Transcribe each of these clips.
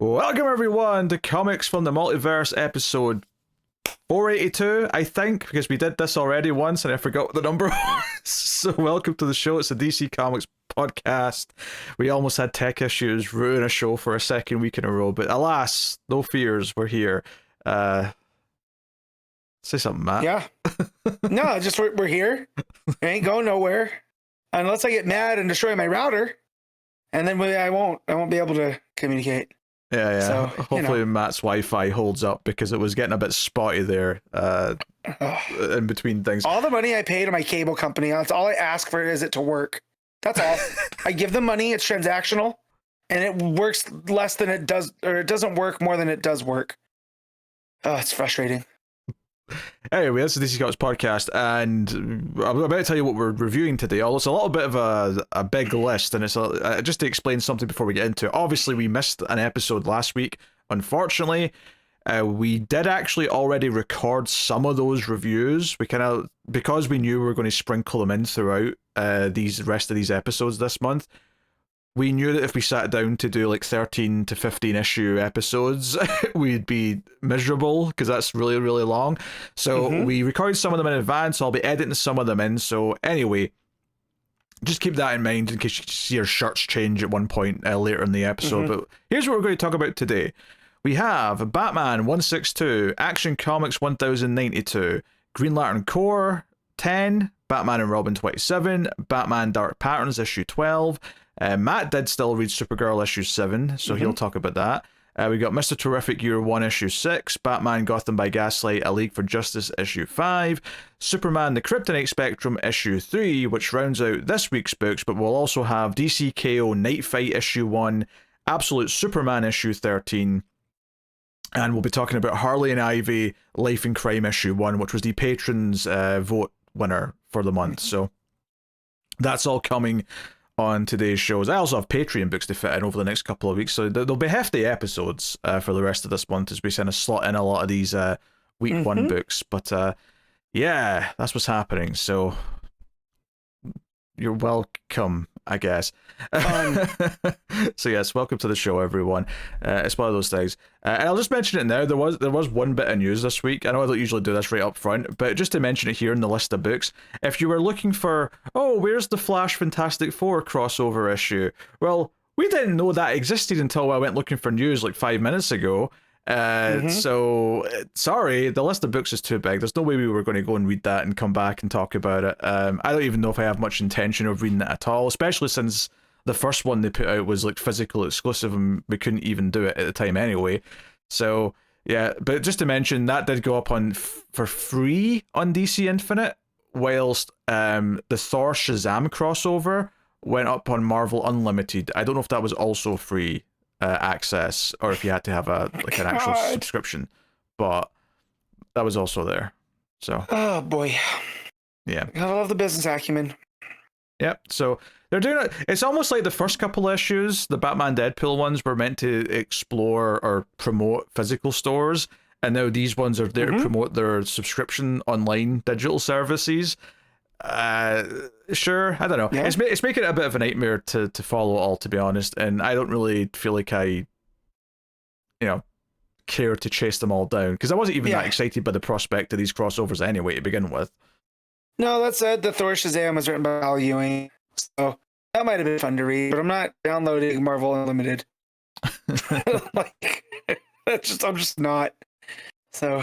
Welcome everyone to Comics from the Multiverse episode 482, I think, because we did this already once and I forgot what the number was. So welcome to the show. It's a DC Comics podcast. We almost had tech issues ruin a show for a second week in a row, but alas, no fears, we're here. Say something, Matt. Yeah. No, just we're here. I ain't going nowhere. Unless I get mad and destroy my router. And then I won't be able to communicate. Yeah. So, hopefully Matt's Wi-Fi holds up because it was getting a bit spotty there in between things. All the money I pay to my cable company, that's all I ask for is it to work. That's all. I give them money, it's transactional, and it works less than it does, or it doesn't work more than it does work. Oh, it's frustrating. Anyway, this is DC Comics podcast, and I'm about to tell you what we're reviewing today. Although it's a little bit of a big list, and it's just to explain something before we get into it. Obviously, we missed an episode last week. Unfortunately, we did actually already record some of those reviews. We because we knew we were going to sprinkle them in throughout these rest of these episodes this month. We knew that if we sat down to do like 13 to 15 issue episodes, we'd be miserable because that's really, really long. So we recorded some of them in advance. I'll be editing some of them in. So anyway, just keep that in mind in case you see your shirts change at one point later in the episode. But here's what we're going to talk about today. We have Batman 162, Action Comics 1092, Green Lantern Corps 10, Batman and Robin 27, Batman Dark Patterns issue 12. Matt did still read Supergirl issue 7, so he'll talk about that. We got Mr. Terrific Year 1 issue 6, Batman Gotham by Gaslight, A League for Justice issue 5, Superman The Kryptonite Spectrum issue 3, which rounds out this week's books, but we'll also have DC KO Knightfight issue 1, Absolute Superman issue 13, and we'll be talking about Harley and Ivy Life and Crime issue 1, which was the patrons' vote winner for the month. So that's all coming on today's shows. I also have Patreon books to fit in over the next couple of weeks, so there'll be hefty episodes for the rest of this month as we kind of slot in a lot of these week one books. But yeah, that's what's happening. So you're welcome, I guess. So yes, welcome to the show, everyone. It's one of those things. And I'll just mention it now. There was one bit of news this week. I know I don't usually do this right up front, but just to mention it here in the list of books, if you were looking for, where's the Flash Fantastic Four crossover issue? Well, we didn't know that existed until I went looking for news like 5 minutes ago. So sorry, the list of books is too big. There's no way we were going to go and read that and come back and talk about it. I don't even know if I have much intention of reading it at all, especially since the first one they put out was like physical exclusive and we couldn't even do it at the time anyway. So yeah, but just to mention, that did go up on for free on DC Infinite, whilst the Thor Shazam crossover went up on Marvel Unlimited. I don't know if that was also free access or if you had to have an actual subscription, but that was also there. So oh boy, yeah, I love the business acumen. Yep. So they're doing it. It's almost like the first couple issues, the Batman Deadpool ones, were meant to explore or promote physical stores, and now these ones are there to promote their subscription online digital services. Sure, I don't know. Yeah. It's making it a bit of a nightmare to follow it all, to be honest, and I don't really feel like I care to chase them all down because I wasn't even that excited by the prospect of these crossovers anyway to begin with. No, that said, the Thor Shazam was written by Al Ewing, so that might have been fun to read, but I'm not downloading Marvel Unlimited. I'm just not. So,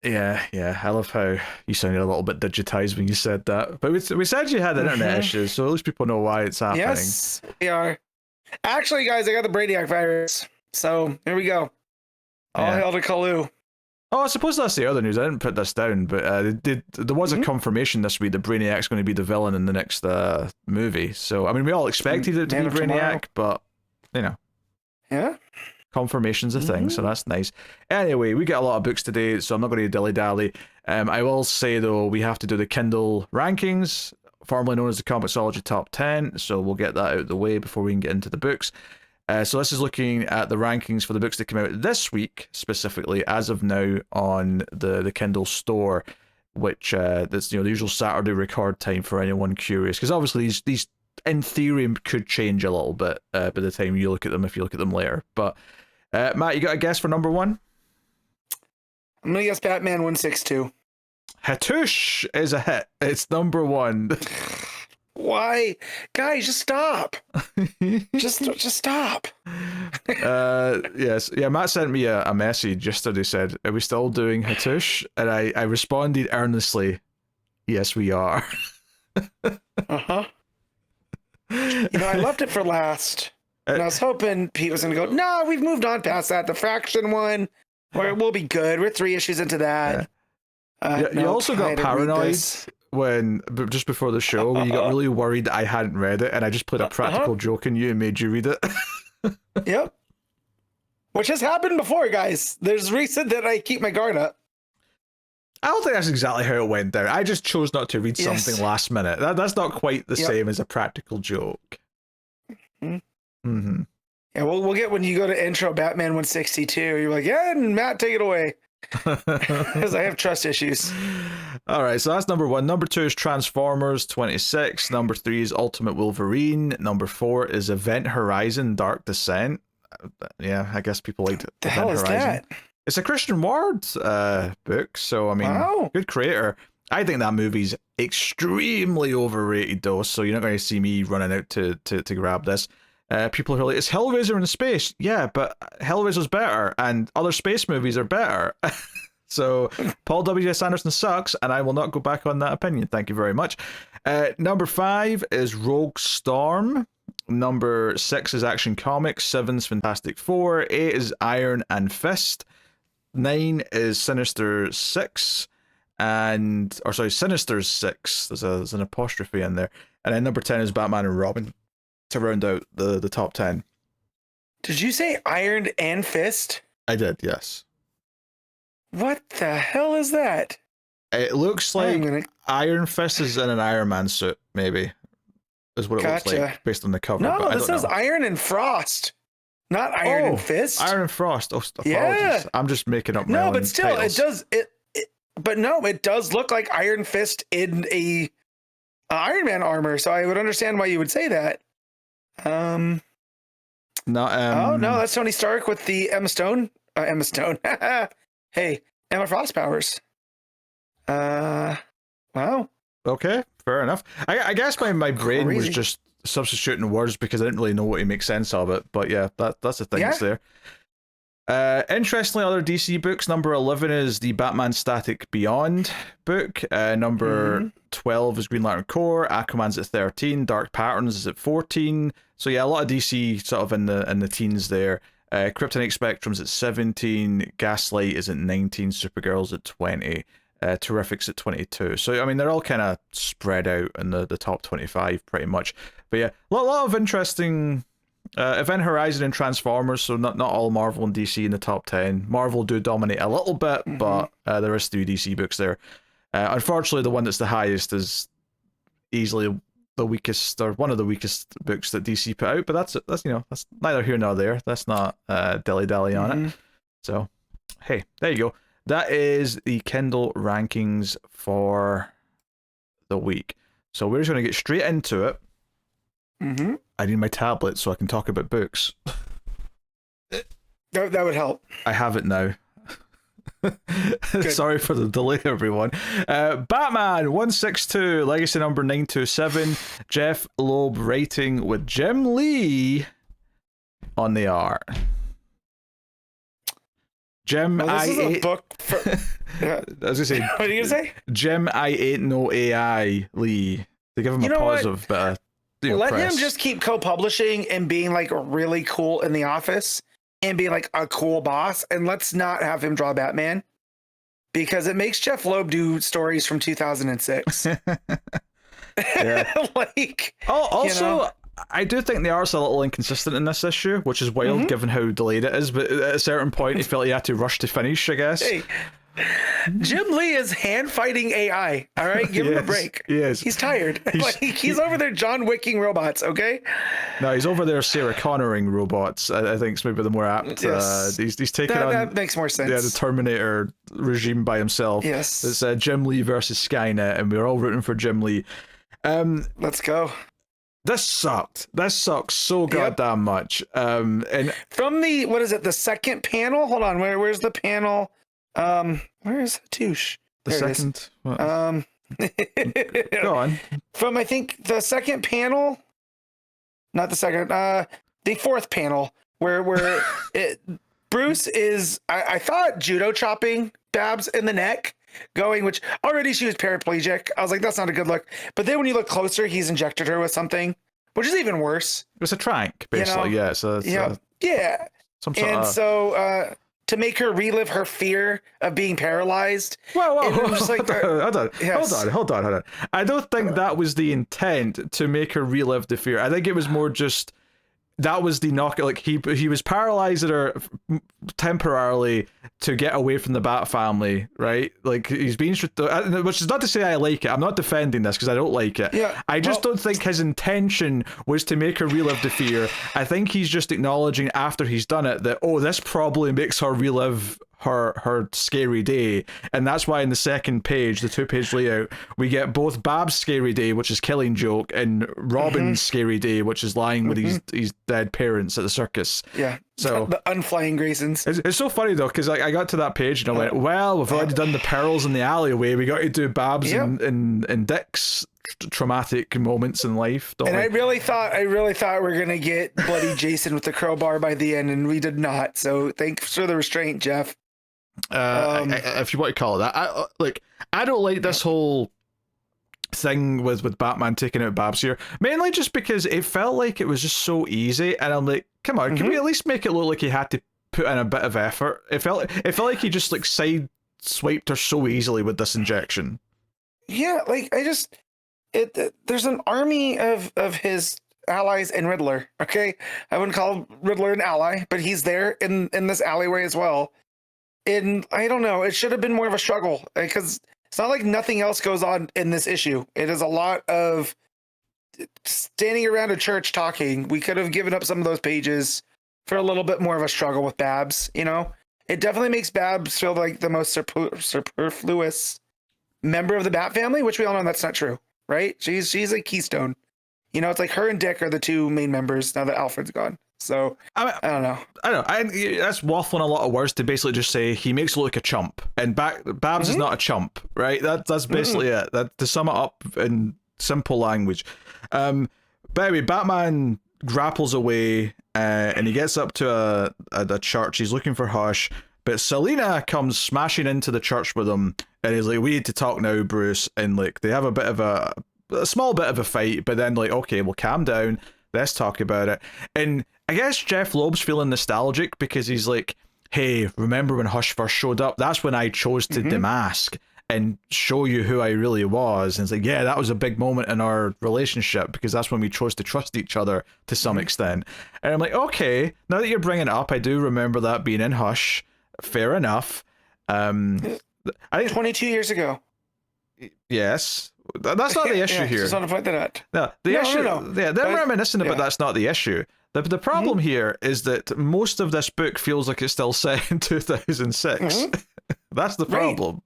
Yeah, I love how you sounded a little bit digitized when you said that. But we said you had internet issues, so at least people know why it's happening. Yes, we are. Actually, guys, I got the Brainiac virus. So, here we go. All hail to Kalu. Oh, I suppose that's the other news. I didn't put this down, but there was a confirmation this week that Brainiac's going to be the villain in the next movie. So, I mean, we all expected it to be Brainiac, but, Yeah. Confirmation's a thing, so that's nice. Anyway, we got a lot of books today, so I'm not going to dilly-dally. I will say, though, we have to do the Kindle rankings, formerly known as the ComiXology Top 10, so we'll get that out of the way before we can get into the books. So this is looking at the rankings for the books that came out this week, specifically, as of now, on the Kindle store, which that's the usual Saturday record time for anyone curious, because obviously these in theory could change a little bit by the time you look at them, if you look at them later. But Matt, you got a guess for number one? I'm gonna guess Batman 162. Hatoosh is a hit. It's number one. Why, guys? Just stop. just stop. Yes, yeah. Matt sent me a message yesterday. Said, "Are we still doing Hatoosh?" And I responded earnestly, "Yes, we are." Uh-huh. I left it for last. And I was hoping Pete was going to go, no, we've moved on past that. The Fraction one, where we'll be good. We're 3 issues into that. You also got paranoid when, just before the show, when you got really worried I hadn't read it, and I just played a practical joke on you and made you read it. Yep. Which has happened before, guys. There's reason that I keep my guard up. I don't think that's exactly how it went down. I just chose not to read something last minute. That's not quite the same as a practical joke. Mm-hmm. Yeah, we'll get when you go to intro Batman 162. You're like, yeah, and Matt, take it away. Because I have trust issues. All right, so that's number one. Number 2 is Transformers 26. Number 3 is Ultimate Wolverine. Number 4 is Event Horizon Dark Descent. Yeah, I guess people liked the hell is that? It's a Christian Ward book, so I mean, good creator. I think that movie's extremely overrated, though, so you're not going to see me running out to grab this. People are like, it's Hellraiser in space. Yeah, but Hellraiser's better, and other space movies are better. So Paul W.S. Anderson sucks, and I will not go back on that opinion. Thank you very much. Number 5 is Rogue Storm. Number 6 is Action Comics. 7 is Fantastic Four. 8 is Iron and Fist. 9 is Sinister 6. Sinister's 6. There's an apostrophe in there. And then number 10 is Batman and Robin to round out the top 10. Did you say Iron and Fist? I did, yes. What the hell is that? It looks like Iron Fist is in an Iron Man suit, maybe. Is what it looks like based on the cover. No, this says Iron and Frost. Not Iron and Fist. Iron and Frost. Oh, apologies. Yeah. I'm just making up my own but still, titles. it does look like Iron Fist in a Iron Man armor, so I would understand why you would say that. Oh no, that's Tony Stark with the Emma Stone. Hey, Emma Frost powers. Wow. Okay, fair enough. I guess my brain was just substituting words because I didn't really know what to make sense of it. But yeah, that's the thing that's there. Interestingly, other DC books. Number 11 is the Batman Static Beyond book. Number 12 is Green Lantern Corps. Aquaman's at 13. Dark Patterns is at 14. So yeah, a lot of DC sort of in the teens there. Kryptonite Spectrum's at 17. Gaslight is at 19. Supergirl's at 20. Terrific's at 22. So I mean, they're all kind of spread out in the top 25 pretty much. But yeah, a lot of interesting Event Horizon and Transformers. So not all Marvel and DC in the top 10. Marvel do dominate a little bit, but there is 3 DC books there. Unfortunately, the one that's the highest is easily the weakest, or one of the weakest books that DC put out. But that's neither here nor there. That's not dilly-dally on it. So hey, there you go. That is the Kindle rankings for the week. So we're just going to get straight into it. I need my tablet so I can talk about books. That would help. I have it now. Sorry for the delay, everyone. Batman 162, Legacy number 927. Jeph Loeb writing with Jim Lee on the art. Jim, this is a book for... I was gonna say. What are you gonna say? Jim, I ain't no AI Lee. They give him a positive bit of Let press. him just keep co-publishing and being like really cool in the office and being like a cool boss, and let's not have him draw Batman because it makes Jeph Loeb do stories from 2006. Also, I do think the art's a little inconsistent in this issue, which is wild given how delayed it is, but at a certain point he felt he had to rush to finish, I guess. Hey, Jim Lee is hand fighting AI. All right, give him a break. Yes, he's tired. He's over there John Wicking robots. Okay. No, he's over there Sarah Connoring robots. I think it's maybe the more apt. Yes. He's taking on that makes more sense. Yeah, the Terminator regime by himself. Yes, it's Jim Lee versus Skynet, and we're all rooting for Jim Lee. Let's go. Yep. This sucks so goddamn much. And from the second panel? Hold on, where's the panel? Where is the touche? The there second. Go on. From I think the second panel, not the second, the fourth panel, where Bruce is, I thought judo chopping Babs in the neck, which already she was paraplegic. I was like, that's not a good look. But then when you look closer, he's injected her with something, which is even worse. It was a trank, basically. You know? Yeah. So yeah. So to make her relive her fear of being paralyzed. Whoa. Hold on. I don't think that was the intent, to make her relive the fear. I think it was more just that was the knock. Like he was paralyzing her temporarily to get away from the Bat family, right? Like he's being, which is not to say I like it. I'm not defending this because I don't like it. Yeah, I just don't think his intention was to make her relive the fear. I think he's just acknowledging after he's done it that, oh, this probably makes her relive her scary day, and that's why in the second page, the 2-page layout, we get both Bab's scary day, which is Killing Joke, and Robin's scary day, which is lying with his dead parents at the circus. Yeah. So the unflying Graysons. It's so funny though, because I got to that page and I went, well, we've already done the perils in the alleyway. We got to do Babs and Dick's traumatic moments in life. And I really thought we were gonna get bloody Jason with the crowbar by the end, and we did not. So thanks for the restraint, Jeph. If you want to call it that, I don't like this whole thing with Batman taking out Babs here, mainly just because it felt like it was just so easy, and I'm like, come on, can we at least make it look like he had to put in a bit of effort? It felt like he just like side swiped her so easily with this injection. Yeah, like there's an army of his allies in Riddler. Okay, I wouldn't call Riddler an ally, but he's there in this alleyway as well. And I don't know, it should have been more of a struggle, because it's not like nothing else goes on in this issue. It is a lot of standing around a church talking. We could have given up some of those pages for a little bit more of a struggle with Babs, you know? It definitely makes Babs feel like the most superfluous member of the Bat family, which we all know that's not true, right? She's a keystone. You know, it's like her and Dick are the two main members now that Alfred's gone. So I don't know. That's waffling a lot of words to basically just say he makes it look like a chump, and Babs is not a chump, right? That's basically it. That, to sum it up in simple language. But anyway, Batman grapples away, and he gets up to a church. He's looking for Hush, but Selina comes smashing into the church with him, and he's like, "We need to talk now, Bruce." And like they have a bit of a small bit of a fight, but then like, okay, well, calm down. Let's talk about it. And I guess Jeph Loeb's feeling nostalgic because he's like, hey, remember when Hush first showed up? That's when I chose to demask and show you who I really was. And it's like, yeah, that was a big moment in our relationship because that's when we chose to trust each other to some extent. And I'm like, okay, now that you're bringing it up, I do remember that being in Hush. Fair enough. I think 22 years ago. Yes. That's not the issue here. Just want to point that out. No, the issue. No. Yeah, they're reminiscent about that's not the issue. The problem here is that most of this book feels like it's still set in 2006. That's the problem.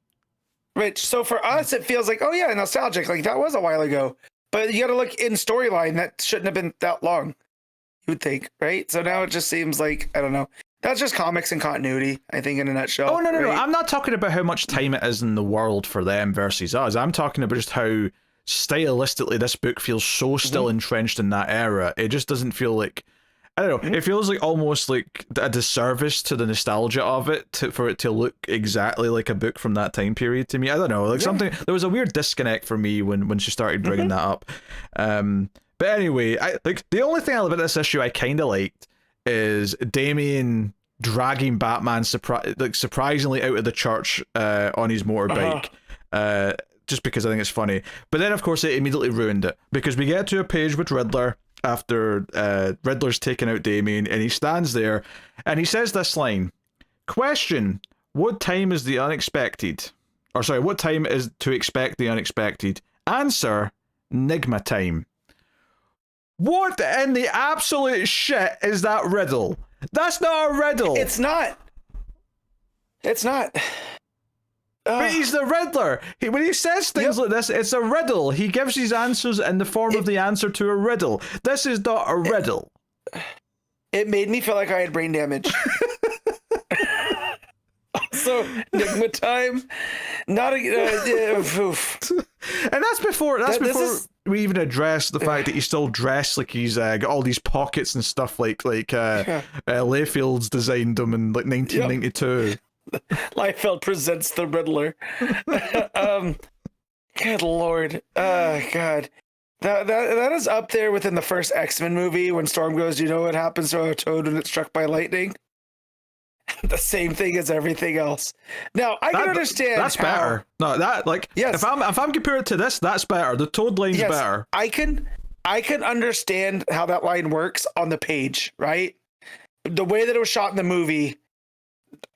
Right. So for us, it feels like, oh yeah, nostalgic. Like that was a while ago. But you got to look in storyline. That shouldn't have been that long. You would think, right? So now it just seems like, I don't know. That's just comics and continuity, I think, in a nutshell. Oh, no. I'm not talking about how much time it is in the world for them versus us. I'm talking about just how stylistically this book feels so still entrenched in that era. It just doesn't feel like, I don't know, it feels like almost like a disservice to the nostalgia of it for it to look exactly like a book from that time period to me. I don't know, like something, there was a weird disconnect for me when she started bringing that up. But anyway, the only thing about this issue I kind of liked is Damian dragging Batman surprisingly out of the church on his motorbike, just because I think it's funny. But then, of course, it immediately ruined it, because we get to a page with Riddler after Riddler's taken out Damian, and he stands there, and he says this line, question, what time is the unexpected? Or sorry, what time is to expect the unexpected? Answer, Nigma time. What in the absolute shit is that riddle? That's not a riddle. It's not. But he's the Riddler. When he says things like this, it's a riddle. He gives his answers in the form of the answer to a riddle. This is not a riddle. It made me feel like I had brain damage. So, Enigma time. Not a. Oof. And that's before we even address the fact that he's still dressed like he's got all these pockets and stuff like Layfield's designed them in like 1992. Yep. Liefeld presents the Riddler. Good Lord. God. That is up there within the first X-Men movie when Storm goes, you know what happens to a toad when it's struck by lightning? The same thing as everything else. Now, I can understand that's better. No, that like yes. if I'm comparing it to this, that's better. The toad line's better. I can understand how that line works on the page, right? The way that it was shot in the movie,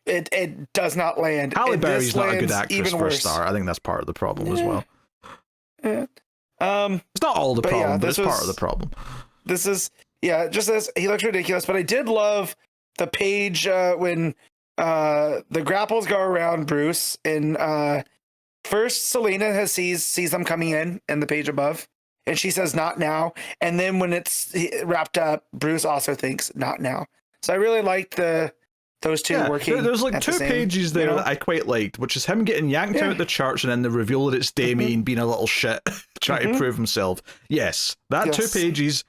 it does not land. Halle Berry's not a good actress for a star. I think that's part of the problem as well. Yeah. It's not all the problem, but it's part of the problem. This is just as he looks ridiculous, but I did love the page when the grapples go around Bruce, and first Selena sees them coming in the page above, and she says not now, and then when it's wrapped up, Bruce also thinks not now. So I really liked those two working. There's like two pages there that I quite liked, which is him getting yanked out of the church and then the reveal that it's Damien being a little shit, trying to prove himself. Yes, that 2 pages,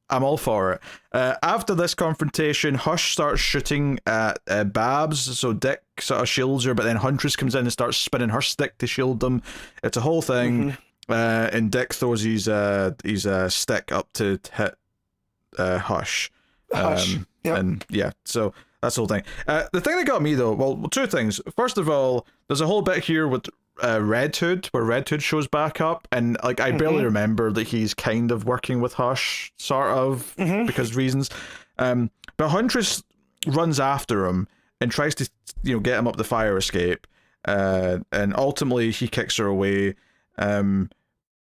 I'm all for it. After this confrontation, Hush starts shooting at Babs, so Dick sort of shields her, but then Huntress comes in and starts spinning her stick to shield them. It's a whole thing, and Dick throws his stick up to hit Hush. And so that's the whole thing. The thing that got me though, well, 2 things. First of all, there's a whole bit here with Red Hood, where Red Hood shows back up, and like I barely remember that he's kind of working with Hush, sort of, because reasons. But Huntress runs after him and tries to, get him up the fire escape, and ultimately he kicks her away. But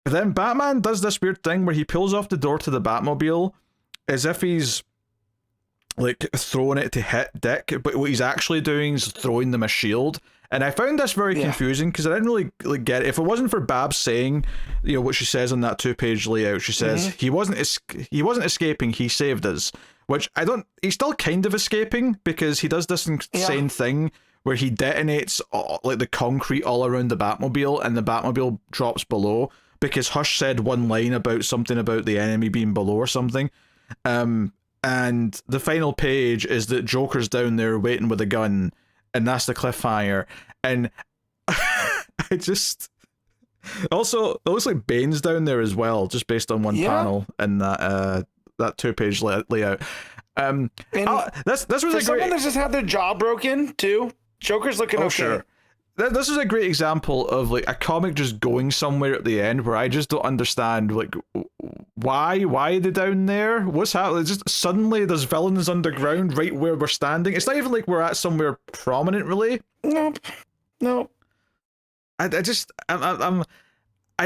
then Batman does this weird thing where he pulls off the door to the Batmobile as if he's like throwing it to hit Dick, but what he's actually doing is throwing them a shield. And I found this very confusing because I didn't really get it. If it wasn't for Babs saying, what she says on that 2-page layout, she says he wasn't escaping, he saved us. Which he's still kind of escaping because he does this insane thing where he detonates like the concrete all around the Batmobile, and the Batmobile drops below because Hush said one line about something about the enemy being below or something. And the final page is that Joker's down there waiting with a gun, and that's the cliffhanger. And I just... Also, it looks like Bane's down there as well, just based on one panel in that 2-page layout. This was for someone that's just had their jaw broken, too, Joker's looking okay. Sure. This is a great example of like a comic just going somewhere at the end where I just don't understand like why are they down there? What's happening? Just suddenly there's villains underground right where we're standing. It's not even like we're at somewhere prominent, really. Nope. I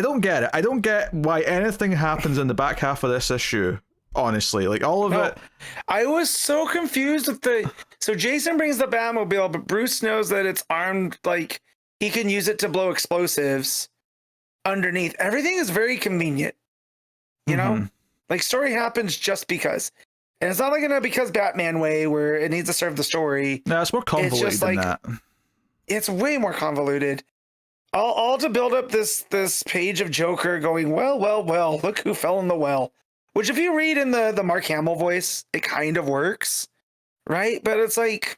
don't get it. I don't get why anything happens in the back half of this issue. Honestly, like all of it. I was so confused with so Jason brings the Batmobile, but Bruce knows that it's armed, like he can use it to blow explosives underneath. Everything is very convenient, you know, like story happens just because, and it's not like in a because Batman way where it needs to serve the story. No, it's more convoluted than that. It's way more convoluted. All to build up this page of Joker going, well, look who fell in the well. Which, if you read in the Mark Hamill voice, it kind of works, right? But it's like,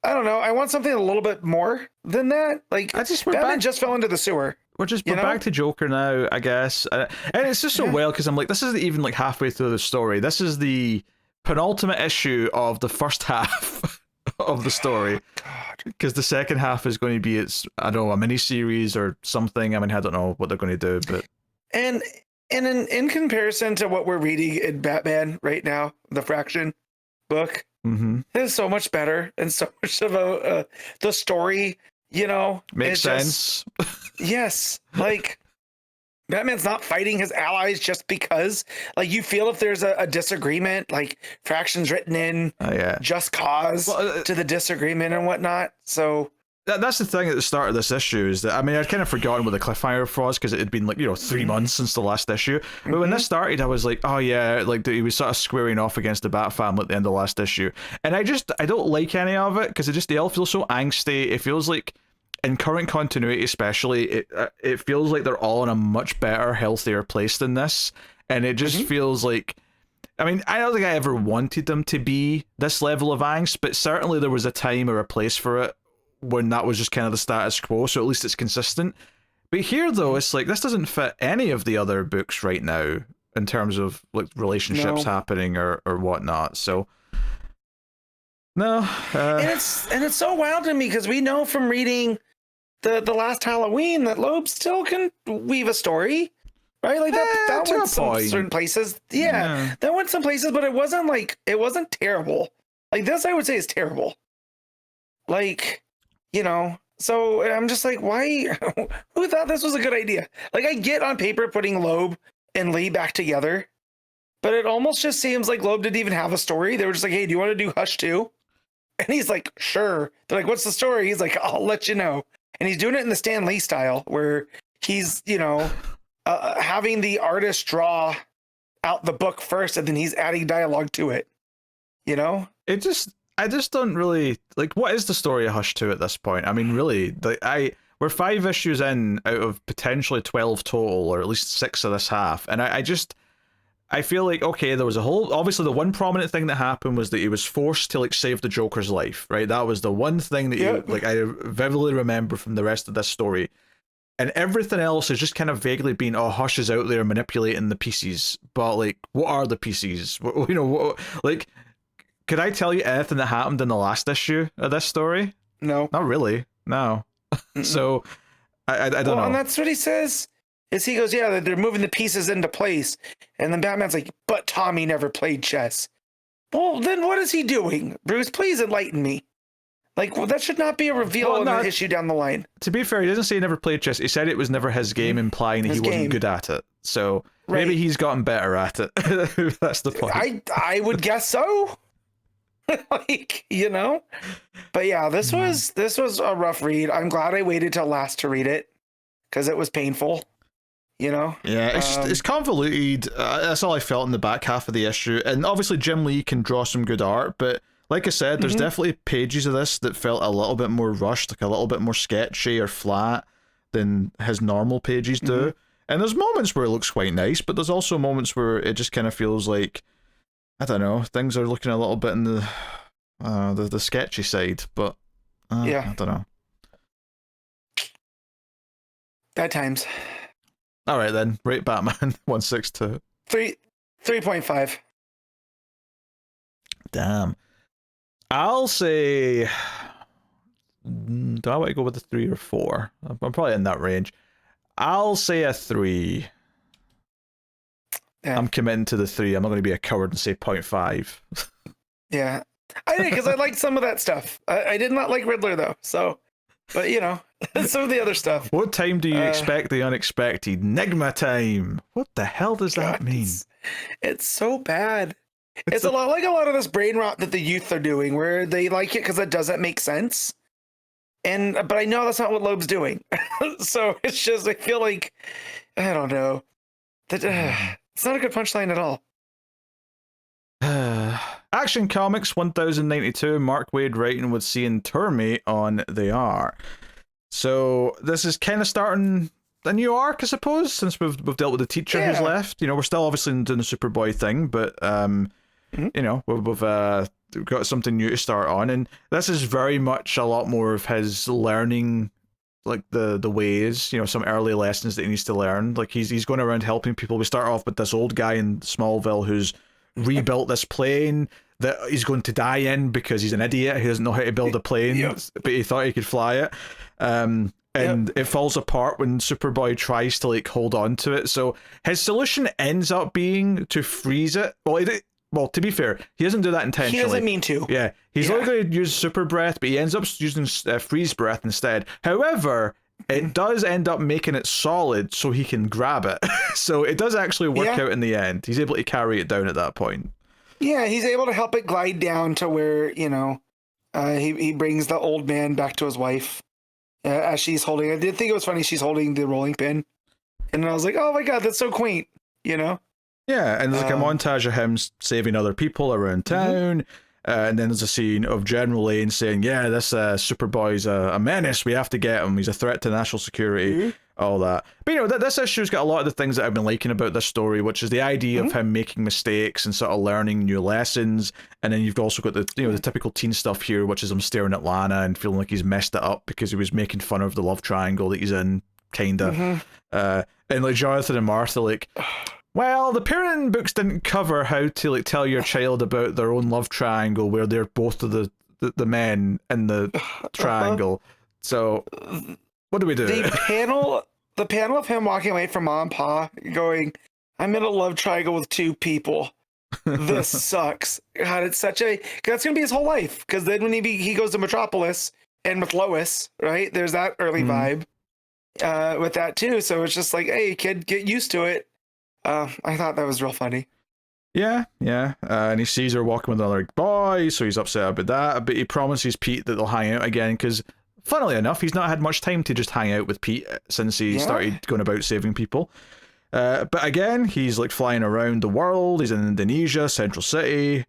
I don't know. I want something a little bit more than that. Like, Batman just fell into the sewer. We're back to Joker now, I guess. And it's just so well, because I'm like, this isn't even like halfway through the story. This is the penultimate issue of the first half of the story. Because the second half is going to be, I don't know, a mini-series or something. I mean, I don't know what they're going to do, but... And in comparison to what we're reading in Batman right now, the Fraction book, it is so much better and so much of the story, makes sense. Yes, like Batman's not fighting his allies just because. Like you feel if there's a disagreement, like Fraction's written in just cause to the disagreement and whatnot. So that's the thing at the start of this issue is that, I mean, I'd kind of forgotten what the cliffhanger was because it had been like, 3 months since the last issue. But when this started, I was like, oh yeah, like he was sort of squaring off against the Bat family at the end of the last issue. And I don't like any of it because they all feel so angsty. It feels like, in current continuity especially, it feels like they're all in a much better, healthier place than this. And it just feels like, I mean, I don't think I ever wanted them to be this level of angst, but certainly there was a time or a place for it when that was just kind of the status quo, so at least it's consistent. But here, though, it's like, this doesn't fit any of the other books right now in terms of like relationships happening or whatnot, so... No. And it's so wild to me, because we know from reading the last Halloween that Loeb still can weave a story. Right, like that went some certain places. Yeah, that went some places, but it wasn't terrible. Like this, I would say is terrible. Like, so I'm just like, why? Who thought this was a good idea? Like, I get on paper putting Loeb and Lee back together, but it almost just seems like Loeb didn't even have a story. They were just like, hey, do you want to do Hush 2? And he's like, sure. They're like, what's the story? He's like, I'll let you know. And he's doing it in the Stan Lee style, where he's, having the artist draw out the book first, and then he's adding dialogue to it. I just don't really like. What is the story of Hush 2 at this point? I mean, really, we're 5 issues in out of potentially 12 total, or at least 6 of this half, and I feel like, okay, there was obviously the one prominent thing that happened was that he was forced to like save the Joker's life, right? That was the one thing that I vividly remember from the rest of this story. And everything else has just kind of vaguely been, Hush is out there manipulating the pieces. But, like, what are the pieces? Like, could I tell you anything that happened in the last issue of this story? No. Not really. No. So, I don't know. And that's what he says. He goes, yeah, they're moving the pieces into place. And then Batman's like, but Tommy never played chess. Well, then what is he doing? Bruce, please enlighten me. Like, well, that should not be a reveal in an issue down the line. To be fair, he doesn't say he never played chess. He said it was never his game, implying that he wasn't good at it. So maybe he's gotten better at it. That's the point. I would guess so. Like, But yeah, this was a rough read. I'm glad I waited till last to read it, because it was painful. Yeah, it's convoluted. That's all I felt in the back half of the issue. And obviously Jim Lee can draw some good art, but like I said, there's definitely pages of this that felt a little bit more rushed, like a little bit more sketchy or flat than his normal pages do. And there's moments where it looks quite nice, but there't also moments where it just kind of feels like, I don't know, things are looking a little bit in the sketchy side, but I don't know. Bad times. All right then, rate Batman 162. 3.5. Damn. I'll say, do I want to go with a 3 or 4? I'm probably in that range. I'll say a 3. Yeah. I'm committing to the 3. I'm not going to be a coward and say 0.5. Yeah. I did, because I liked some of that stuff. I did not like Riddler, though. So, but, some of the other stuff. What time do you expect the unexpected? Nigma time. What the hell does that mean? It's so bad. It's a lot like a lot of this brain rot that the youth are doing, where they like it because it doesn't make sense. But I know that's not what Loeb's doing. So it's just, I feel like, I don't know. It's not a good punchline at all. Action Comics 1092, Mark Waid writing with Cian Tormey on the art. So this is kind of starting a new arc, I suppose, since we've dealt with the teacher who's left. We're still obviously doing the Superboy thing, but we've got something new to start on, and this is very much a lot more of his learning, like the ways, some early lessons that he needs to learn. Like he's going around helping people. We start off with this old guy in Smallville who's rebuilt this plane that he's going to die in because he's an idiot. He doesn't know how to build a plane, but he thought he could fly it. And it falls apart when Superboy tries to like hold on to it. So his solution ends up being to freeze it. Well, to be fair, he doesn't do that intentionally. He doesn't mean to. Yeah, he's only going to use super breath, but he ends up using freeze breath instead. However, it does end up making it solid so he can grab it. So it does actually work out in the end. He's able to carry it down at that point. Yeah, he's able to help it glide down to where, he brings the old man back to his wife. as she's holding. I did think it was funny. She's holding the rolling pin, and I was like, "Oh my god, that's so quaint," you know. Yeah, and there's like a montage of him saving other people around town. And then there's a scene of General Lane saying, yeah, this Superboy's a menace. We have to get him. He's a threat to national security, all that. But, you know, this issue's got a lot of the things that I've been liking about this story, which is the idea of him making mistakes and sort of learning new lessons. And then you've also got the, you know, the typical teen stuff here, which is him staring at Lana and feeling like he's messed it up because he was making fun of the love triangle that he's in, kind of. And, like, Jonathan and Martha, like... Well, the parenting books didn't cover how to like tell your child about their own love triangle where they're both of the men in the triangle. So what do we do? The panel of him walking away from mom and pa going, I'm in a love triangle with two people. This sucks. God, it's such a that's gonna be his whole life. Because then when he goes to Metropolis and with Lois, right? There's that early vibe with that too. So it's just like, hey kid, get used to it. I thought that was real funny. Yeah. And he sees her walking with another boy, so he's upset about that. But he promises Pete that they'll hang out again because, funnily enough, he's not had much time to just hang out with Pete since he started going about saving people. But again, he's like flying around the world. He's in Indonesia, Central City,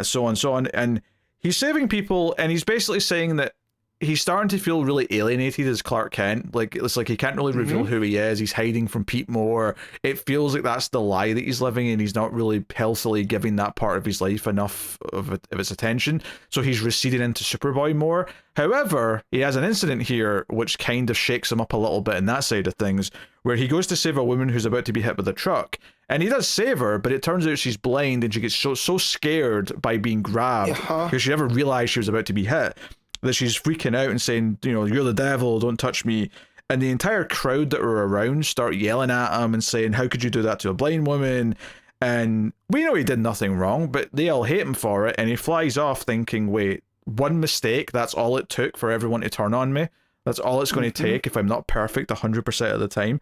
so on and so on. And he's saving people, and he's basically saying that he's starting to feel really alienated as Clark Kent. Like, it's like he can't really reveal who he is. He's hiding from Pete more. It feels like that's the lie that he's living in. He's not really healthily giving that part of his life enough of its attention. So he's receding into Superboy more. However, he has an incident here which kind of shakes him up a little bit in that side of things, where he goes to save a woman who's about to be hit with a truck. And he does save her, but it turns out she's blind and she gets so scared by being grabbed because she never realized she was about to be hit, that she's freaking out and saying, you know, you're the devil, don't touch me. And the entire crowd that were around start yelling at him and saying, how could you do that to a blind woman? And we know he did nothing wrong, but they all hate him for it. And he flies off thinking, wait, one mistake, that's all it took for everyone to turn on me. That's all it's going to take if I'm not perfect 100% of the time.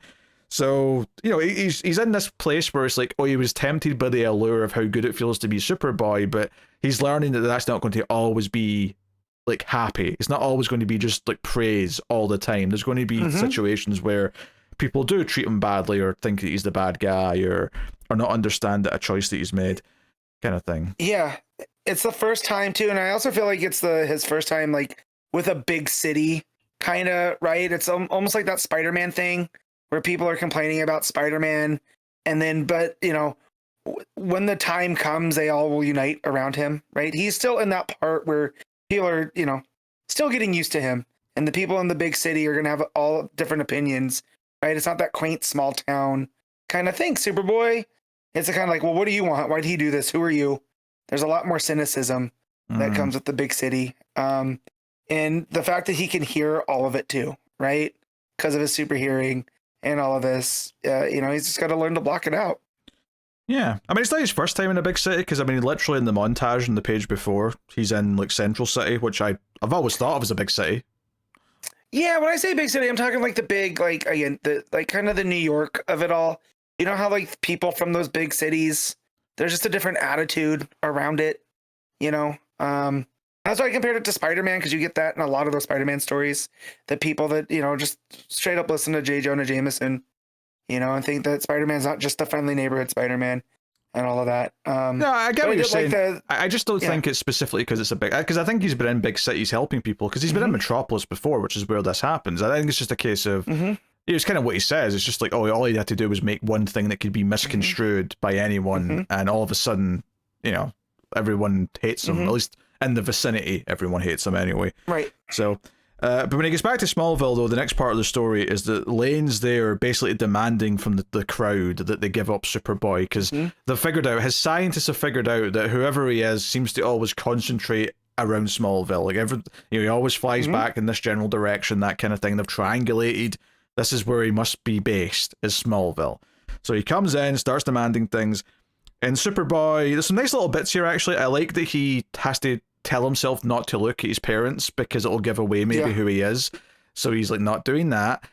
So, you know, he's in this place where it's like, oh, he was tempted by the allure of how good it feels to be Superboy, but he's learning that that's not going to always be like happy. It's not always going to be just like praise all the time. There's going to be situations where people do treat him badly or think that he's the bad guy or not understand that a choice that he's made, kind of thing. Yeah, it's the first time too, and I also feel like it's his first time like with a big city, kind of, right? It's almost like that Spider-Man thing where people are complaining about Spider-Man, and then but you know, when the time comes, they all will unite around him, right? He's still in that part where people are, you know, still getting used to him, and the people in the big city are going to have all different opinions, right? It's not that quaint small town kind of thing. Superboy, it's a kind of like, well, what do you want? Why did he do this? Who are you? There's a lot more cynicism that comes with the big city. And the fact that he can hear all of it too, right? Because of his super hearing and all of this, you know, he's just got to learn to block it out. Yeah, I mean, it's not his first time in a big city, because I mean, literally in the montage on the page before, he's in like Central City, which I've always thought of as a big city. Yeah, when I say big city, I'm talking like the big, like again, the like kind of the New York of it all. You know how like people from those big cities, there's just a different attitude around it. You know, that's why I compared it to Spider-Man, because you get that in a lot of those Spider-Man stories. The people that, you know, just straight up listen to J. Jonah Jameson, you know, and think that Spider-Man's not just a friendly neighborhood Spider-Man and all of that. No, I get what you're saying. Like I just don't think it's specifically because it's a big... Because I think he's been in big cities helping people, because he's been in Metropolis before, which is where this happens. I think it's just a case of... It's kind of what he says. It's just like, oh, all he had to do was make one thing that could be misconstrued by anyone, and all of a sudden, you know, everyone hates him. At least in the vicinity, everyone hates him anyway. Right. So... but when he gets back to Smallville, though, the next part of the story is that Lane's there basically demanding from the crowd that they give up Superboy, because they've figured out, his scientists have figured out that whoever he is seems to always concentrate around Smallville. Like, he always flies back in this general direction, that kind of thing. They've triangulated. This is where he must be based, is Smallville. So he comes in, starts demanding things. And Superboy, there's some nice little bits here, actually. I like that he has to tell himself not to look at his parents because it'll give away maybe who he is. So he's like not doing that.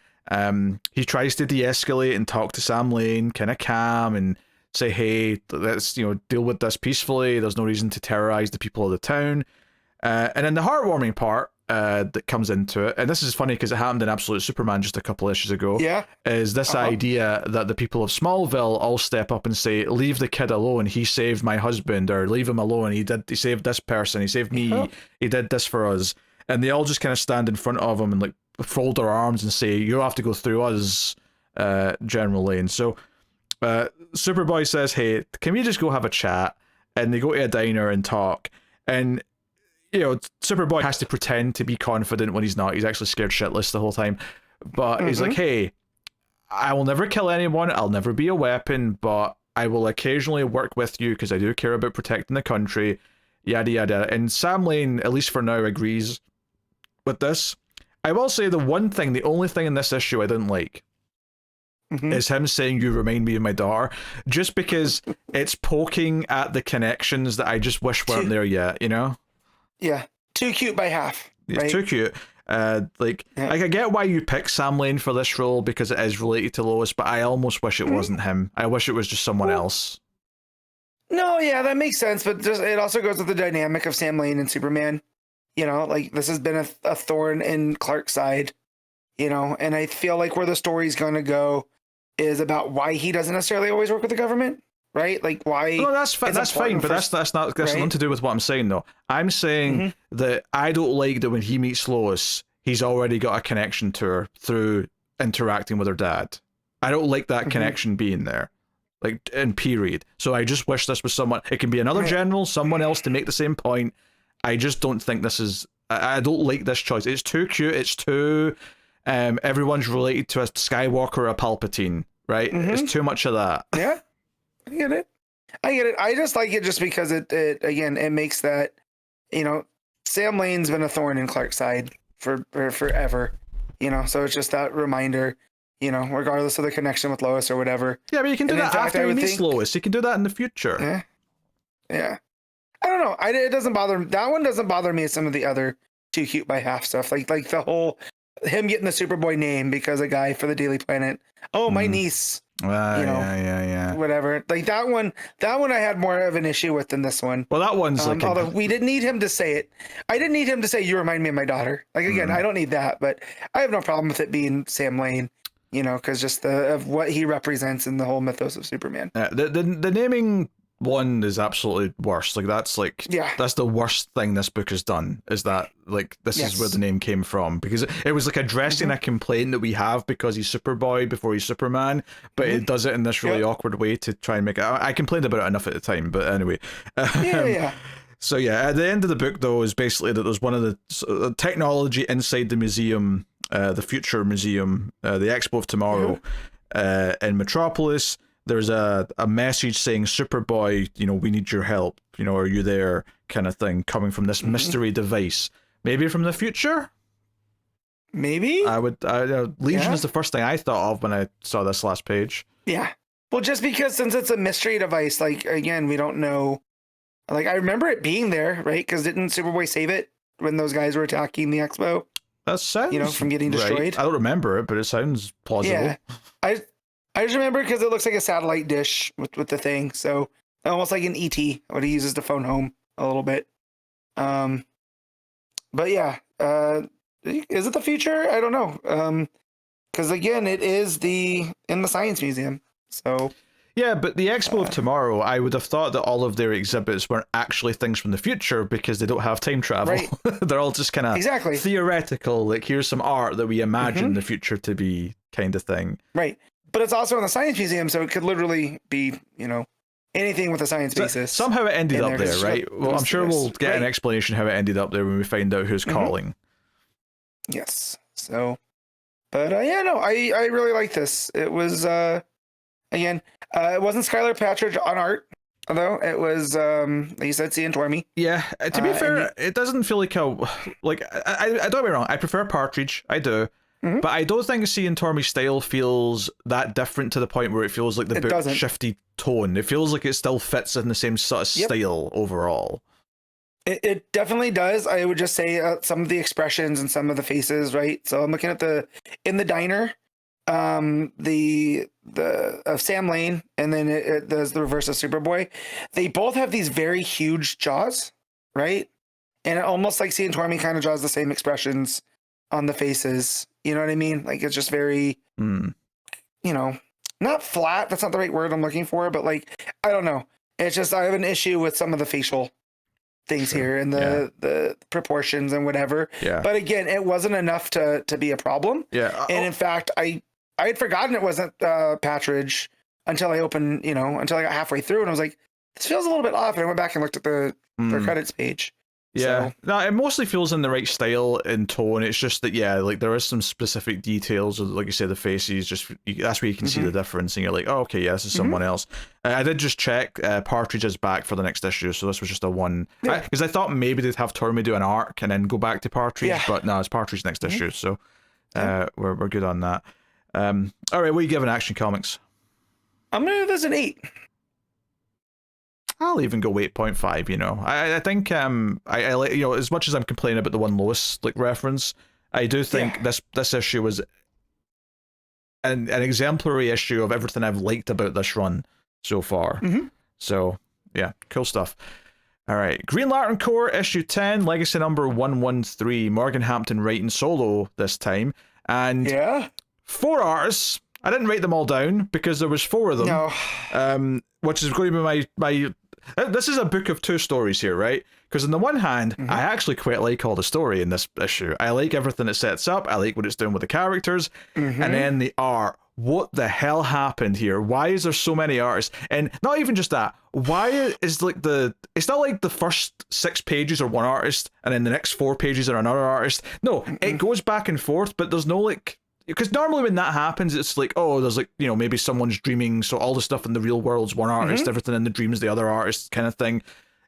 He tries to de-escalate and talk to Sam Lane, kind of calm, and say, hey, let's, you know, deal with this peacefully. There's no reason to terrorize the people of the town. And then the heartwarming part, that comes into it, and this is funny because it happened in Absolute Superman just a couple issues ago. Yeah. Is this idea that the people of Smallville all step up and say, "Leave the kid alone. He saved my husband," or "Leave him alone. He saved this person. He saved me. He did this for us." And they all just kind of stand in front of him and like fold their arms and say, "You have to go through us," generally. And so Superboy says, "Hey, can we just go have a chat?" And they go to a diner and talk. And Superboy has to pretend to be confident when he's not. He's actually scared shitless the whole time. But he's like, "Hey, I will never kill anyone. I'll never be a weapon, but I will occasionally work with you because I do care about protecting the country." Yada, yada. And Sam Lane, at least for now, agrees with this. I will say the only thing in this issue I didn't like is him saying, "You remind me of my daughter," just because it's poking at the connections that I just wish weren't there yet, Yeah, too cute by half. Right? It's too cute. Like I get why you pick Sam Lane for this role because it is related to Lois, but I almost wish it wasn't him. I wish it was just someone else. No, yeah, that makes sense, but it also goes with the dynamic of Sam Lane and Superman. Like this has been a thorn in Clark's side, and I feel like where the story's going to go is about why he doesn't necessarily always work with the government. Right, like why? No, that's fine. That's fine, but that's nothing to do with what I'm saying, though. I'm saying that I don't like that when he meets Lois, he's already got a connection to her through interacting with her dad. I don't like that connection being there, like in period. So I just wish this was someone. It can be another general, someone else to make the same point. I just don't think this is. I don't like this choice. It's too cute. It's too. Everyone's related to a Skywalker or a Palpatine, right? It's too much of that. Yeah. I get it. I just like it just because it makes that, Sam Lane's been a thorn in Clark's side for forever, so it's just that reminder, regardless of the connection with Lois or whatever. Yeah, but you can do that after he meets Lois. You can do that in the future. Yeah. I don't know. It doesn't bother me. That one doesn't bother me as some of the other too cute by half stuff. Like the whole, him getting the Superboy name because a guy for the Daily Planet. Oh, my niece. Yeah. Whatever. Like that one I had more of an issue with than this one. Well, that one's although we didn't need him to say it. I didn't need him to say, "You remind me of my daughter." Like again, I don't need that, but I have no problem with it being Sam Lane, because just of what he represents in the whole mythos of Superman. The naming one is absolutely worse. Like that's the worst thing this book has done, is that like this is where the name came from, because it was like addressing a complaint that we have because he's Superboy before he's Superman, but it does it in this really awkward way to try and make it. I complained about it enough at the time, but anyway. So at the end of the book though is basically that there's one of the technology inside the museum, the future museum, the Expo of Tomorrow, in Metropolis. There's a message saying, "Superboy, we need your help. Are you there?" kind of thing, coming from this mystery device. Maybe from the future? Maybe? Legion is the first thing I thought of when I saw this last page. Yeah. Well, just because since it's a mystery device, like, again, we don't know. Like, I remember it being there, right? Because didn't Superboy save it when those guys were attacking the Expo? That sounds from getting destroyed. Right. I don't remember it, but it sounds plausible. Yeah. I just remember because it looks like a satellite dish with the thing. So almost like an ET, what he uses to phone home a little bit. But yeah, is it the future? I don't know. Because again, it is in the Science Museum. So yeah, but the Expo of Tomorrow, I would have thought that all of their exhibits weren't actually things from the future because they don't have time travel. Right. They're all just kind of theoretical. Like, here's some art that we imagine the future to be, kind of thing. Right. But it's also in the Science Museum, so it could literally be, anything with a science basis. Somehow it ended up there, right? Well, I'm sure we'll get an explanation how it ended up there when we find out who's calling. Yes. So, but I really like this. It was, again, it wasn't Skylar Patridge on art, although it was, like you said, Cian Tormey. Yeah. To be fair, it doesn't feel like I don't get me wrong. I prefer Partridge. I do. But I don't think Cian Tormey's style feels that different to the point where it feels like the book's shifty tone. It feels like it still fits in the same sort of style overall. It definitely does. I would just say some of the expressions and some of the faces, right? So I'm looking at in the diner, the of Sam Lane, and then there's the reverse of Superboy. They both have these very huge jaws, right? And it almost like seeing Tormey kind of draws the same expressions on the faces. You know what I mean? Like it's just very, you know, not flat. That's not the right word I'm looking for, but like, I don't know. It's just, I have an issue with some of the facial things here and the proportions and whatever. Yeah. But again, it wasn't enough to be a problem. Yeah. And in fact, I had forgotten it wasn't Patridge until I opened, until I got halfway through and I was like, this feels a little bit off. And I went back and looked at the credits page. Yeah, so. No, it mostly feels in the right style and tone. It's just that, like there is some specific details, like you said, the faces. That's where you can see the difference, and you're like, oh, okay, yeah, this is someone else. I did just check. Partridge is back for the next issue, so this was just a one. Because I thought maybe they'd have Tormey do an arc and then go back to Partridge, but no, it's Partridge next issue, so we're good on that. All right, what are you giving Action Comics? I'm gonna give this an 8. I'll even go 8.5, I think I like, as much as I'm complaining about the one Lois reference, I do think this issue was an exemplary issue of everything I've liked about this run so far. So yeah, cool stuff. All right, Green Lantern Corps issue 10, legacy number 113, Morgan Hampton writing solo this time, and 4 artists. I didn't write them all down because there was 4 of them, which is going to be my this is a book of 2 stories here, right? Because on the one hand, I actually quite like all the story in this issue. I like everything it sets up. I like what it's doing with the characters. And then the art. What the hell happened here? Why is there so many artists? And not even just that. Why is it's not like the first 6 pages are one artist and then the next 4 pages are another artist. No, it goes back and forth, but there's no because normally when that happens, it's like, oh, there's maybe someone's dreaming, so all the stuff in the real world's one artist, everything in the dreams the other artist kind of thing.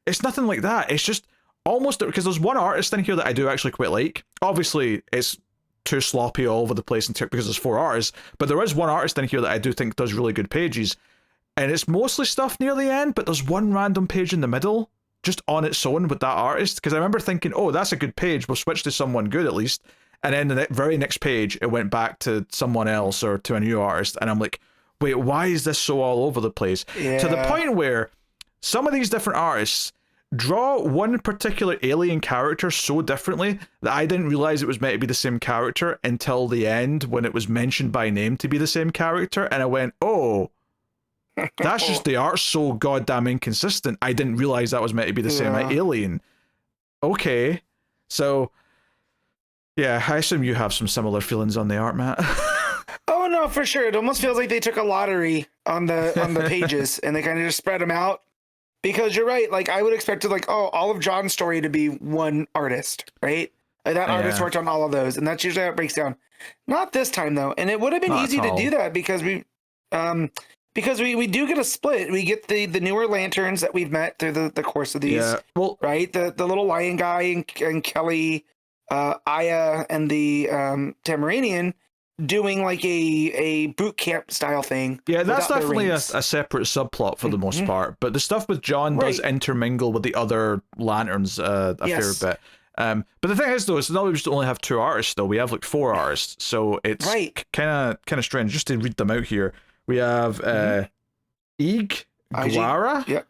It's nothing like that. It's just almost, because there's one artist in here that I do actually quite like. Obviously, it's too sloppy all over the place because there's 4 artists, but there is one artist in here that I do think does really good pages, and it's mostly stuff near the end, but there's one random page in the middle, just on its own with that artist, because I remember thinking, oh, that's a good page, we'll switch to someone good at least. And then the very next page, it went back to someone else or to a new artist. And I'm like, wait, why is this so all over the place? Yeah. To the point where some of these different artists draw one particular alien character so differently that I didn't realize it was meant to be the same character until the end when it was mentioned by name to be the same character. And I went, oh, that's just the art so goddamn inconsistent. I didn't realize that was meant to be the same alien. Okay. So... yeah, I assume you have some similar feelings on the art, Matt. Oh no, for sure. It almost feels like they took a lottery on the pages and they kind of just spread them out. Because you're right, I would expect all of John's story to be one artist, right? That artist worked on all of those, and that's usually how it breaks down. Not this time though, and it would have been easy to do that because we do get a split. We get the newer Lanterns that we've met through the course of these, right? The little lion guy and Kelly. Aya and the Tamaranian doing a boot camp style thing. Yeah, that's definitely a separate subplot for the most part. But the stuff with John does intermingle with the other Lanterns a fair bit. But the thing is, though, it's not we just only have 2 artists. Though we have 4 artists, so it's kind of strange. Just to read them out here, we have Ig Guara.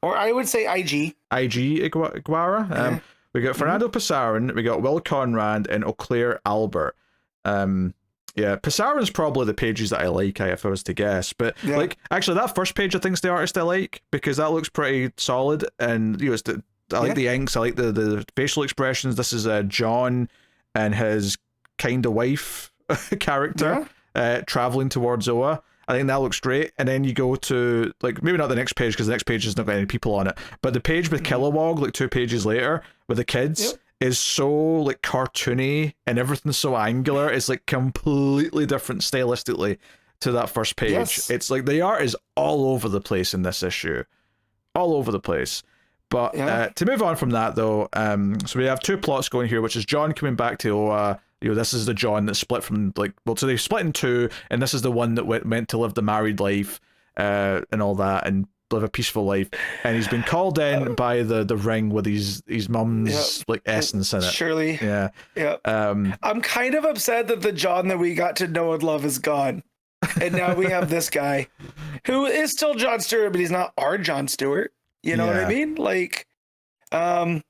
I would say IG Guara. We got Fernando Passarin, we got Will Conrad, and Auclair Albert. Passarin's probably the pages that I like, if I was to guess. But actually, that first page I think is the artist I like because that looks pretty solid, and I like the inks, I like the facial expressions. This is John and his kind of wife character traveling towards Oa. I think that looks great. And then you go to maybe not the next page because the next page has not got any people on it, but the page with Kilowog 2 pages later with the kids is so cartoony and everything's so angular. It's completely different stylistically to that first page. It's the art is all over the place in this issue, all over the place. But to move on from that though, so we have 2 plots going here, which is John coming back to Oa. This is the John that split from so they split in 2, and this is the one that meant to live the married life and all that and live a peaceful life, and he's been called in by the ring with his mum's essence in it. Surely. I'm kind of upset that the John that we got to know and love is gone, and now we have this guy who is still John Stewart, but he's not our John Stewart. You know what I mean?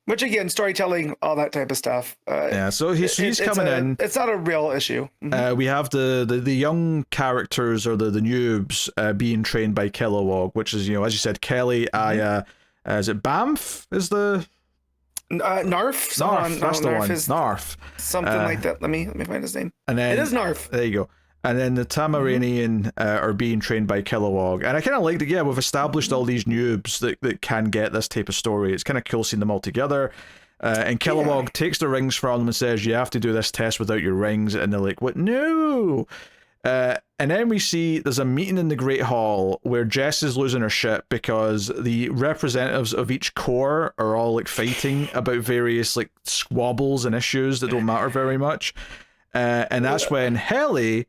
Which again, storytelling, all that type of stuff. Yeah, so he's coming in. It's not a real issue. We have the young characters, or the noobs, being trained by Kilowog, which is, as you said, Kelly, Aya, is it Bamf is the... Narf? Narf, that's the Narf one. is Narf. something like that. Let me find his name. And then, it is Narf. There you go. And then the Tamaranian are being trained by Kilowog. And I kind of like that, we've established all these noobs that can get this type of story. It's kind of cool seeing them all together. And Kilowog takes the rings from them and says, you have to do this test without your rings. And they're like, what? No! And then we see there's a meeting in the Great Hall where Jess is losing her shit because the representatives of each corps are all like fighting about various like squabbles and issues that don't matter very much. And that's when Helly,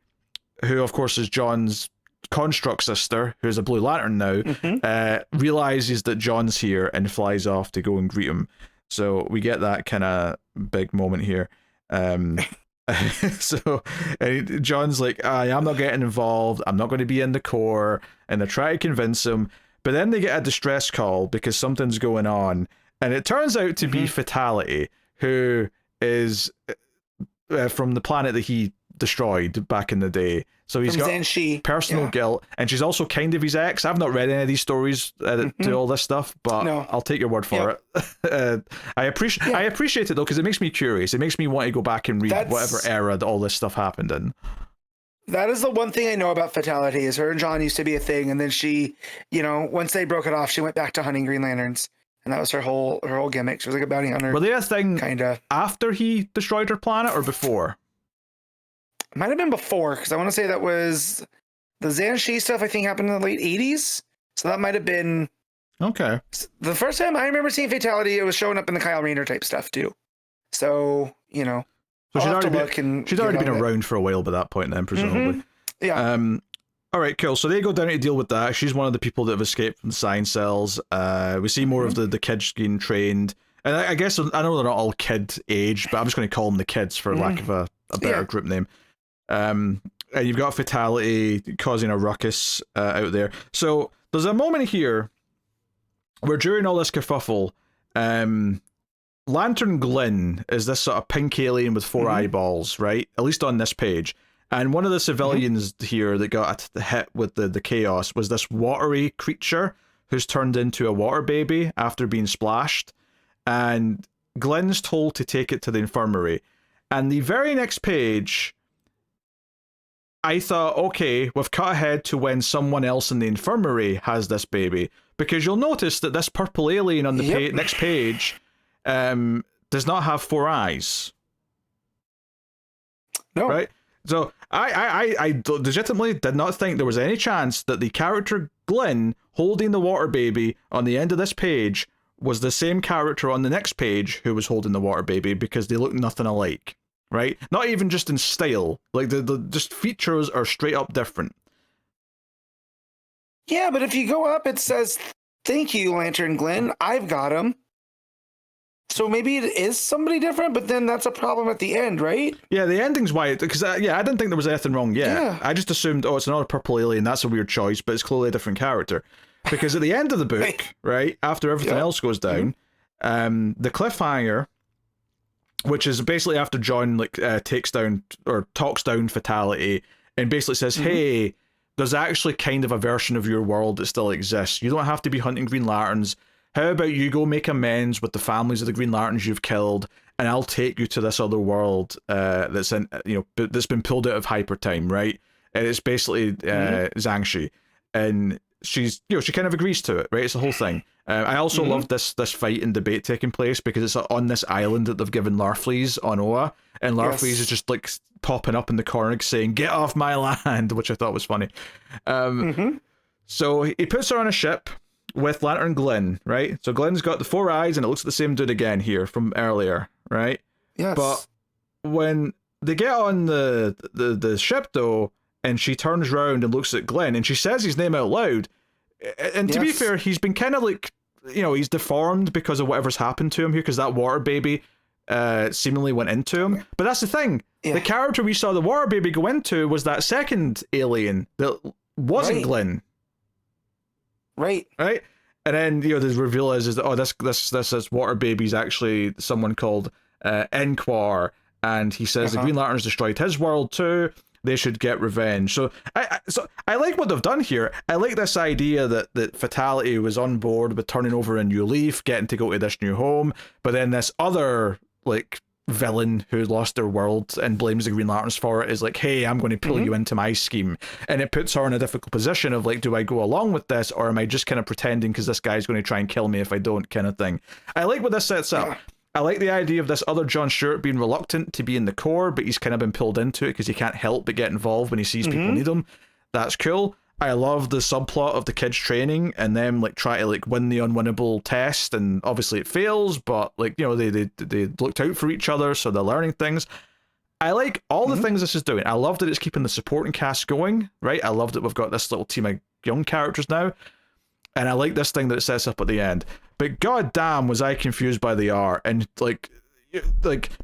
who of course is John's construct sister, who's a Blue Lantern now, realizes that John's here and flies off to go and greet him. So we get that kind of big moment here. So John's like, I'm not getting involved. I'm not going to be in the Corps. And they try to convince him. But then they get a distress call because something's going on. And it turns out to be Fatality, who is from the planet that he destroyed back in the day. So he's got personal guilt, and she's also kind of his ex. I've not read any of these stories that do all this stuff, but I'll take your word for it. I appreciate it though, because it makes me curious. It makes me want to go back and read whatever era that all this stuff happened in. That is the one thing I know about Fatality, is her and John used to be a thing, and then she, once they broke it off, she went back to hunting Green Lanterns. And that was her whole gimmick. She was like a bounty hunter. Were they a thing kinda after he destroyed her planet or before? It might have been before, because I want to say that was the Xanshi stuff, I think, happened in the late 80s. So that might have been... Okay. The first time I remember seeing Fatality, it was showing up in the Kyle Rayner type stuff, too. So, So she's already been around for a while by that point then, presumably. Yeah. All right, cool. So they go down to deal with that. She's one of the people that have escaped from the science cells. We see more of the kids getting trained. And I guess, I know they're not all kid age, but I'm just going to call them the kids for lack of a better group name. And you've got Fatality causing a ruckus out there. So there's a moment here where during all this kerfuffle, Lantern Glynn is this sort of pink alien with 4 eyeballs, right? At least on this page. And one of the civilians here that got hit with the chaos was this watery creature who's turned into a water baby after being splashed. And Glynn's told to take it to the infirmary. And the very next page, I thought, okay, we've cut ahead to when someone else in the infirmary has this baby. Because you'll notice that this purple alien on the next page does not have 4 eyes. No. Right? So I legitimately did not think there was any chance that the character Glynn holding the water baby on the end of this page was the same character on the next page who was holding the water baby, because they look nothing alike, right? Not even just in style. Like the just features are straight up different. Yeah, but if you go up, it says, "Thank you, Lantern Glynn. I've got him." So maybe it is somebody different, but then that's a problem at the end, right? Yeah, the ending's why, because I didn't think there was anything wrong yet. Yeah. I just assumed, it's another purple alien, that's a weird choice, but it's clearly a different character. Because at the end of the book, right, after everything else goes down, the cliffhanger, which is basically after John takes down or talks down Fatality and basically says, hey, there's actually kind of a version of your world that still exists. You don't have to be hunting Green Lanterns. How about you go make amends with the families of the Green Lanterns you've killed, and I'll take you to this other world that's that's been pulled out of hyper time, right? And it's basically Zhangxi, and she's she kind of agrees to it, right? It's the whole thing. I also love this fight and debate taking place because it's on this island that they've given Larfleeze on Oa, and Larfleeze is just like popping up in the corner saying, "Get off my land," which I thought was funny. So he puts her on a ship with Lantern Glynn, right? So Glynn's got the 4 eyes, and it looks like the same dude again here from earlier, right? Yes. But when they get on the ship, though, and she turns around and looks at Glynn, and she says his name out loud, and to be fair, he's been kind of like, he's deformed because of whatever's happened to him here, because that water baby seemingly went into him. But that's the thing. Yeah. The character we saw the water baby go into was that second alien that wasn't Glynn. Right. And then, you know, the reveal is that, oh, this water baby's actually someone called Enquar, and he says the Green Lantern's destroyed his world too. They should get revenge. So I like what they've done here. I like this idea that Fatality was on board with turning over a new leaf, getting to go to this new home, but then this other, like, villain who lost their world and blames the Green Lanterns for it is like, hey, I'm going to pull you into my scheme. And it puts her in a difficult position of like, do I go along with this, or am I just kind of pretending because this guy's going to try and kill me if I don't, kind of thing. I like what this sets up. I like the idea of this other John Stewart being reluctant to be in the core, but he's kind of been pulled into it because he can't help but get involved when he sees people need him. That's cool. I love the subplot of the kids training and them like try to like win the unwinnable test, and obviously it fails, but like, you know, they looked out for each other, so they're learning things. I like all the things this is doing. I love that it's keeping the supporting cast going, right? I love that we've got this little team of young characters now. And I like this thing that it sets up at the end. But goddamn, was I confused by the art. And like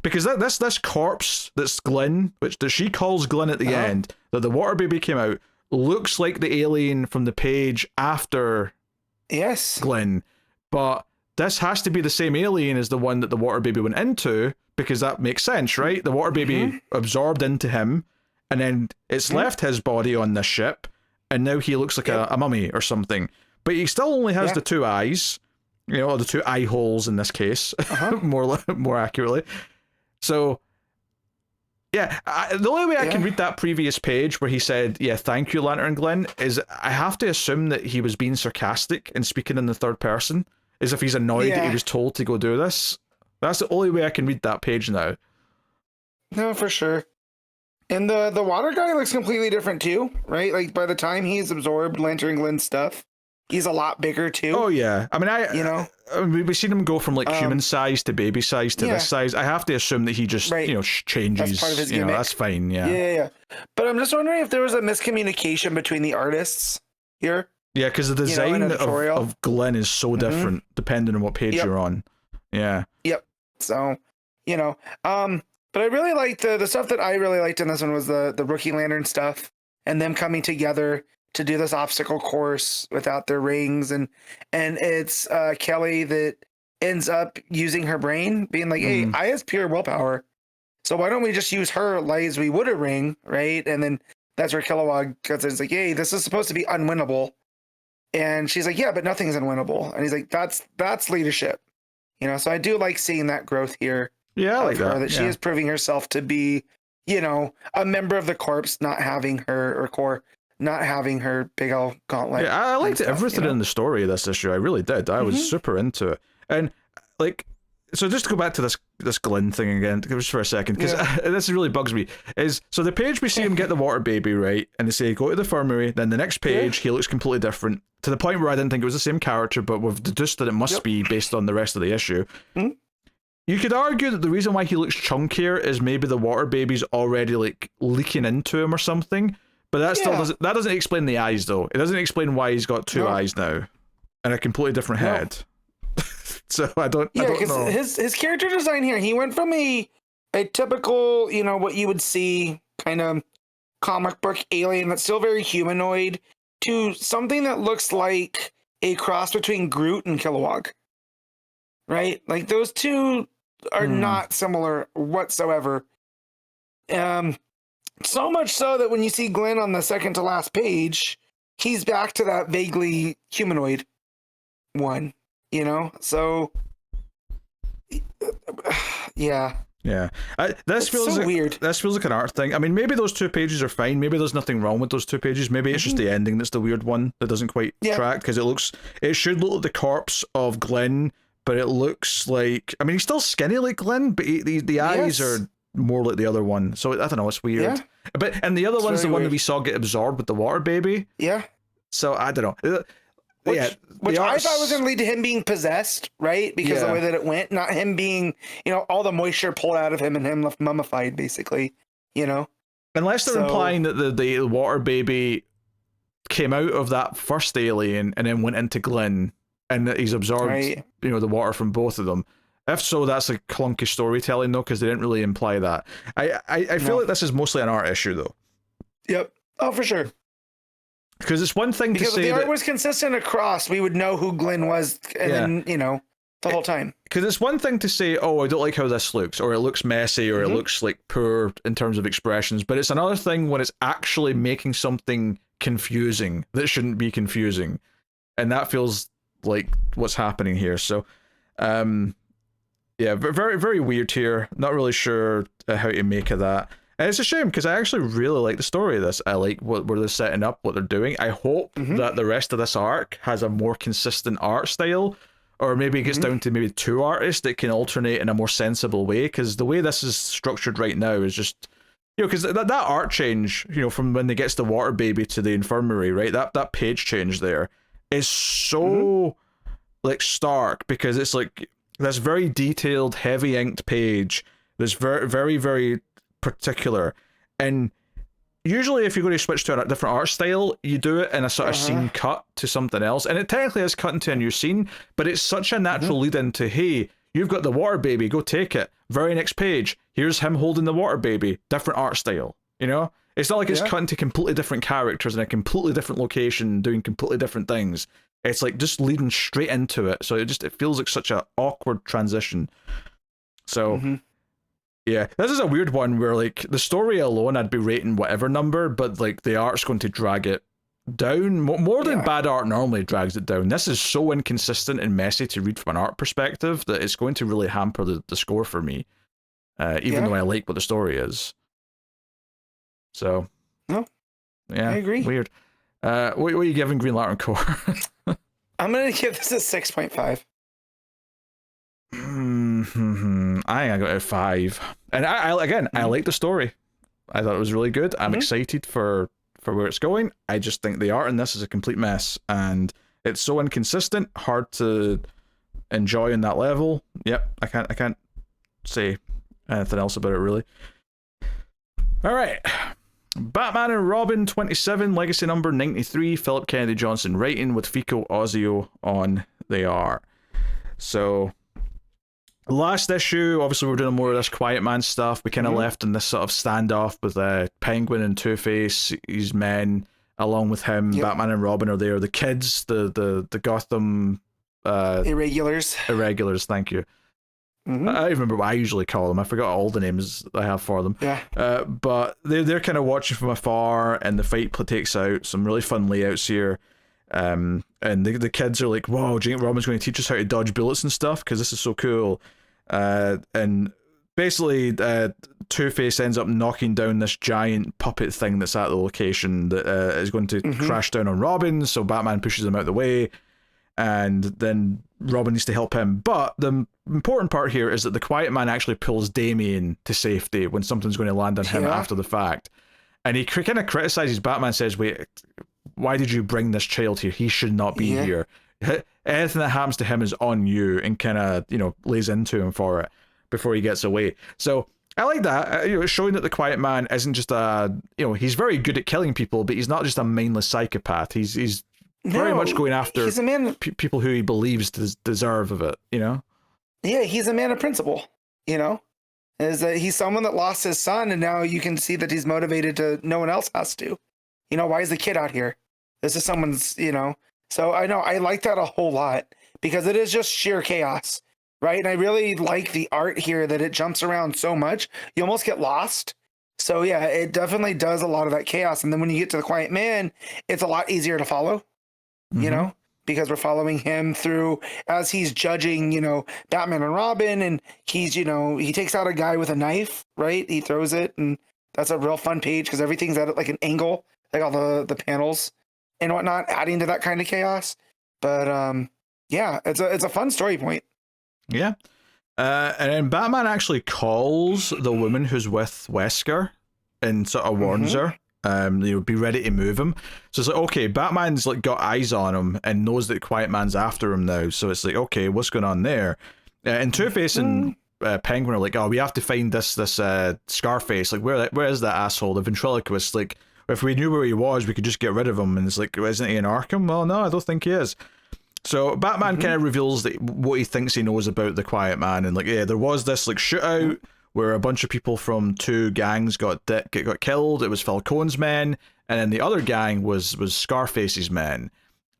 because this corpse that's Glenn, that she calls Glenn at the end, that the water baby came out, looks like the alien from the page after Glenn. But this has to be the same alien as the one that the water baby went into, because that makes sense, right? The water baby absorbed into him, and then it's left his body on this ship, and now he looks like a mummy or something. But he still only has the two eyes, you know, or the two eye holes in this case, more accurately. So, yeah, the only way I can read that previous page where he said, yeah, thank you, Lantern Glenn, is I have to assume that he was being sarcastic and speaking in the third person, as if he's annoyed that he was told to go do this. That's the only way I can read that page now. No, for sure. And the water guy looks completely different too, right? Like by the time he's absorbed Lantern Glenn's stuff, he's a lot bigger too. Oh yeah, I mean, we've seen him go from like human size to baby size to this size. I have to assume that he just changes. That's part of his gimmick. That's fine. Yeah. But I'm just wondering if there was a miscommunication between the artists here. Yeah, because the design of Glenn is so different depending on what page you're on. Yeah. Yep. So, but I really liked the stuff that I really liked in this one was the Rookie Lantern stuff and them coming together to do this obstacle course without their rings, and it's Kelly that ends up using her brain, being like, hey, I has pure willpower, so why don't we just use her like as we would a ring, right? And then that's where Kilowog cuts in. It's like, hey, this is supposed to be unwinnable, and she's like, yeah, but nothing's unwinnable, and he's like, that's leadership, So I do like seeing that growth here. Yeah, I like that. She is proving herself to be, a member of the corps, not having her core. Not having her big old gauntlet. Yeah, I liked everything in the story of this issue. I really did. I was super into it. And like, so just to go back to this Glenn thing again, just for a second, because this really bugs me. So the page we see him get the water baby, right? And they say go to the infirmary. Then the next page he looks completely different, to the point where I didn't think it was the same character, but we've deduced that it must be based on the rest of the issue. You could argue that the reason why he looks chunkier is maybe the water baby's already like leaking into him or something. But that still doesn't explain the eyes, though. It doesn't explain why he's got two eyes now and a completely different head. So I don't know. His character design here, he went from a typical, what you would see kind of comic book alien that's still very humanoid, to something that looks like a cross between Groot and Kilowog. Right? Like those two are not similar whatsoever. So much so that when you see Glenn on the second to last page, he's back to that vaguely humanoid one, So, yeah. This feels so weird. This feels like an art thing. I mean, maybe those two pages are fine. Maybe there's nothing wrong with those two pages. Maybe it's just the ending that's the weird one that doesn't quite track, because it should look like the corpse of Glenn, but it looks like, I mean, he's still skinny like Glenn, but the eyes are more like the other one. So I don't know, it's weird. And the other one's the one that we saw get absorbed with the water baby. So I don't know. Which I thought was going to lead to him being possessed, right? Because of the way that it went, not him being, all the moisture pulled out of him and him left mummified, basically, Unless they're implying that the water baby came out of that first alien and then went into Glenn, and that he's absorbed, the water from both of them. If so, that's a clunky storytelling, though, because they didn't really imply that. I feel like this is mostly an art issue, though. Yep. Oh, for sure. Because it's one thing because to say if the art that, was consistent across, we would know who Glenn was, and then the whole time. Because it's one thing to say, oh, I don't like how this looks, or it looks messy, or it looks like poor in terms of expressions, but it's another thing when it's actually making something confusing that shouldn't be confusing, and that feels like what's happening here. So yeah, very, very weird here. Not really sure how to make of that. And it's a shame because I actually really like the story of this. I like where they're setting up, what they're doing. I hope that the rest of this arc has a more consistent art style, or maybe it gets down to maybe 2 artists that can alternate in a more sensible way, because the way this is structured right now is just, because that art change, from when they gets the water baby to the infirmary, right? That page change there is so like stark, because it's like this very detailed, heavy inked page that's very, very, very particular. And usually if you're going to switch to a different art style, you do it in a sort of scene cut to something else, and it technically is cut into a new scene, but it's such a natural lead into, hey, you've got the water baby, go take it. Very next page, here's him holding the water baby, different art style. It's not like it's cut into completely different characters in a completely different location doing completely different things. It's like just leading straight into it, so it feels like such an awkward transition. So yeah, this is a weird one where like the story alone I'd be rating whatever number, but like the art's going to drag it down more than bad art normally drags it down. This is so inconsistent and messy to read from an art perspective that it's going to really hamper the score for me, even though I like what the story is. So no, yeah, I agree. Weird. What are you giving Green Lantern Corps? I'm gonna give this a 6.5. I got a 5, and I like the story. I thought it was really good. I'm excited for where it's going. I just think the art in this is a complete mess, and it's so inconsistent, hard to enjoy in that level. Yep, I can't say anything else about it really. All right, Batman and Robin 27, legacy number 93, Philip Kennedy Johnson writing, with Fico Ossio on the art. So last issue, obviously we're doing more of this Quiet Man stuff. We kind of left in this sort of standoff with Penguin and Two-Face, his men, along with him. Batman and Robin are there. The kids, the Gotham Irregulars, thank you. I don't remember what I usually call them. I forgot all the names I have for them. But they're kind of watching from afar, and the fight takes out some really fun layouts here. And the kids are like, whoa, do you think Robin's going to teach us how to dodge bullets and stuff? Because this is so cool. And basically, Two-Face ends up knocking down this giant puppet thing that's at the location that is going to crash down on Robin, so Batman pushes him out of the way, and then Robin needs to help him. But the important part here is that the Quiet Man actually pulls Damian to safety when something's going to land on him after the fact. And he kind of criticizes Batman, says, wait, why did you bring this child here? He should not be here. Anything that happens to him is on you, and kind of, lays into him for it before he gets away. So I like that, showing that the Quiet Man isn't just he's very good at killing people, but he's not just a mindless psychopath. He's very much going after people who he believes deserve of it, Yeah, he's a man of principle, is that he's someone that lost his son, and now you can see that he's motivated to, no one else has to. Why is the kid out here? This is someone's, So I know I like that a whole lot, because it is just sheer chaos, right? And I really like the art here, that it jumps around so much, you almost get lost. So yeah, it definitely does a lot of that chaos. And then when you get to the Quiet Man, it's a lot easier to follow, because we're following him through as he's judging, Batman and Robin, and he's, he takes out a guy with a knife, right? He throws it, and that's a real fun page because everything's at like an angle, like all the panels and whatnot, adding to that kind of chaos. But yeah, it's a fun story point. Yeah. And then Batman actually calls the woman who's with Wesker and sort of warns her, be ready to move him. So it's like, okay, Batman's like got eyes on him and knows that Quiet Man's after him now. So it's like, okay, what's going on there? And Two-Face and Penguin are like, oh, we have to find this Scarface. Like, where is that asshole, the ventriloquist? Like, if we knew where he was, we could just get rid of him. And it's like, isn't he in Arkham? Well, no, I don't think he is. So Batman kind of reveals that what he thinks he knows about the Quiet Man, and like, yeah, there was this like shootout where a bunch of people from two gangs got killed. It was Falcone's men, and then the other gang was Scarface's men.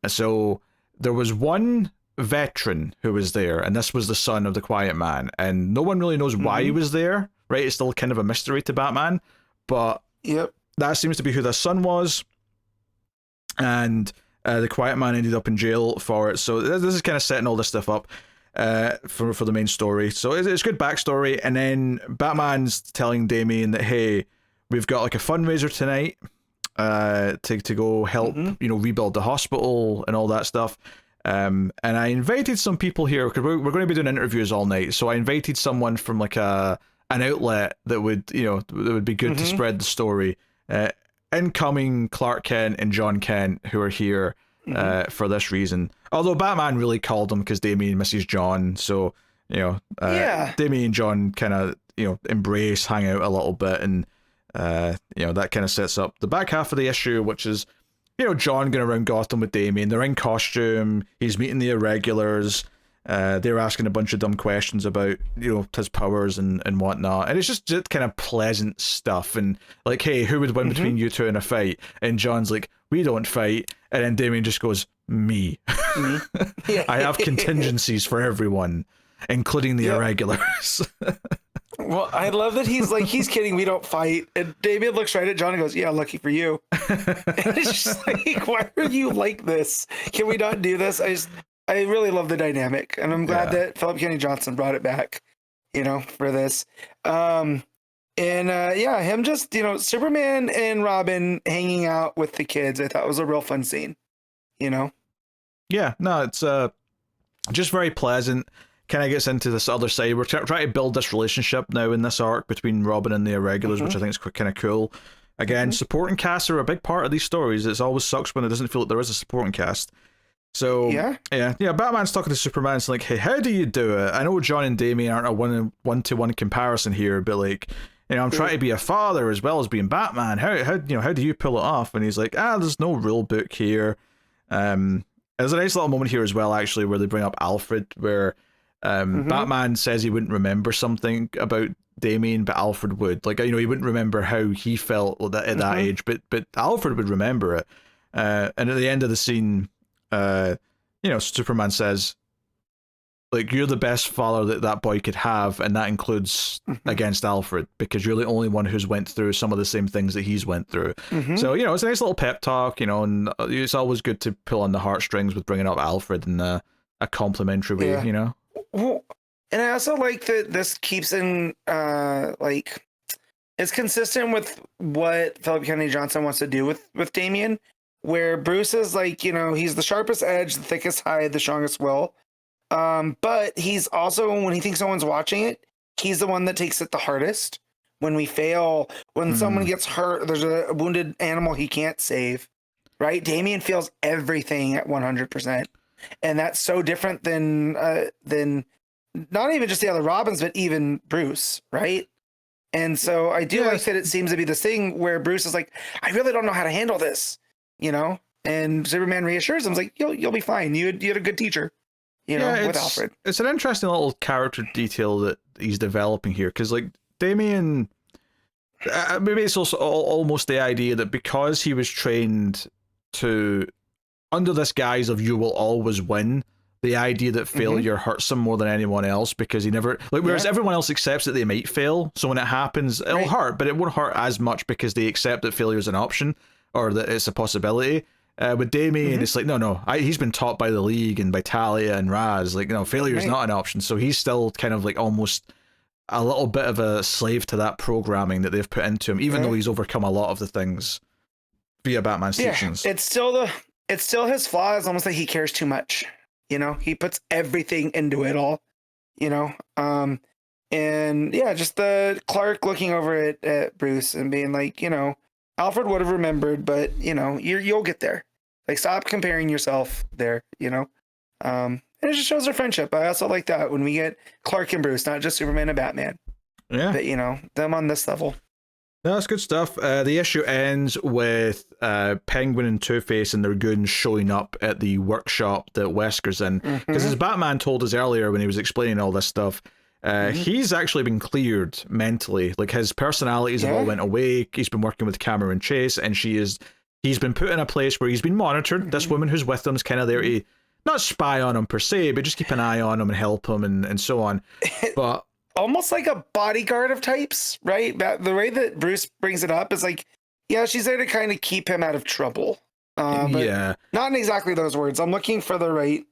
And so there was one veteran who was there, and this was the son of the Quiet Man, and no one really knows why he was there, right? It's still kind of a mystery to Batman, but that seems to be who the son was, and the Quiet Man ended up in jail for it. So this is kind of setting all this stuff up for the main story. So it's good backstory, and then Batman's telling Damian that, hey, we've got like a fundraiser tonight to go help rebuild the hospital and all that stuff. And I invited some people here because we're going to be doing interviews all night. So I invited someone from like an outlet that would be good to spread the story. Incoming Clark Kent and John Kent, who are here for this reason. Although Batman really called them because Damian misses John. So Damian and John kind of embrace, hang out a little bit, and that kind of sets up the back half of the issue, which is John going around Gotham with Damian. They're in costume. He's meeting the Irregulars. They're asking a bunch of dumb questions about, his powers and whatnot. And it's just kind of pleasant stuff. And like, hey, who would win between you two in a fight? And John's like, we don't fight. And then Damian just goes, me. I have contingencies for everyone, including the Irregulars. Well, I love that he's kidding. We don't fight. And Damian looks right at John and goes, yeah, lucky for you. And it's just like, why are you like this? Can we not do this? I really love the dynamic. And I'm glad that Philip Kennedy Johnson brought it back, for this. Him just, Superman and Robin hanging out with the kids, I thought was a real fun scene, Yeah, no, it's just very pleasant. Kind of gets into this other side. We're trying to build this relationship now in this arc between Robin and the Irregulars, which I think is kind of cool. Again, supporting casts are a big part of these stories. It always sucks when it doesn't feel like there is a supporting cast. So Batman's talking to Superman. It's like, hey, how do you do it? I know John and Damian aren't a one-to-one comparison here, but like, I'm trying to be a father as well as being Batman. How do you pull it off? And he's like, there's no rule book here. There's a nice little moment here as well, actually, where they bring up Alfred, where Batman says he wouldn't remember something about Damian, but Alfred would. Like, he wouldn't remember how he felt at that age, but Alfred would remember it. And at the end of the scene, Superman says, like, you're the best father that boy could have, and that includes against Alfred, because you're the only one who's went through some of the same things that he's went through. So, it's a nice little pep talk, and it's always good to pull on the heartstrings with bringing up Alfred in a complimentary way, Well, and I also like that this keeps in, it's consistent with what Philip Kennedy Johnson wants to do with Damian, where Bruce is like, he's the sharpest edge, the thickest hide, the strongest will. But he's also, when he thinks someone's watching it, he's the one that takes it the hardest. When we fail, when someone gets hurt, there's a wounded animal he can't save, right? Damian feels everything at 100%. And that's so different than not even just the other Robins, but even Bruce, right? And so I do like that it seems to be this thing where Bruce is like, I really don't know how to handle this, and Superman reassures him, like, you'll be fine. You had a good teacher, with Alfred. It's an interesting little character detail that he's developing here, because like Damian, maybe it's also almost the idea that because he was trained to, under this guise of you will always win, the idea that failure hurts him more than anyone else, because he never, whereas everyone else accepts that they might fail, so when it happens it'll hurt, but it won't hurt as much because they accept that failure is an option, or that it's a possibility. With Damian, it's like, no, he's been taught by the League and by Talia and Raz, like, failure is not an option, so he's still kind of like almost a little bit of a slave to that programming that they've put into him, even though he's overcome a lot of the things via Batman's teachings. It's still his flaw is almost like he cares too much. He puts everything into it all, just the Clark looking over at Bruce and being like, Alfred would have remembered, but you'll get there. Like, stop comparing yourself there, and it just shows their friendship. I also like that when we get Clark and Bruce, not just Superman and Batman. Yeah. But, them on this level. No, that's good stuff. The issue ends with Penguin and Two-Face and their goons showing up at the workshop that Wesker's in. Because as Batman told us earlier when he was explaining all this stuff, He's actually been cleared mentally. Like, his personalities have all went away. He's been working with Cameron Chase, and he's been put in a place where he's been monitored. This woman who's with him is kind of there to not spy on him per se, but just keep an eye on him and help him and so on. But almost like a bodyguard of types, right? The way that Bruce brings it up is like, yeah, she's there to kind of keep him out of trouble. But not in exactly those words. I'm looking for the right.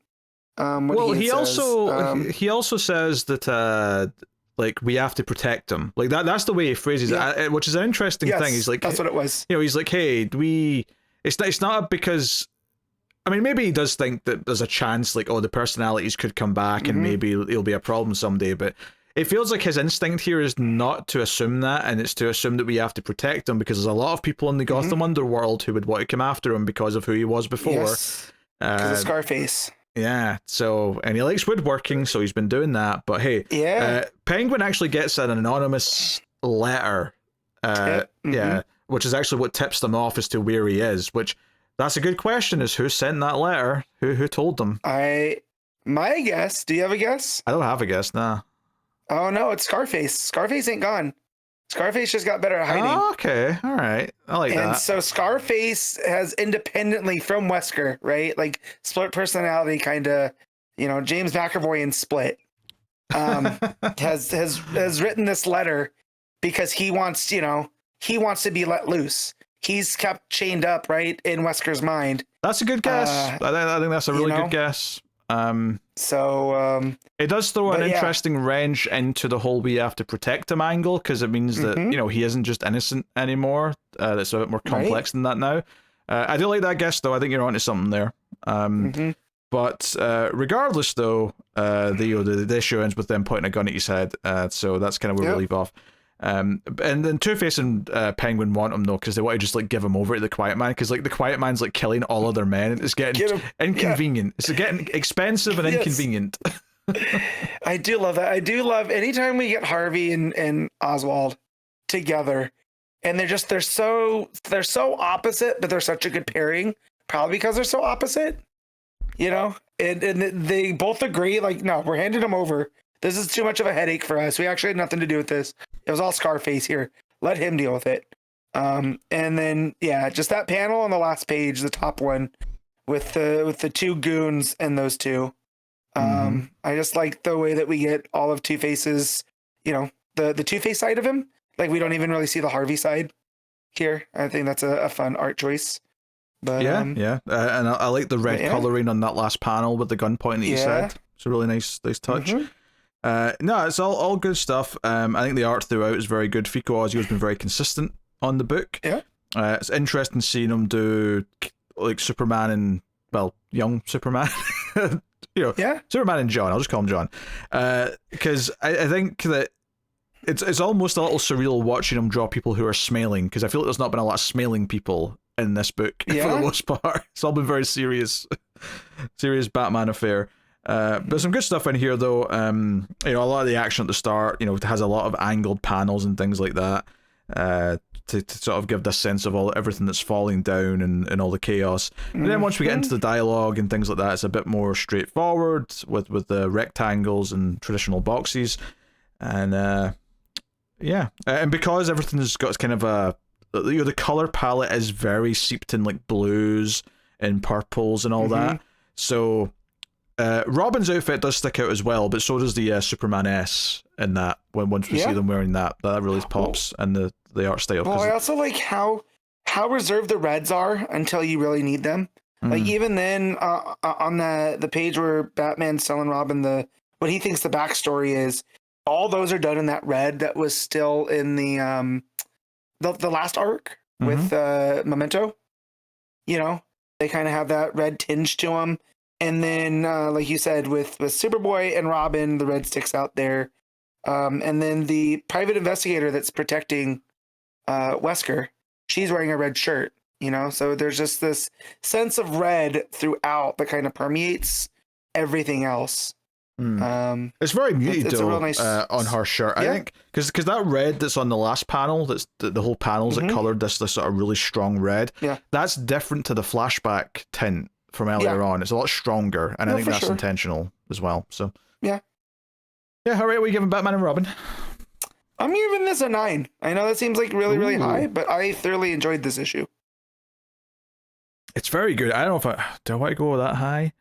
He also says that like, we have to protect him. Like, that's the way he phrases it, which is an interesting thing. He's like, that's what it was. You know, he's like, hey, it's not because, I mean, maybe he does think that there's a chance, like, oh, the personalities could come back and maybe it'll be a problem someday, but it feels like his instinct here is not to assume that, and it's to assume that we have to protect him, because there's a lot of people in the Gotham underworld who would want to come after him because of who he was before. Yes, because of Scarface. Yeah, so, and he likes woodworking, so he's been doing that. But hey, Penguin actually gets an anonymous letter, which is actually what tips them off as to where he is, which, that's a good question, is who sent that letter? Who told them? My guess, do you have a guess? I don't have a guess, nah. Oh no, it's Scarface. Scarface ain't gone. Scarface just got better at hiding. Oh, okay, all right, I like that. And so Scarface has independently from Wesker, right? Like, split personality, kind of, you know, James McAvoy in Split, has written this letter because he wants to be let loose. He's kept chained up, right, in Wesker's mind. That's a good guess. I think that's a really good guess. It does throw an interesting wrench into the whole we have to protect him angle, because it means that he isn't just innocent anymore. That's a bit more complex than that now. I do like that guess, though. I think you're onto something there. But regardless, though, the issue ends with them pointing a gun at his head. So that's kind of where we leave off. And then Two-Face and Penguin want him, though, because they want to just, like, give him over to the Quiet Man, because, like, the Quiet Man's, like, killing all other men. It's getting inconvenient. It's getting expensive and inconvenient. I do love that. I do love anytime we get Harvey and Oswald together, and they're so opposite, but they're such a good pairing, probably because they're so opposite, you know, and they both agree, like, no, we're handing him over. This is too much of a headache for us. We actually had nothing to do with this. It was all Scarface here. Let him deal with it. And then, just that panel on the last page, the top one, with the two goons and those two. I just like the way that we get all of Two-Face's, the Two-Face side of him. Like, we don't even really see the Harvey side here. I think that's a fun art choice. But and I like the red coloring on that last panel with the gun point that you said. It's a really nice touch. No, it's all good stuff. I think the art throughout is very good. Fico Ossio has been very consistent on the book. It's interesting seeing him do, like, Superman and, well, young Superman. Superman and John. I'll just call him John. Because I think that it's almost a little surreal watching him draw people who are smiling, because I feel like there's not been a lot of smiling people in this book for the most part. It's all been very serious Batman affair. But some good stuff in here, though. A lot of the action at the start, has a lot of angled panels and things like that, to sort of give this sense of everything that's falling down and all the chaos. And then once we get into the dialogue and things like that, it's a bit more straightforward with the rectangles and traditional boxes, and and because everything's got kind of the color palette is very seeped in, like, blues and purples and all that. So Robin's outfit does stick out as well, but so does the Superman S in that. Once we see them wearing that really pops, and the art style. Well, I also like how reserved the reds are until you really need them. Like, even then, on the page where Batman's telling Robin what he thinks the backstory is, all those are done in that red that was still in the last arc with Memento. They kind of have that red tinge to them. And then, like you said, with Superboy and Robin, the red sticks out there. And then the private investigator that's protecting Wesker, she's wearing a red shirt, So there's just this sense of red throughout that kind of permeates everything else. It's very muted, though, real nice, on her shirt. I think because that red that's on the last panel, that's the whole panel's that colored this sort of really strong red. That's different to the flashback tint from earlier on. It's a lot stronger, and I think that's intentional as well. So Yeah, all right, we giving Batman and Robin. I'm giving this a 9. I know that seems like really high, but I thoroughly enjoyed this issue. It's very good. I don't know if do I want to go that high?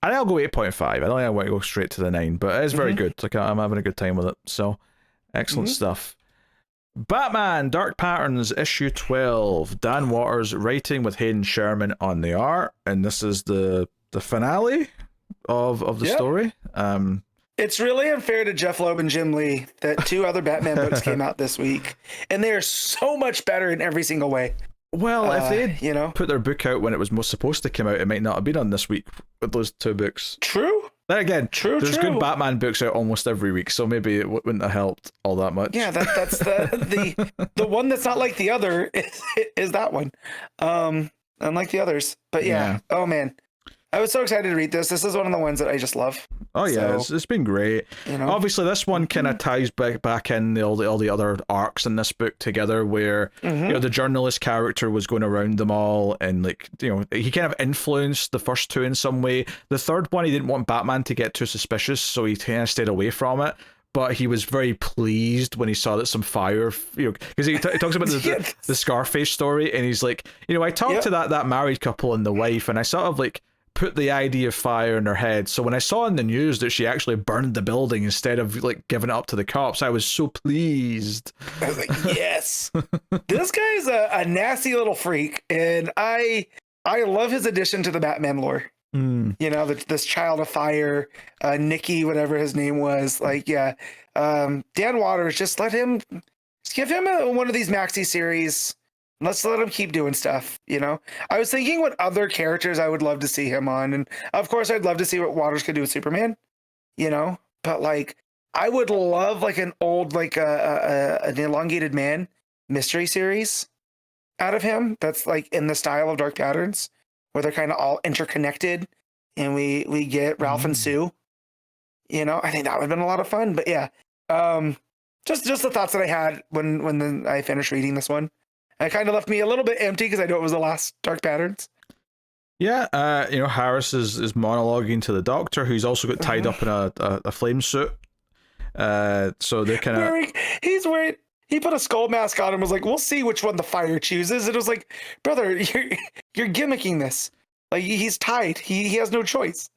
I think I'll go 8.5. I don't think I want to go straight to the 9, but it is very good. Like, I'm having a good time with it. So, excellent stuff. Batman Dark Patterns issue 12. Dan Waters writing with Hayden Sherman on the art, and this is the finale of the story. It's really unfair to Jeph Loeb and Jim Lee that 2 other Batman books came out this week, and they are so much better in every single way. Well, if they'd put their book out when it was most supposed to come out, it might not have been on this week with those 2 books. True. Then again, there's good Batman books out almost every week, so maybe it wouldn't have helped all that much. Yeah, that's the one that's not like the other is that one, unlike the others. But yeah, oh man, I was so excited to read this. This is one of the ones that I just love. Oh yeah, it's been great. Obviously, this one kind of ties back in all the other arcs in this book together, where the journalist character was going around them all, and he kind of influenced the first 2 in some way. The third one, he didn't want Batman to get too suspicious, so he kind of stayed away from it. But he was very pleased when he saw that some fire, because he talks about the Scarface story, and he's like, I talked to that married couple and the wife, and I sort of put the idea of fire in her head. So when I saw in the news that she actually burned the building instead of giving it up to the cops, I was so pleased. I was like, yes, this guy's a nasty little freak, and I love his addition to the Batman lore. This child of fire, Nicky, whatever his name was. Dan Waters, just give him one of these maxi series. Let's let him keep doing stuff, I was thinking what other characters I would love to see him on. And of course, I'd love to see what Waters could do with Superman, but I would love an old, an elongated man mystery series out of him. That's in the style of Dark Patterns, where they're kind of all interconnected and we get Ralph and Sue, I think that would have been a lot of fun. But yeah, just the thoughts that I had when I finished reading this one. It kind of left me a little bit empty because I know it was the last Dark Patterns. Yeah, Harris is monologuing to the Doctor, who's also got tied up in a flame suit. So they're kind of... He's wearing... He put a skull mask on and was like, we'll see which one the fire chooses. And it was like, brother, you're gimmicking this. He's tied. He has no choice.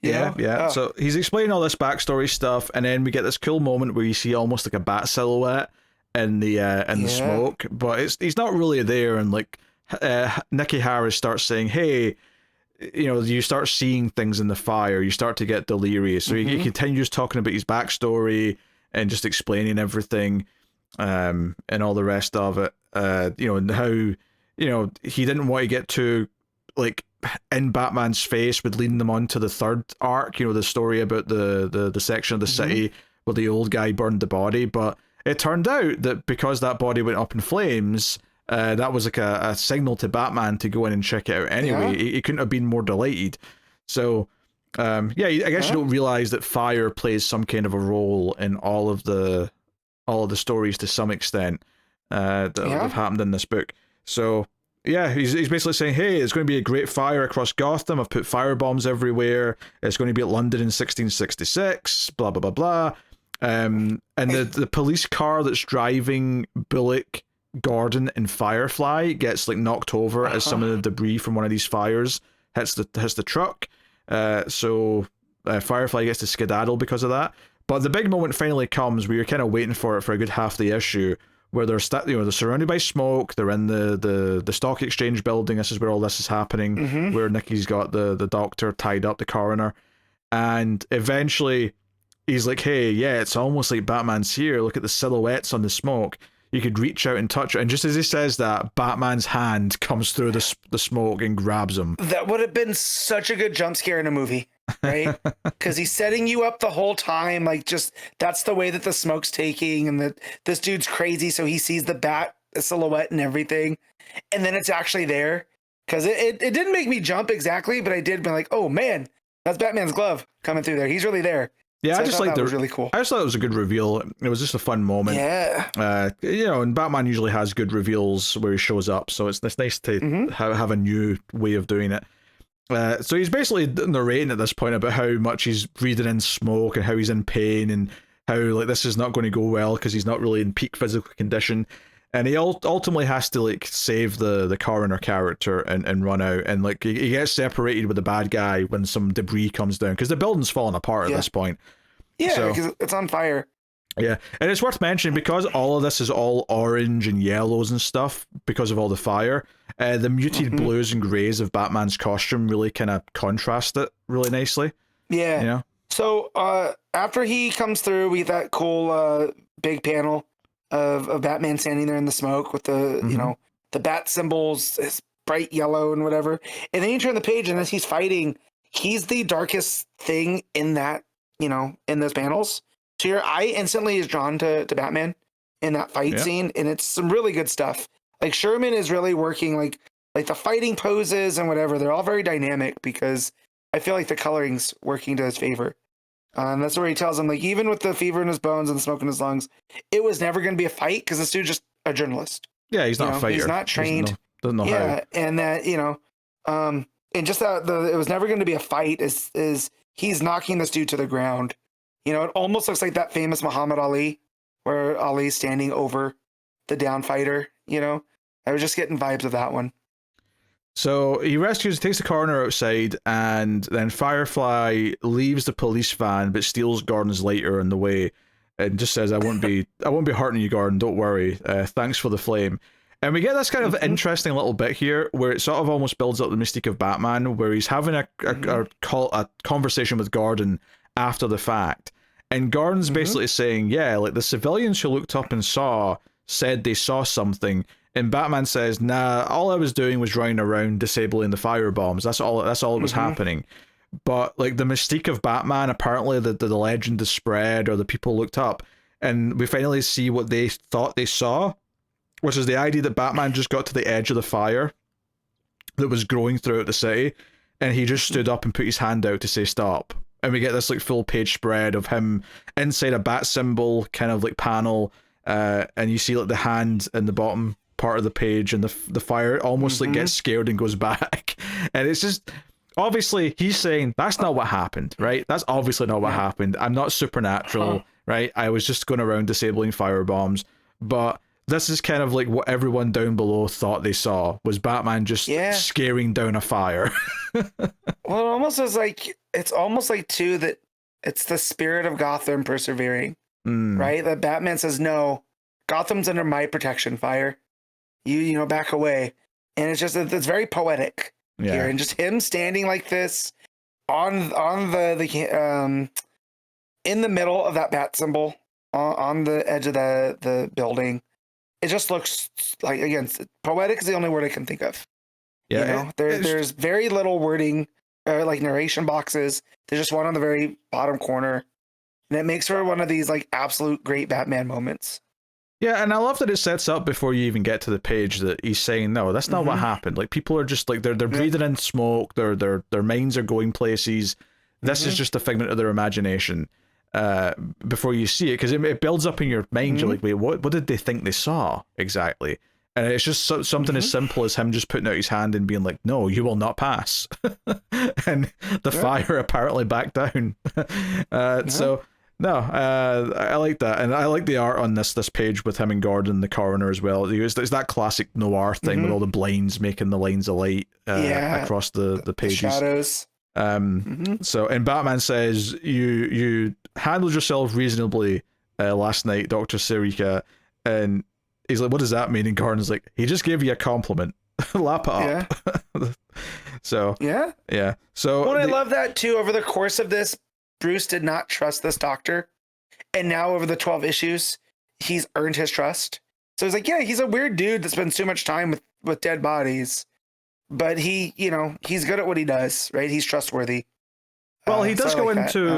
Yeah. Oh. So he's explaining all this backstory stuff, and then we get this cool moment where you see almost like a bat silhouette in the smoke, but he's not really there, and Nicky Harris starts saying, hey, you start seeing things in the fire, you start to get delirious. So he continues talking about his backstory and just explaining everything, and all the rest of it, and how he didn't want to get too in Batman's face with leading them on to the third arc, the story about the section of the city where the old guy burned the body, but it turned out that because that body went up in flames, that was a signal to Batman to go in and check it out anyway. He couldn't have been more delighted. So, I guess you don't realize that fire plays some kind of a role in all of the stories to some extent that have happened in this book. So, yeah, he's basically saying, hey, it's going to be a great fire across Gotham. I've put fire bombs everywhere. It's going to be at London in 1666, blah, blah, blah, blah. And the police car that's driving Bullock, Gordon, and Firefly gets knocked over as some of the debris from one of these fires hits the truck. So Firefly gets to skedaddle because of that. But the big moment finally comes where you're kind of waiting for it for a good half the issue, where they're surrounded by smoke. They're in the stock exchange building. This is where all this is happening. Where Nicky's got the doctor tied up, the coroner, and eventually he's like, hey, yeah, it's almost like Batman's here. Look at the silhouettes on the smoke. You could reach out and touch it. And just as he says that, Batman's hand comes through the smoke and grabs him. That would have been such a good jump scare in a movie, right? Because he's setting you up the whole time. That's the way that the smoke's taking, and that this dude's crazy, so he sees the bat silhouette and everything. And then it's actually there. Because it didn't make me jump exactly, but I did be like, oh man, that's Batman's glove coming through there. He's really there. Yeah, so I just liked that was really cool. I just thought it was a good reveal. It was just a fun moment. Yeah. And Batman usually has good reveals where he shows up, so it's nice to have a new way of doing it. So he's basically narrating at this point about how much he's breathing in smoke and how he's in pain and how like this is not going to go well because he's not really in peak physical condition. And he ultimately has to like save the coroner character and run out, and like he gets separated with the bad guy when some debris comes down because the building's falling apart at this point. Yeah, because it's on fire. Yeah, and it's worth mentioning because all of this is all orange and yellows and stuff because of all the fire. The muted blues and grays of Batman's costume really kind of contrast it really nicely. Yeah. You know? So after he comes through, we get that cool big panel of Batman standing there in the smoke with the you know the bat symbols, is bright yellow and whatever. And then you turn the page, and as he's fighting, he's the darkest thing in that in those panels. So your eye instantly is drawn to Batman in that fight scene, and it's some really good stuff. Like Sherman is really working like the fighting poses and whatever. They're all very dynamic because I feel like the coloring's working to his favor. And that's where he tells him, like, even with the fever in his bones and the smoke in his lungs, it was never going to be a fight because this dude's just a journalist. Yeah, he's not a fighter. He's not trained. Doesn't know how. And that and just that it was never going to be a fight is he's knocking this dude to the ground. It almost looks like that famous Muhammad Ali, where Ali's standing over the down fighter. I was just getting vibes of that one. So he takes the coroner outside, and then Firefly leaves the police van, but steals Gordon's lighter on the way, and just says, "I won't be hurting you, Gordon. Don't worry. Thanks for the flame." And we get this kind of interesting little bit here, where it sort of almost builds up the mystique of Batman, where he's having a conversation with Gordon after the fact, and Gordon's basically saying, "Yeah, like the civilians who looked up and said they saw something." And Batman says, "Nah, all I was doing was running around disabling the fire bombs. That's all that was happening." But like the mystique of Batman, apparently the legend is spread, or the people looked up, and we finally see what they thought they saw, which is the idea that Batman just got to the edge of the fire that was growing throughout the city, and he just stood up and put his hand out to say stop. And we get this like full page spread of him inside a bat symbol kind of like panel, and you see like the hand in the bottom part of the page, and the fire almost like gets scared and goes back. And it's just obviously he's saying that's not what happened, right? That's obviously not what happened. I'm not supernatural, right? I was just going around disabling fire bombs. But this is kind of like what everyone down below thought they saw, was Batman just scaring down a fire. Well, it's almost like too that it's the spirit of Gotham persevering, right? That Batman says, "No, Gotham's under my protection, fire. You back away." And it's very poetic here, and just him standing like this on the in the middle of that bat symbol on the edge of the building. It just looks like, again, poetic is the only word I can think of. Yeah, there's very little wording, like narration boxes. There's just one on the very bottom corner, and it makes for one of these like absolute great Batman moments. Yeah, and I love that it sets up before you even get to the page that he's saying, no, that's not what happened. Like, people are just like they're breathing in smoke, their minds are going places. This is just a figment of their imagination. Before you see it, because it builds up in your mind. You're like, wait, what did they think they saw exactly? And it's just something as simple as him just putting out his hand and being like, no, you will not pass. And the fire apparently backed down. So no, I like that, and I like the art on this page with him and Gordon, the coroner, as well. It's that classic noir thing with all the blinds making the lines of light across the pages. The shadows. So, and Batman says, you handled yourself reasonably last night, Dr. Sirica. And he's like, what does that mean? And Gordon's like, he just gave you a compliment. Lap it up. So so I love that too. Over the course of this, Bruce did not trust this doctor, and now over the 12 issues he's earned his trust. So he's like, yeah, he's a weird dude that spends too much time with dead bodies, but he, he's good at what he does, right? He's trustworthy. Well, he does go into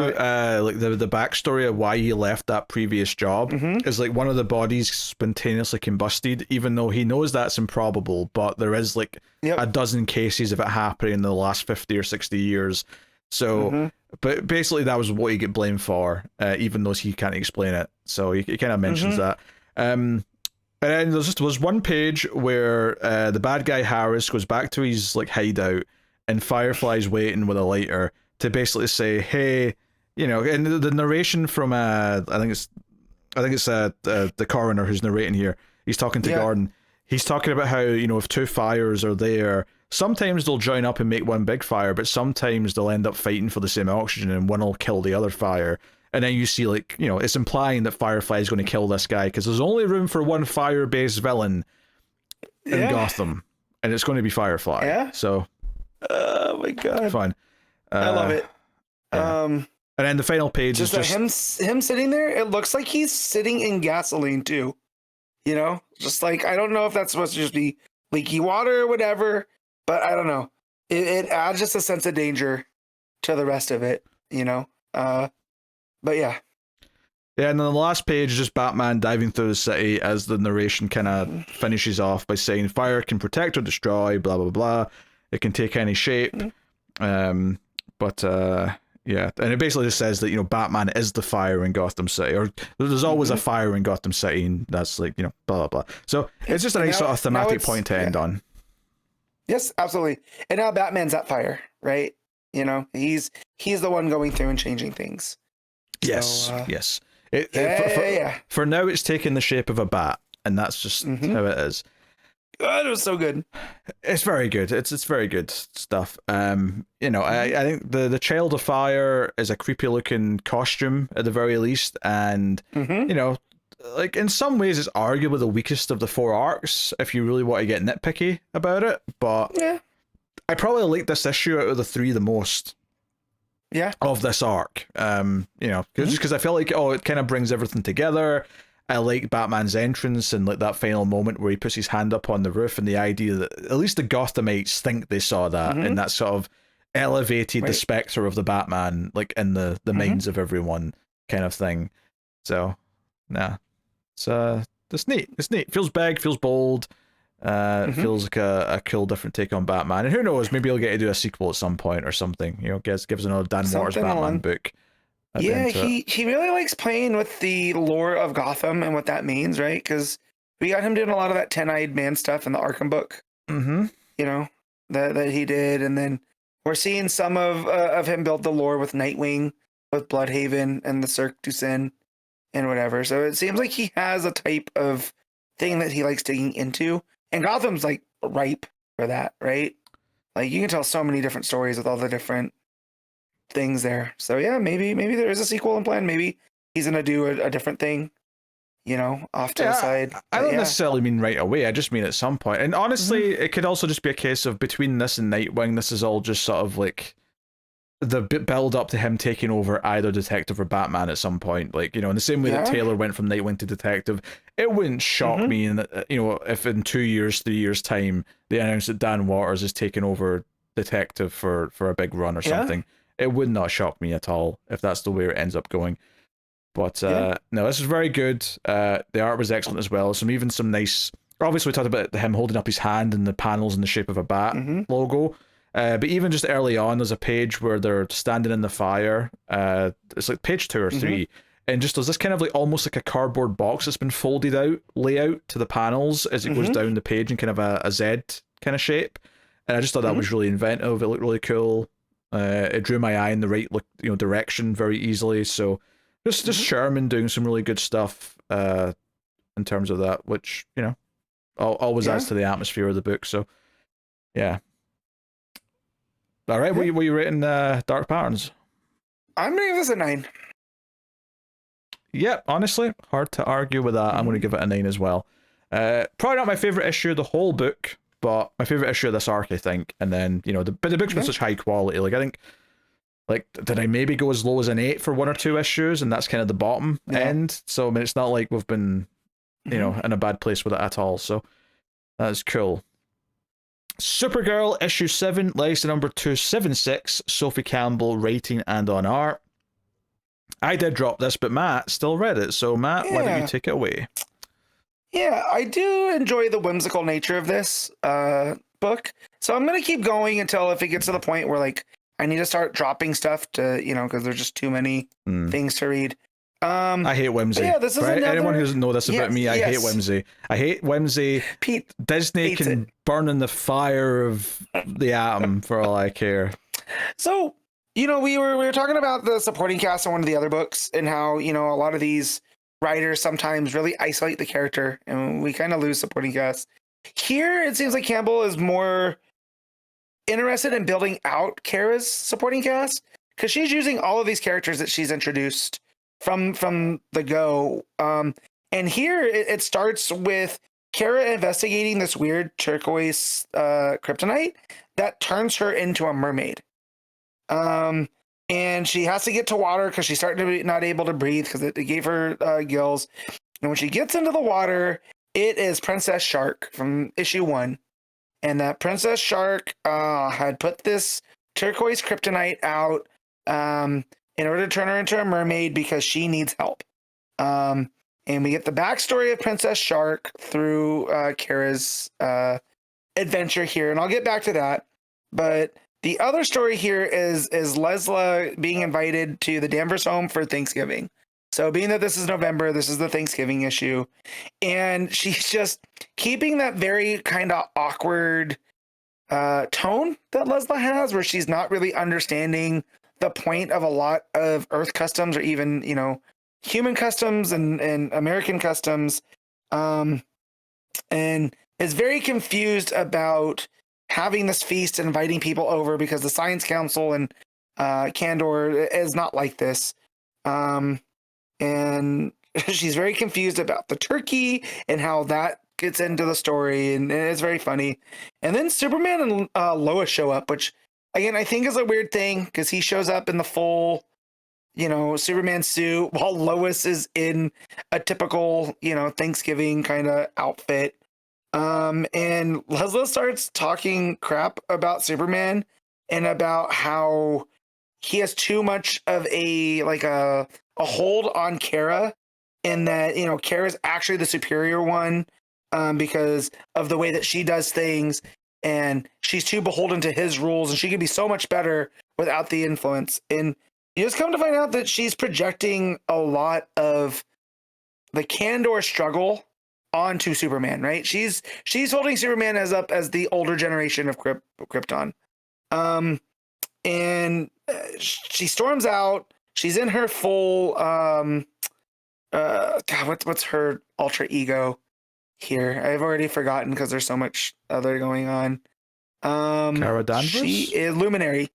like the backstory of why he left that previous job. Is like one of the bodies spontaneously combusted, even though he knows that's improbable, but there is like a dozen cases of it happening in the last 50 or 60 years. So, but basically that was what he get blamed for, even though he can't explain it. So he kind of mentions that. And then there's one page where the bad guy Harris goes back to his like hideout, and Firefly's waiting with a lighter to basically say, hey, you know, and the narration from I think it's the coroner who's narrating here. He's talking to Gordon. He's talking about how, you know, if two fires are there, sometimes they'll join up and make one big fire, but sometimes they'll end up fighting for the same oxygen and one will kill the other fire. And then you see, like, you know, it's implying that Firefly is going to kill this guy because there's only room for one fire-based villain in Gotham, and it's going to be Firefly. Yeah. So, oh my god, fun. I love it. Yeah. And then the final page is just him sitting there. It looks like he's sitting in gasoline too. You know, just like, I don't know if that's supposed to just be leaky water or whatever, but I don't know. It adds just a sense of danger to the rest of it, you know? But yeah. Yeah, and then the last page is just Batman diving through the city as the narration kind of finishes off by saying, fire can protect or destroy, blah, blah, blah. It can take any shape. Yeah, and it basically just says that, you know, Batman is the fire in Gotham City, or there's always a fire in Gotham City, and that's like, you know, blah, blah, blah. So it's just a nice sort of thematic point to end on. Yes, absolutely. And now Batman's that fire, right? You know, he's the one going through and changing things. Yes, yes. For now, it's taken the shape of a bat, and that's just how it is. God, it was so good. It's very good. It's very good stuff. You know, I think the Child of Fire is a creepy looking costume at the very least, and you know, like in some ways it's arguably the weakest of the 4 arcs if you really want to get nitpicky about it. But I probably like this issue out of the 3 the most. Yeah. Of this arc. You know, just because I feel like it kind of brings everything together. I like Batman's entrance and like that final moment where he puts his hand up on the roof, and the idea that at least the Gothamites think they saw that, and that sort of elevated the specter of the Batman like in the minds of everyone kind of thing. So it's neat. It's neat. Feels big, feels bold. It feels like a cool different take on Batman. And who knows, maybe he'll get to do a sequel at some point or something. You know, gives another Dan Waters Batman book. Yeah, he really likes playing with the lore of Gotham and what that means, right? Because we got him doing a lot of that 10-eyed man stuff in the Arkham book. You know, that he did, and then we're seeing some of him build the lore with Nightwing, with Bloodhaven and the Cirque du Soleil and whatever. So it seems like he has a type of thing that he likes digging into, and Gotham's like ripe for that, right? Like you can tell so many different stories with all the different things there. So yeah, maybe there is a sequel in plan. Maybe he's gonna do a different thing, you know, off to the side. I don't necessarily mean right away. I just mean at some point. And honestly, it could also just be a case of between this and Nightwing, this is all just sort of like the build up to him taking over either Detective or Batman at some point. Like, you know, in the same way that Taylor went from Nightwing to Detective, it wouldn't shock me, and you know, if in 2 years, 3 years time they announced that Dan Waters is taking over Detective for a big run or something. It would not shock me at all if that's the way it ends up going. But no, this is very good. The art was excellent as well. Even some nice. Obviously, we talked about him holding up his hand and the panels in the shape of a bat logo. But even just early on, there's a page where they're standing in the fire. It's like page 2 or 3, and just there's this kind of like almost like a cardboard box that's been folded out layout to the panels as it goes down the page in kind of a Z kind of shape. And I just thought that was really inventive. It looked really cool. It drew my eye in the right direction very easily. So just Sherman doing some really good stuff in terms of that, which, you know, always adds to the atmosphere of the book. So yeah. All right, what are you rating Dark Patterns? I'm gonna give this a 9. Yeah, honestly, hard to argue with that. I'm gonna give it a 9 as well. Probably not my favorite issue of the whole book, but my favorite issue of this arc, I think. And then, you know, the book's been such high quality. Like, I think, like, did I maybe go as low as an 8 for 1 or 2 issues? And that's kind of the bottom end. So, I mean, it's not like we've been, you know, in a bad place with it at all. So, that's cool. Supergirl, issue 7, legacy number 276, Sophie Campbell, writing and on art. I did drop this, but Matt still read it. So, Matt, why don't you take it away? Yeah, I do enjoy the whimsical nature of this book. So I'm going to keep going until if it gets to the point where, like, I need to start dropping stuff to, you know, because there's just too many things to read. I hate whimsy. Yeah, this is right? another... Anyone who doesn't know this about me, I hate whimsy. I hate whimsy. Pete Disney can burn in the fire of the atom for all I care. So, we were talking about the supporting cast in one of the other books and how, a lot of these writers sometimes really isolate the character and we kind of lose supporting cast. Here, it seems like Campbell is more interested in building out Kara's supporting cast because she's using all of these characters that she's introduced from the go. And here it starts with Kara investigating this weird turquoise kryptonite that turns her into a mermaid. And she has to get to water because she's starting to be not able to breathe because it gave her gills. And when she gets into the water, it is Princess Shark from issue 1. And that Princess Shark had put this turquoise kryptonite out in order to turn her into a mermaid because she needs help. And we get the backstory of Princess Shark through Kara's adventure here. And I'll get back to that. But the other story here is Lesla being invited to the Danvers home for Thanksgiving. So being that this is November, this is the Thanksgiving issue. And she's just keeping that very kind of awkward tone that Lesla has, where she's not really understanding the point of a lot of Earth customs or even, human customs and American customs. And is very confused about having this feast and inviting people over because the Science Council and Candor is not like this. And she's very confused about the turkey and how that gets into the story, and it's very funny. And then Superman and Lois show up, which again I think is a weird thing because he shows up in the full, Superman suit while Lois is in a typical, Thanksgiving kind of outfit. And Leslie starts talking crap about Superman and about how he has too much of a hold on Kara, and that, Kara's actually the superior one, because of the way that she does things, and she's too beholden to his rules, and she could be so much better without the influence. And you just come to find out that she's projecting a lot of the Candor struggle onto Superman, right? She's holding Superman as the older generation of Krypton. And she storms out. She's in her full God, what's her alter ego here? I've already forgotten because there's so much other going on. Kara Danvers? She is Luminary.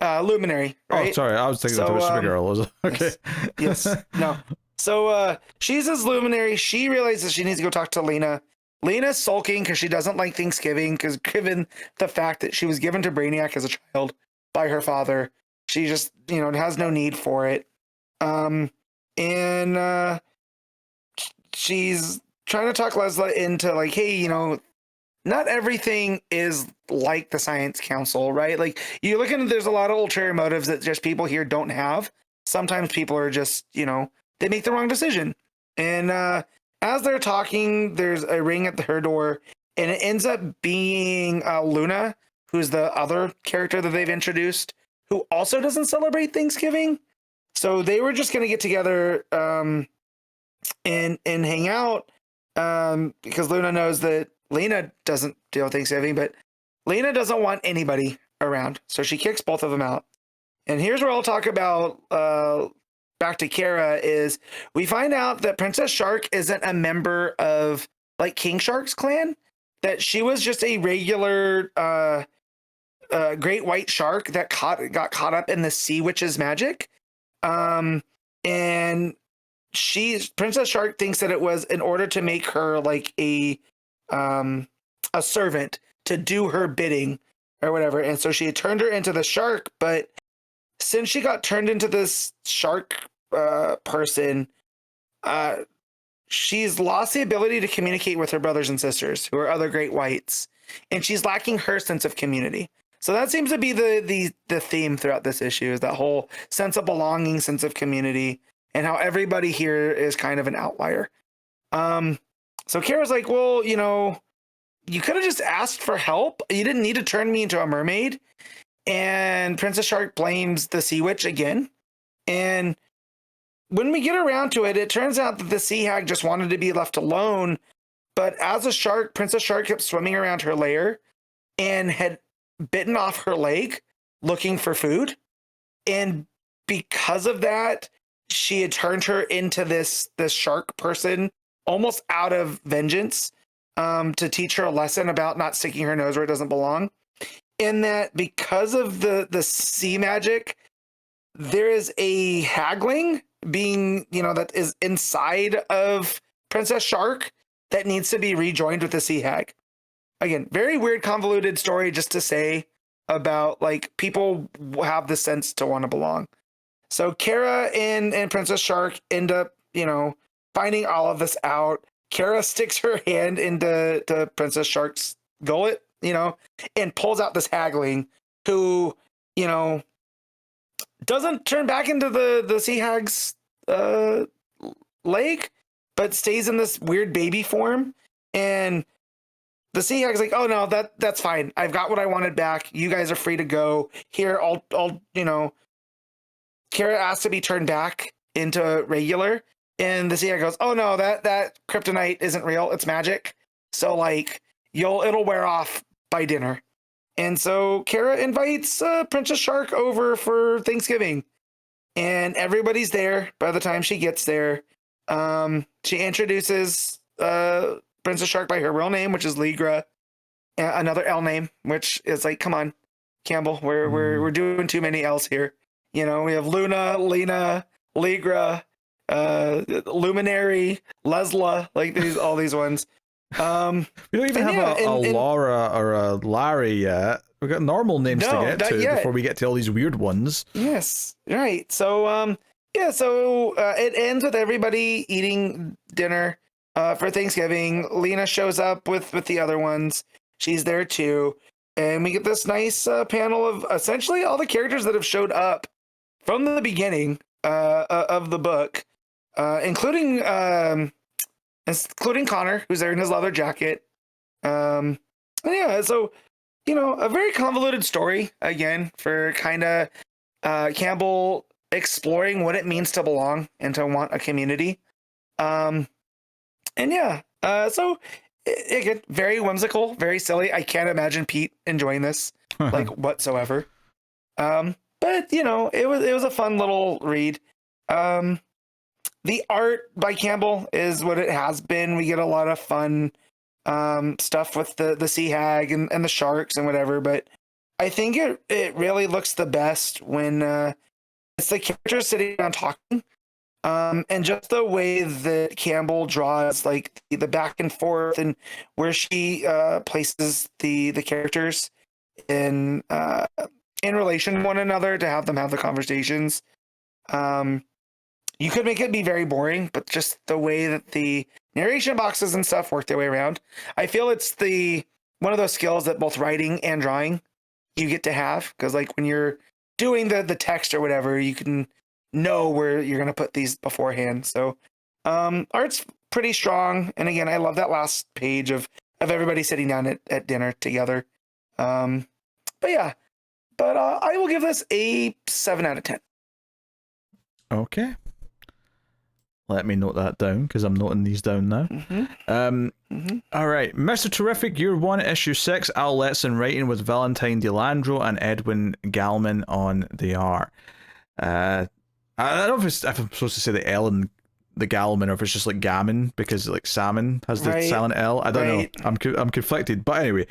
Luminary, right? Oh, sorry, I was thinking it was Supergirl. Okay. Yes. No. So she's his Luminary. She realizes she needs to go talk to Lena. Lena's sulking because she doesn't like Thanksgiving because given the fact that she was given to Brainiac as a child by her father, she just, has no need for it. And she's trying to talk Leslie into like, hey, not everything is like the Science Council, right? Like you look into, there's a lot of ulterior motives that just people here don't have. Sometimes people are just, they make the wrong decision. And as they're talking, there's a ring at her door, and it ends up being Luna, who's the other character that they've introduced, who also doesn't celebrate Thanksgiving. So they were just going to get together and hang out because Luna knows that Lena doesn't deal with Thanksgiving, but Lena doesn't want anybody around. So she kicks both of them out. And here's where I'll talk about back to Kara is we find out that Princess Shark isn't a member of like King Shark's clan, that she was just a regular great white shark that got caught up in the sea witch's magic. And Princess Shark thinks that it was in order to make her like a servant to do her bidding or whatever. And so she had turned her into the shark, but since she got turned into this shark person, she's lost the ability to communicate with her brothers and sisters who are other great whites, and she's lacking her sense of community. So that seems to be the theme throughout this issue, is that whole sense of belonging, sense of community, and how everybody here is kind of an outlier. So Kara's like, well, you could have just asked for help. You didn't need to turn me into a mermaid. And Princess Shark blames the Sea Witch again. And when we get around to it, it turns out that the sea hag just wanted to be left alone. But as a shark, Princess Shark kept swimming around her lair and had bitten off her leg looking for food. And because of that, she had turned her into this shark person almost out of vengeance, to teach her a lesson about not sticking her nose where it doesn't belong. And that because of the sea magic, there is a hagling being, that is inside of Princess Shark that needs to be rejoined with the sea hag. Again, very weird, convoluted story just to say about like people have the sense to want to belong. So Kara and Princess Shark end up, finding all of this out. Kara sticks her hand into Princess Shark's gullet, and pulls out this hagling who, doesn't turn back into the sea hag's leg, but stays in this weird baby form. And the sea hag's like, oh no, that's fine. I've got what I wanted back. You guys are free to go. Here, I'll Kara asks to be turned back into regular, and the sea hag goes, oh no, that kryptonite isn't real. It's magic. So like it'll wear off by dinner. And so Kara invites Princess Shark over for Thanksgiving, and everybody's there by the time she gets there. She introduces Princess Shark by her real name, which is Ligra, another L name, which is like, come on, Campbell, we're doing too many L's here. We have Luna, Lena, Ligra, Luminary, Lesla, like all these ones. We don't even have a Laura or a Larry yet. We've got normal names to get to before we get to all these weird ones. Yes, right. So it ends with everybody eating dinner for Thanksgiving. Lena shows up with the other ones. She's there too. And we get this nice panel of essentially all the characters that have showed up from the beginning of the book, including Connor, who's there in his leather jacket. So, a very convoluted story, again, for kind of Campbell exploring what it means to belong and to want a community. So again, very whimsical, very silly. I can't imagine Pete enjoying this, like, whatsoever. But, it was a fun little read. The art by Campbell is what it has been. We get a lot of fun stuff with the sea hag and the sharks and whatever, but I think it really looks the best when it's the characters sitting down talking, and just the way that Campbell draws like the back and forth and where she places the characters in relation to one another to have them have the conversations. You could make it be very boring, but just the way that the narration boxes and stuff work their way around, I feel it's one of those skills that both writing and drawing you get to have, because like when you're doing the text or whatever, you can know where you're going to put these beforehand. So art's pretty strong, and again, I love that last page of everybody sitting down at dinner together. I will give this a 7 out of 10. Okay. Let me note that down, because I'm noting these down now. All right. Mr. Terrific, Year 1, Issue 6, Al Letson writing with Valentine Leandro and Edwin Galmon on the art. I don't know if I'm supposed to say the L in the Galmon, or if it's just like gammon, because like salmon has the silent L. I don't know. I'm conflicted. But anyway,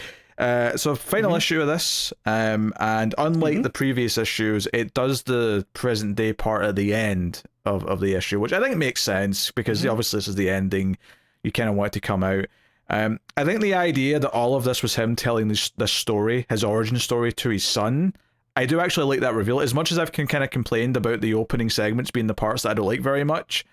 so final issue of this, and unlike the previous issues, it does the present day part at the end of the issue, which I think makes sense, because obviously this is the ending. You kind of want it to come out. I think the idea that all of this was him telling this story, his origin story, to his son, I do actually like that reveal. As much as I've kind of complained about the opening segments being the parts that I don't like very much,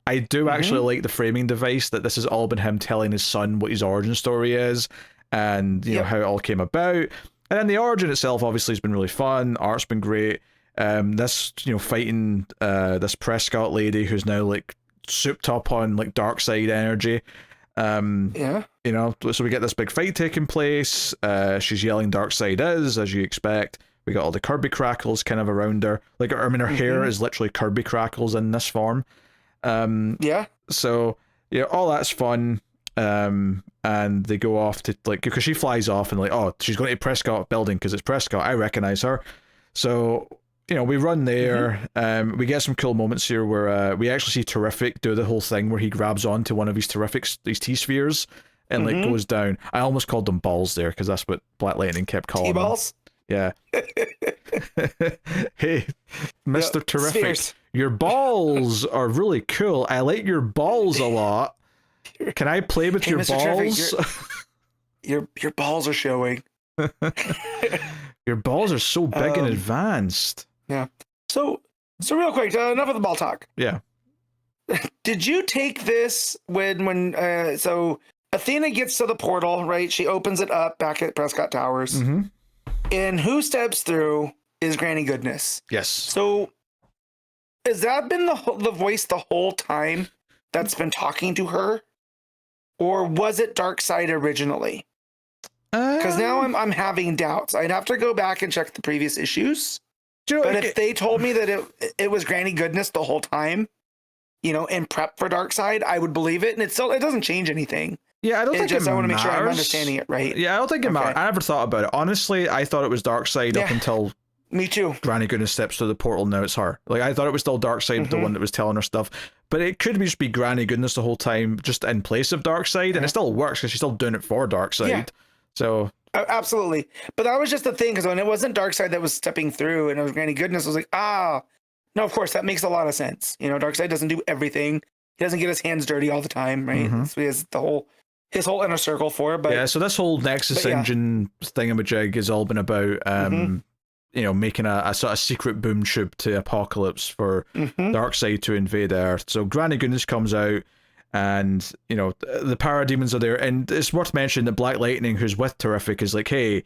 I do actually like the framing device that this has all been him telling his son what his origin story is, and you know how it all came about. And then the origin itself obviously has been really fun. Art's been great. This, fighting this Prescott lady who's now like souped up on like dark side energy. So we get this big fight taking place. She's yelling dark side is, as you expect. We got all the Kirby crackles kind of around her. Like, I mean, her hair is literally Kirby crackles in this form. Yeah. So, yeah, all that's fun. And they go off to, like, because she flies off and, like, oh, she's going to Prescott building because it's Prescott. I recognize her. So, you know, we run there. We get some cool moments here where we actually see Terrific do the whole thing where he grabs onto one of his these T-spheres and like goes down. I almost called them balls there because that's what Black Lightning kept calling T-balls? them. Yeah. Hey, Mr. Terrific, Spheres. your balls are really cool. I like your balls a lot. Can I play with your Mr. balls? Terrific, your balls are showing. Your balls are so big and advanced. Yeah. So real quick, enough of the ball talk. Yeah. Did you take this when so Athena gets to the portal, right? She opens it up back at Prescott Towers. And who steps through is Granny Goodness. Yes. So has that been the voice the whole time that's been talking to her? Or was it Darkseid originally? Because now I'm having doubts. I'd have to go back and check the previous issues. But if they told me that it was Granny Goodness the whole time, you know, and prep for Darkseid, I would believe it. And it doesn't change anything. Yeah, I don't think just, it I want to make sure I'm matters. understanding it right. Yeah, I don't think it matters. I never thought about it. Honestly, I thought it was Darkseid up until me too. Granny Goodness steps through the portal. Now it's her. Like, I thought it was still Darkseid, the one that was telling her stuff. But it could just be Granny Goodness the whole time, just in place of Darkseid, and it still works because she's still doing it for Darkseid. Yeah. So absolutely. But that was just the thing, because when it wasn't Darkseid that was stepping through and it was Granny Goodness, I was like, no, of course that makes a lot of sense. You know, Darkseid doesn't do everything. He doesn't get his hands dirty all the time, right? So he has his whole inner circle for it. But yeah, so this whole Nexus engine thingamajig has all been about you know, making a sort of secret boom tube to Apocalypse for Darkseid to invade Earth. So Granny Goodness comes out, and you know, the parademons are there, and it's worth mentioning that Black Lightning, who's with Terrific, is like, hey,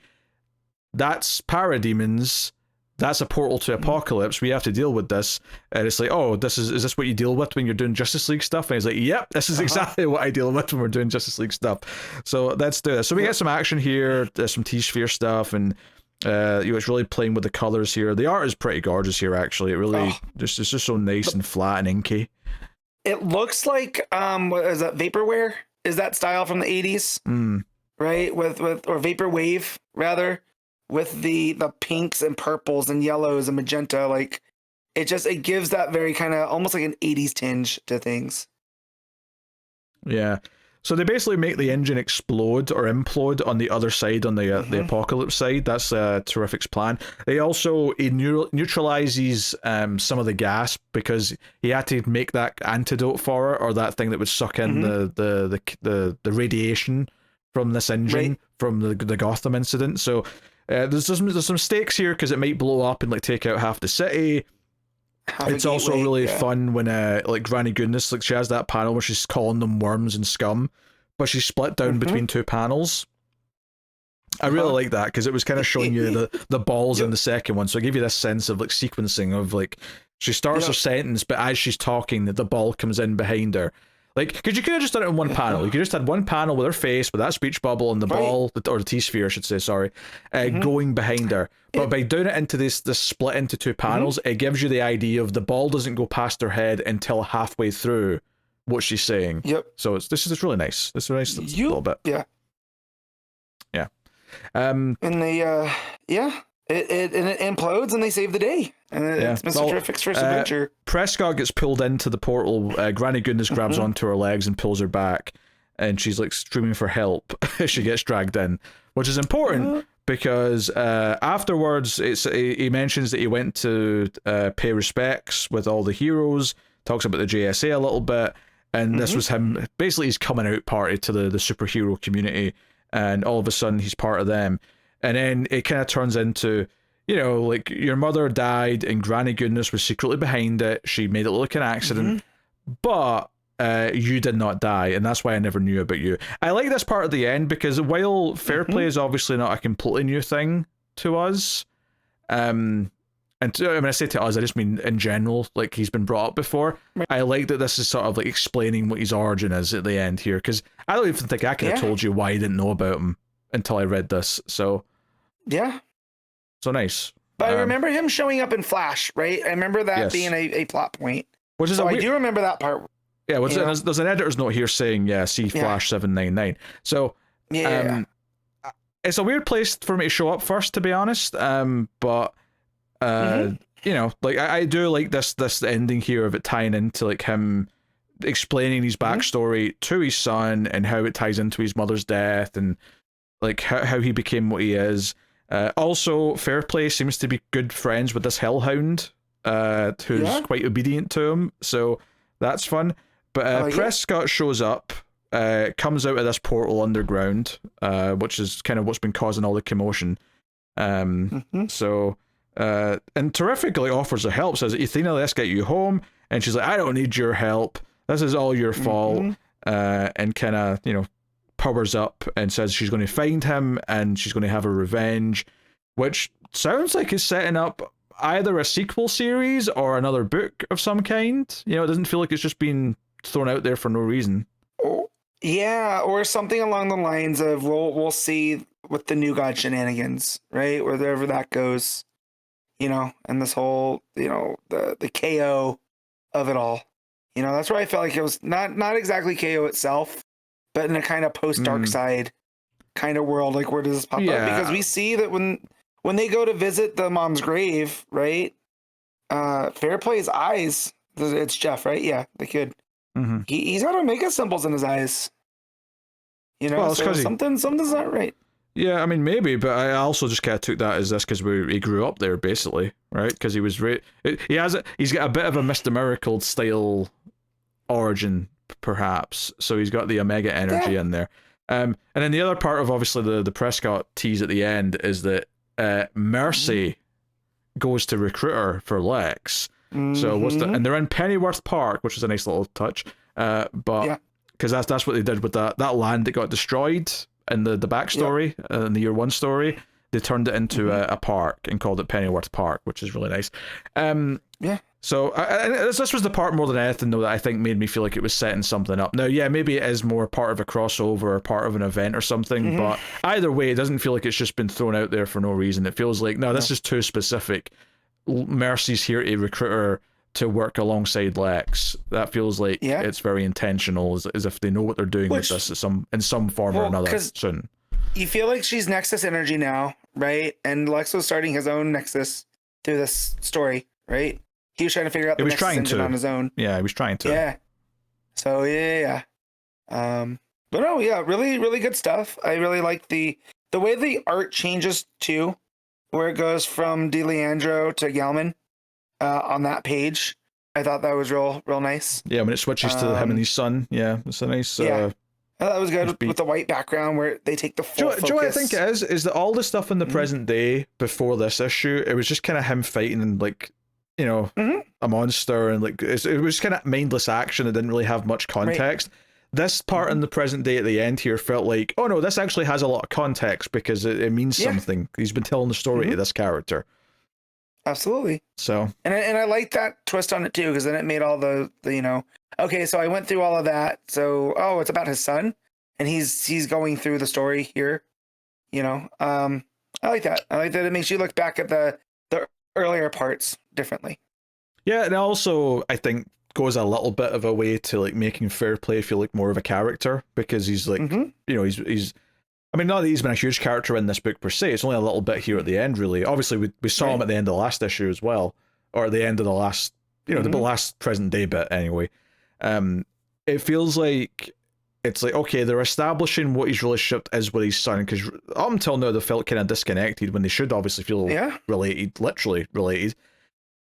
that's parademons. That's a portal to Apocalypse. We have to deal with this. And it's like, oh, is this what you deal with when you're doing Justice League stuff? And he's like, yep, this is exactly what I deal with when we're doing Justice League stuff. So let's do this. So we get some action here. There's some T-sphere stuff, and you know, it's really playing with the colors here. The art is pretty gorgeous here, actually. It really it's just so nice and flat and inky. It looks like what is that, vaporware? Is that style from the 80s? Right? With or vaporwave rather. With the pinks and purples and yellows and magenta, like it gives that very kind of almost like an 80s tinge to things. Yeah. So they basically make the engine explode or implode on the other side, on the Apocalypse side. That's Terrific's plan. They also neutralizes some of the gas because he had to make that antidote for it, or that thing that would suck in the radiation from this engine from the Gotham incident. So there's some stakes here because it might blow up and like take out half the city. It's also really fun when like Granny Goodness, like she has that panel where she's calling them worms and scum, but she's split down between two panels. I really like that because it was kind of showing you the balls in the second one, so it gave you this sense of like sequencing of like she starts her sentence, but as she's talking, the ball comes in behind her. Like, because you could have just done it in one panel. You could just had one panel with her face, with that speech bubble, and the ball, or the T-sphere, I should say, sorry, going behind her. But by doing it into this split into two panels, it gives you the idea of the ball doesn't go past her head until halfway through what she's saying. Yep. So this is really nice. This is a nice little bit. Yeah. Yeah. And they, it implodes and they save the day. And it's Mr. Terrific's first adventure. Prescott gets pulled into the portal. Granny Goodness grabs onto her legs and pulls her back, and she's like screaming for help as she gets dragged in, which is important because afterwards he mentions that he went to pay respects with all the heroes, talks about the JSA a little bit, and this was him, basically his coming out party to the superhero community, and all of a sudden he's part of them. And then it kind of turns into, you know, like your mother died and Granny Goodness was secretly behind it. She made it look like an accident, but you did not die, and that's why I never knew about you. I like this part at the end because while fair play is obviously not a completely new thing to us, and when I say to us, I just mean in general, like he's been brought up before. I like that this is sort of like explaining what his origin is at the end here, because I don't even think I could have told you why I didn't know about him until I read this. So yeah. So nice. But I remember him showing up in Flash, right? I remember that being a plot point. Which is I do remember that part. Yeah, there's an editor's note here saying, see Flash 799. So, it's a weird place for me to show up first, to be honest. But you know, like I do like this ending here of it tying into like him explaining his backstory to his son and how it ties into his mother's death and like how he became what he is. Also, Fairplay seems to be good friends with this Hellhound, who's quite obedient to him, so that's fun. But Prescott shows up, comes out of this portal underground, which is kind of what's been causing all the commotion. So, and terrifically offers her help, says, Athena, let's get you home. And she's like, I don't need your help. This is all your fault. And kind of, you know, powers up and says she's going to find him and she's going to have a revenge, which sounds like it's setting up either a sequel series or another book of some kind. You know, it doesn't feel like it's just been thrown out there for no reason. Yeah, or something along the lines of we'll see with the New God shenanigans, right? Wherever that goes, you know, and this whole, you know, the KO of it all. You know, that's where I felt like it was not exactly KO itself, but in a kind of post Dark Side kind of world. Like, where does this pop up? Because we see that when they go to visit the mom's grave, right? Fairplay's eyes. It's Jeph, right? Yeah, the kid. He's got Omega symbols in his eyes. You know, so something's not right. Yeah, I mean, maybe, but I also just kind of took that as this because he grew up there, basically, right? Because he was he's got a bit of a Mr. Miracle style origin, perhaps. So he's got the Omega energy in there. And then the other part of obviously the Prescott tease at the end is that Mercy goes to recruit her for Lex. So and they're in Pennyworth Park, which is a nice little touch. But because that's what they did with that land that got destroyed in the backstory in the year one story. They turned it into a park and called it Pennyworth Park, which is really nice. So this was the part more than anything though that I think made me feel like it was setting something up. Now, maybe it is more part of a crossover or part of an event or something, but either way, it doesn't feel like it's just been thrown out there for no reason. It feels like, no, this is too specific. Mercy's here to recruit her to work alongside Lex. That feels like it's very intentional, as if they know what they're doing with this in some form or another soon. You feel like she's Nexus energy now, right? And Lex was starting his own Nexus through this story, right? He was trying to figure out the Nexus engine on his own. Yeah, he was trying to. Yeah. So but no, really, really good stuff. I really like the way the art changes too, where it goes from Leandro to Galmon on that page. I thought that was real nice. Yeah, when it switches to him and his son. Yeah, it's a nice. That was good with the white background where they take the full focus. Do you know what I think it is that all the stuff in the present day before this issue, it was just kind of him fighting and like, you know, a monster, and like it was kind of mindless action that didn't really have much context. This part in the present day at the end here felt like, oh no, this actually has a lot of context because it means something. He's been telling the story to this character. Absolutely. So and I like that twist on it too, because then it made all the you know, okay, so I went through all of that, so it's about his son, and he's going through the story here, you know. I like that. I like that it makes you look back at the earlier parts differently. Yeah, and also I think goes a little bit of a way to like making Fairplay feel like more of a character, because he's like you know, he's I mean, not that he's been a huge character in this book per se, it's only a little bit here at the end really. Obviously we saw him at the end of the last issue as well, or at the end of the last, you know, the last present day bit anyway. It feels like it's like, okay, they're establishing what his relationship is with his son, because up until now they felt kind of disconnected when they should obviously feel related, literally related.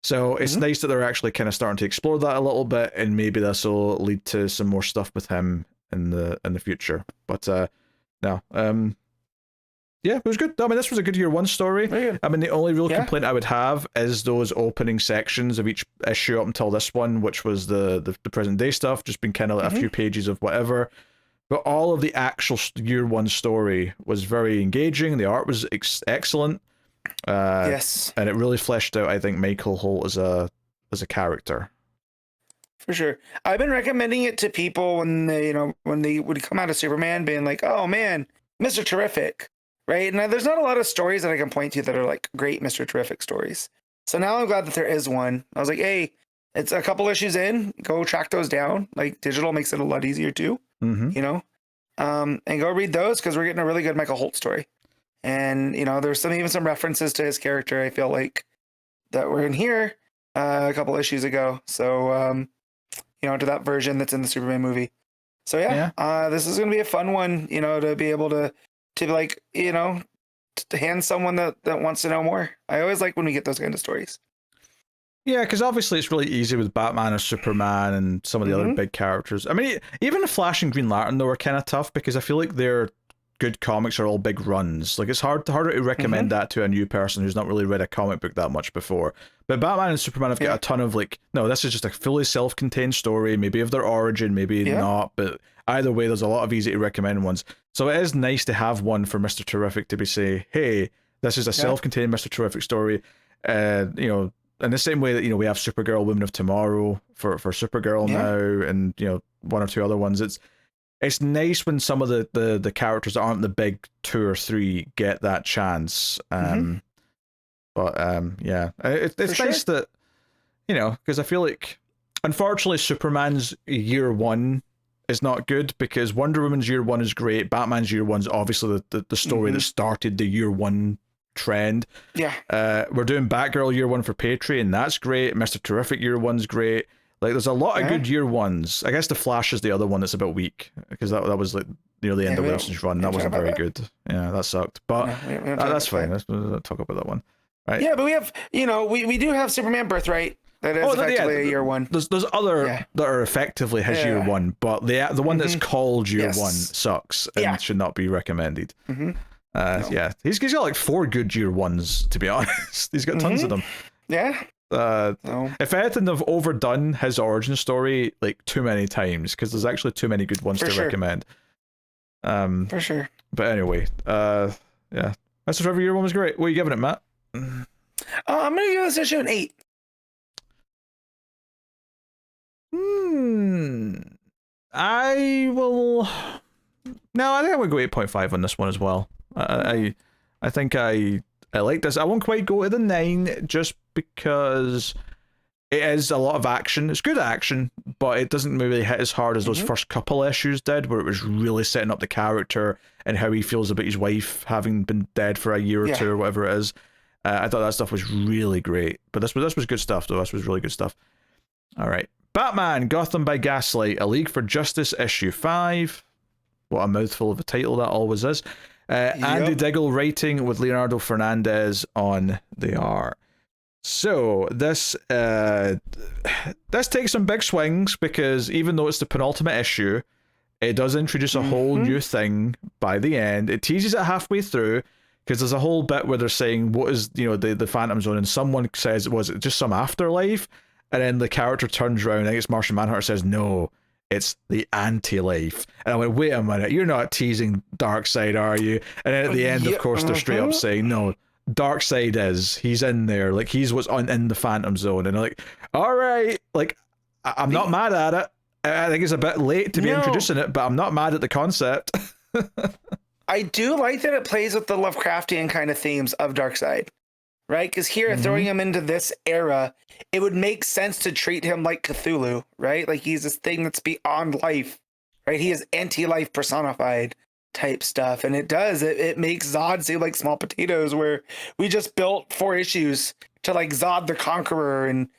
So it's nice that they're actually kind of starting to explore that a little bit, and maybe this will lead to some more stuff with him in the future. But yeah, it was good. I mean, this was a good year one story. I mean, the only real complaint I would have is those opening sections of each issue up until this one, which was the present day stuff, just been kind of like a few pages of whatever. But all of the actual year one story was very engaging. The art was excellent. Yes, and it really fleshed out, I think, Michael Holt as a character. For sure. I've been recommending it to people when they would come out of Superman being like, oh man, Mr. Terrific, right? And there's not a lot of stories that I can point to that are like great Mr. Terrific stories. So now I'm glad that there is one. I was like, hey, it's a couple issues in, go track those down. Like digital makes it a lot easier too, you know? And go read those because we're getting a really good Michael Holt story. And, you know, there's even some references to his character, I feel like, that were in here a couple issues ago. So, you know, to that version that's in the Superman movie. So this is going to be a fun one, you know, to be able to like, you know, to hand someone that wants to know more. I always like when we get those kind of stories. Yeah, because obviously it's really easy with Batman or Superman and some of the other big characters. I mean, even Flash and Green Lantern, though, are kind of tough because I feel like their good comics are all big runs. Like, it's harder to recommend that to a new person who's not really read a comic book that much before. But Batman and Superman have got a ton of, like, no, this is just a fully self-contained story, maybe of their origin, maybe not, but either way, there's a lot of easy to recommend ones. So it is nice to have one for Mr. Terrific to be say, hey, this is a self-contained Mr. Terrific story. You know, in the same way that, you know, we have Supergirl, Women of Tomorrow for Supergirl now, and, you know, one or two other ones. It's nice when some of the characters that aren't the big 2 or 3 get that chance. It's nice that, you know, because I feel like, unfortunately, Superman's year 1 is not good because Wonder Woman's year 1 is great. Batman's year 1's obviously the story that started the year 1 trend. We're doing Batgirl year 1 for Patreon. That's great. Mr. Terrific year 1's great. Like, there's a lot of good year 1s. I guess the Flash is the other one that's a bit weak because that was like near the end of Wilson's run. That wasn't very good. Yeah, that sucked. But that's fine. Let's talk about that one. Right? Yeah, but we have, you know, we do have Superman Birthright. That is effectively a year 1. There's other that are effectively his year 1, but the one that's called year 1 sucks and should not be recommended. He's got like 4 good year 1s, to be honest. He's got tons of them. If anything, they've overdone his origin story like too many times because there's actually too many good ones to recommend. For sure. But anyway, Mr. Trevor, year 1 was great. What are you giving it, Matt? I'm gonna give this issue an 8. I will. No, I think I would go 8.5 on this one as well. I think I like this. I won't quite go to the 9 just because it is a lot of action. It's good action, but it doesn't really hit as hard as those first couple issues did, where it was really setting up the character and how he feels about his wife having been dead for a year or 2 or whatever it is. I thought that stuff was really great, but this was good stuff though. This was really good stuff. All right, Batman: Gotham by Gaslight, A League for Justice issue 5. What a mouthful of a title that always is. Andy Diggle writing with Leonardo Fernández on the art. So this takes some big swings because even though it's the penultimate issue, it does introduce a whole new thing by the end. It teases it halfway through because there's a whole bit where they're saying what is, you know, the Phantom Zone, and someone says, was it just some afterlife? And then the character turns around, I think it's Martian Manhunter, says no, it's the anti-life. And I went, wait a minute, you're not teasing Darkseid, are you? And then at the end, of course, they're straight up saying, no, Darkseid is. He's in there. Like, he's what's in the Phantom Zone. And they're like, all right, like, I'm not mad at it. I think it's a bit late to be introducing it, but I'm not mad at the concept. I do like that it plays with the Lovecraftian kind of themes of Darkseid. Right? Because here, throwing him into this era, it would make sense to treat him like Cthulhu, right? Like he's this thing that's beyond life, right? He is anti-life personified type stuff. And it makes Zod seem like small potatoes, where we just built 4 issues to like Zod the Conqueror and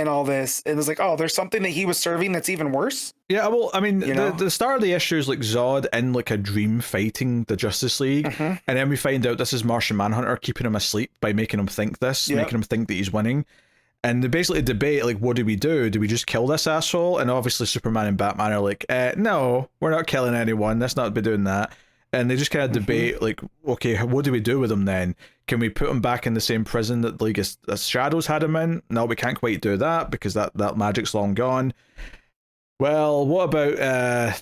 all this. And it's like, oh, there's something that he was serving that's even worse. Yeah, well, I mean, the start of the issue is like Zod in like a dream fighting the Justice League, and then we find out this is Martian Manhunter keeping him asleep by making him think this, making him think that he's winning. And they basically debate, like, what do we do? Do we just kill this asshole? And obviously Superman and Batman are like, no, we're not killing anyone. Let's not be doing that. And they just kind of debate, like, okay, what do we do with him then? Can we put him back in the same prison that League of Shadows had him in? No, we can't quite do that because that magic's long gone. Well, what about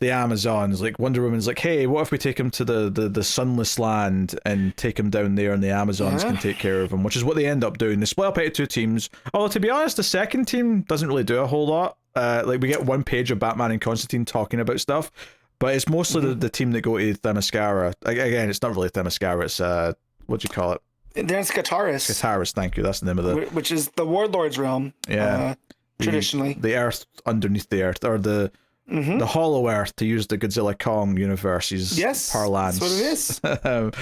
the Amazons? Like, Wonder Woman's like, hey, what if we take him to the sunless land and take him down there and the Amazons can take care of him, which is what they end up doing. They split up into 2 teams. Although, to be honest, the second team doesn't really do a whole lot. Like, we get 1 page of Batman and Constantine talking about stuff, but it's mostly the team that go to Themyscira. Again, it's not really Themyscira. It's what do you call it? There's Kataris. Kataris, thank you. That's the name of the. Which is the Warlord's realm. Yeah. Traditionally, the Earth underneath the Earth, or the Hollow Earth, to use the Godzilla Kong universe's parlance. That's what it